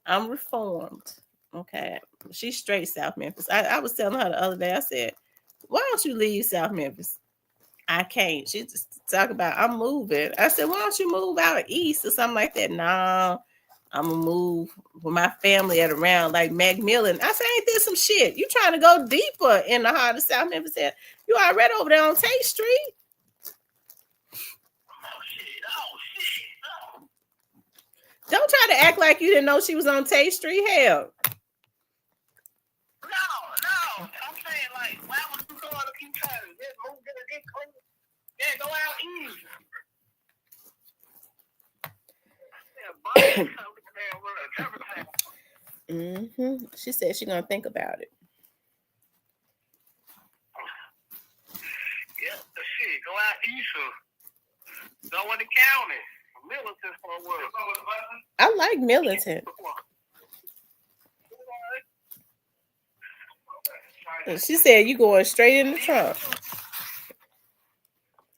I'm reformed. Okay, she's straight South Memphis. I was telling her the other day. I said, "Why don't you leave South Memphis?" I can't. She just talk about I'm moving. I said, "Why don't you move out east or something like that?" No, I'm gonna move with my family at around like Macmillan. I said, "Ain't this some shit? You trying to go deeper in the heart of South Memphis? You already over there on Tate Street." Don't try to act like you didn't know she was on Tate Street. Hell. No. I'm saying, like, why would you go on a few times? Just move, get clean. Yeah, go out easy. She said she's gonna think about it. Yeah, the shit. Go out east. Go in the county. Militant for a while. I like militant. And she said you going straight in the trunk.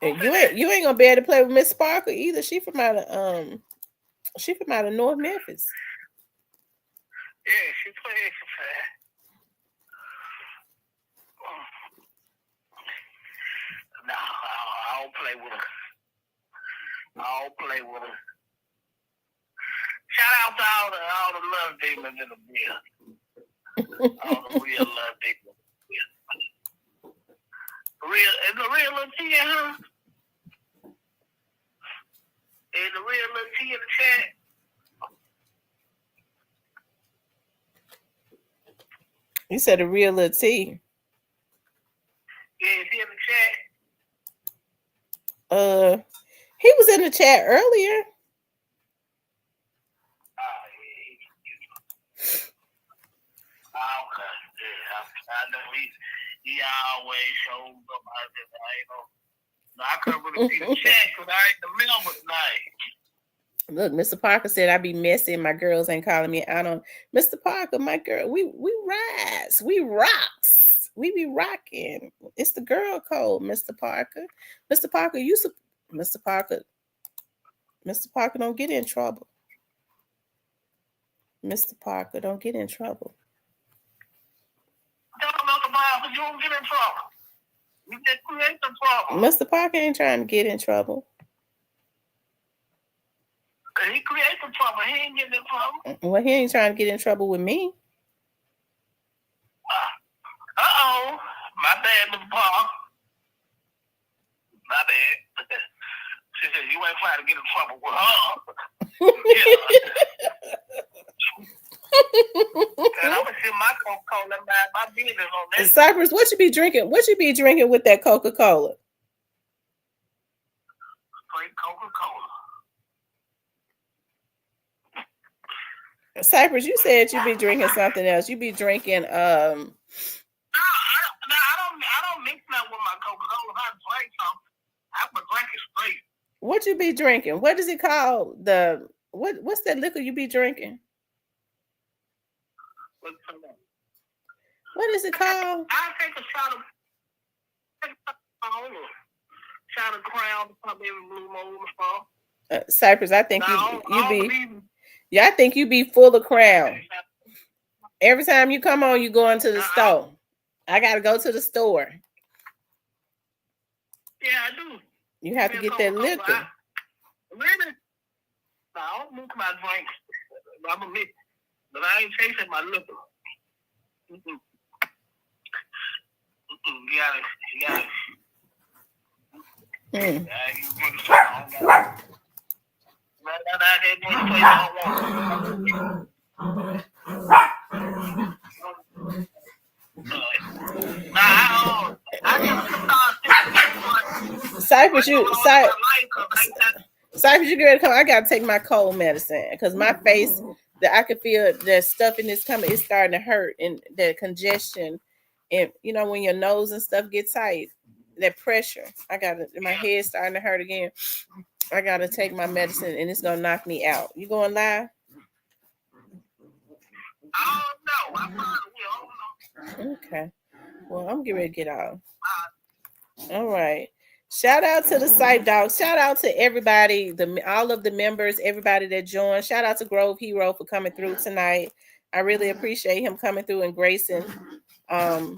And you ain't gonna be able to play with Miss Sparkle either. She from out of North Memphis. Yeah, she plays for fast. No, I don't play with her. Shout out to all the love demons in the building. All the real love demons. Is the real little T in her? Is the real little T in the chat? You said a real little T. Yeah, is he in the chat? He was in the chat earlier. Okay. Yeah, I know he always shows up. I couldn't really see the chat because I ain't the member tonight. Look, Mr. Parker said I be messy and my girls ain't calling me out on Mr. Parker, my girl. We rise, we rocks, we be rocking. It's the girl code, Mr. Parker. Mr. Parker, Mr. Parker don't get in trouble. Mr. Parker, don't get in trouble. Tell him about the Bible, you don't get in trouble. You just create the trouble. Mr. Parker ain't trying to get in trouble. He created the trouble. He ain't getting in trouble. Well, he ain't trying to get in trouble with me. Uh-oh. My bad, Mr. Paul. My bad. She said, you ain't trying to get in trouble with her. And I'm going to see my Coca-Cola and my business on that. Cypress, what you be drinking? What you be drinking with that Coca-Cola? Straight Coca-Cola. Cypress, you said you be drinking something else. You be drinking No, I don't mix that with my Coca-Cola. If I drink something, I would drink it straight. What you be drinking? What is it called? What's that liquor you be drinking? What is it called? I take a shot of Crown, probably every blue moon before. Cypress, I think I think you be full of Crown. Every time you come on, you go into the store. I gotta go to the store. Yeah, I do. You have to get that liquor. Really? No, I don't mix my drinks. I'm a mix, but I ain't chasing my liquor. You got it. Cypress, you get ready to come. I gotta take my cold medicine because my face, that I can feel that stuff in this coming. It's starting to hurt, and that congestion, and you know when your nose and stuff get tight, that pressure. My head starting to hurt again. I gotta take my medicine, and it's gonna knock me out. You going live? Oh no, I probably will. Okay. Well, I'm getting ready to get off. All right. Shout out to the site dogs. Shout out to everybody, all of the members, everybody that joined. Shout out to GROVEHERO for coming through tonight. I really appreciate him coming through and gracing the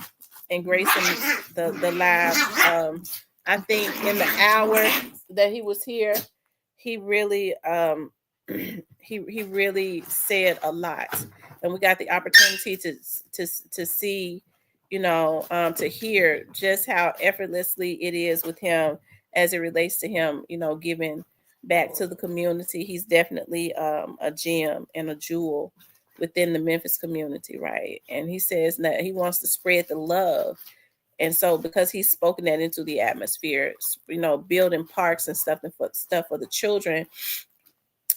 live. I think in the hour that he was here, he really he really said a lot, and we got the opportunity to see, to hear just how effortlessly it is with him as it relates to him, giving back to the community. He's definitely a gem and a jewel within the Memphis community, right? And he says that he wants to spread the love. And so because he's spoken that into the atmosphere, building parks and stuff for the children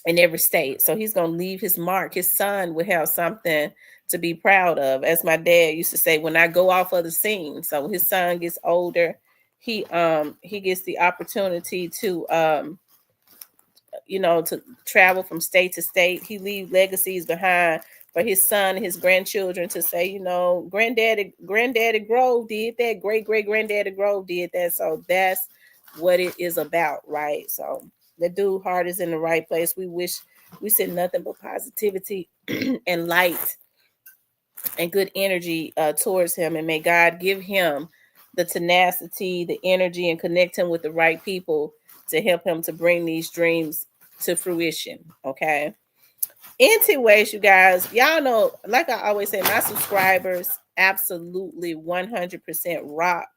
in every state. So he's going to leave his mark. His son will have something to be proud of. As my dad used to say, when I go off of the scene. So his son gets older, he gets the opportunity to to travel from state to state. He leaves legacies behind for his son, his grandchildren to say, granddaddy Grove did that, great granddaddy Grove did that. So that's what it is about, right? So the dude heart is in the right place. We send nothing but positivity and light and good energy towards him, and may God give him the tenacity, the energy, and connect him with the right people to help him to bring these dreams to fruition. Okay. Anyways, you guys, y'all know, like I always say, my subscribers absolutely 100% rock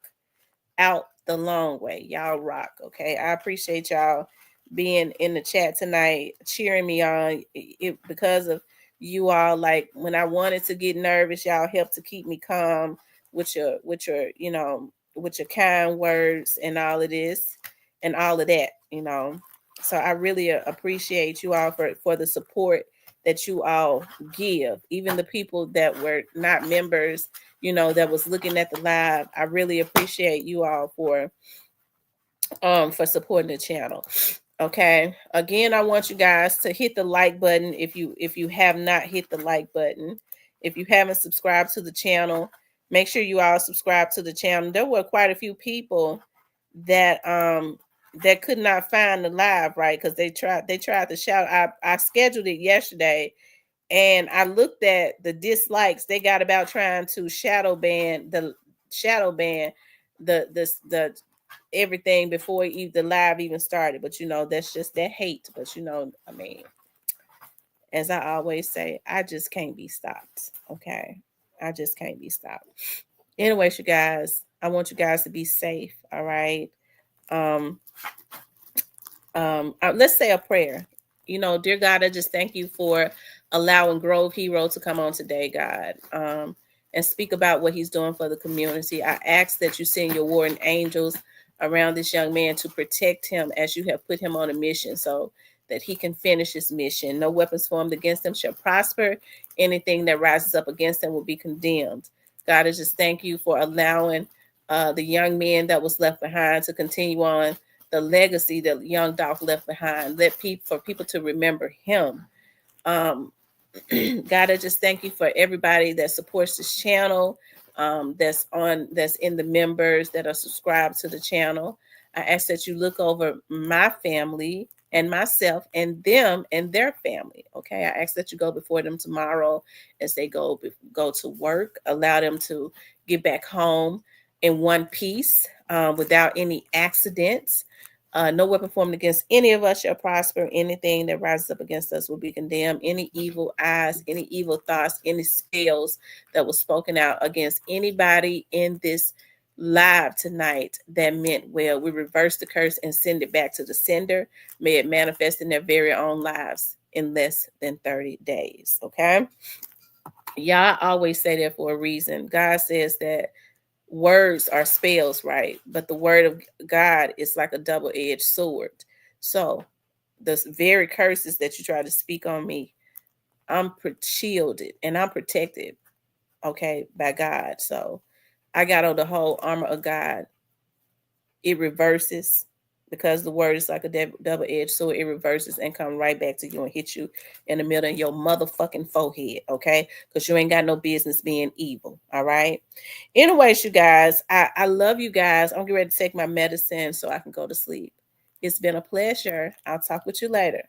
out the long way. Y'all rock. Okay. I appreciate y'all being in the chat tonight, cheering me on. Because of You all, like, when I wanted to get nervous, y'all helped to keep me calm with your you know, with your kind words and all of this and all of that, you know. So I really appreciate you all for the support that you all give. Even the people that were not members, you know, that was looking at the live, I really appreciate you all for supporting the channel. Okay, again, I want you guys to hit the like button if you have not hit the like button. If you haven't subscribed to the channel, make sure you all subscribe to the channel. There were quite a few people that that could not find the live, right? Because they tried to shout. I scheduled it yesterday, and I looked at the dislikes. They got about trying to shadow ban the everything before the live even started. But you know, that's just that hate. But you know, I mean, as I always say, I just can't be stopped. Okay, I just can't be stopped. Anyways, you guys, I want you guys to be safe. All right. Let's say a prayer. You know, dear God, I just thank you for allowing Grove Hero to come on today, God, and speak about what he's doing for the community. I ask that you send your warring angels around this young man to protect him as you have put him on a mission so that he can finish his mission. No weapons formed against him shall prosper. Anything that rises up against him will be condemned. God, I just thank you for allowing the young man that was left behind to continue on the legacy that YOUNGDOLPH left behind. For people to remember him. God, I just thank you for everybody that supports this channel, that's in the members that are subscribed to the channel. I ask that you look over my family and myself and them and their family. Okay, I ask that you go before them tomorrow as they go to work. Allow them to get back home in one piece, without any accidents. No weapon formed against any of us shall prosper. Anything that rises up against us will be condemned. Any evil eyes, any evil thoughts, any spells that was spoken out against anybody in this live tonight that meant well, we reverse the curse and send it back to the sender. May it manifest in their very own lives in less than 30 days. Okay. Y'all always say that for a reason. God says that words are spells, right? But the word of God is like a double-edged sword. So the very curses that you try to speak on me, I'm shielded and I'm protected, okay, by God. So I got on the whole armor of God. It reverses, because the word is like a double-edged sword. It reverses and come right back to you and hit you in the middle of your motherfucking forehead, okay? Because you ain't got no business being evil, all right? Anyways, you guys, I love you guys. I'm getting ready to take my medicine so I can go to sleep. It's been a pleasure. I'll talk with you later.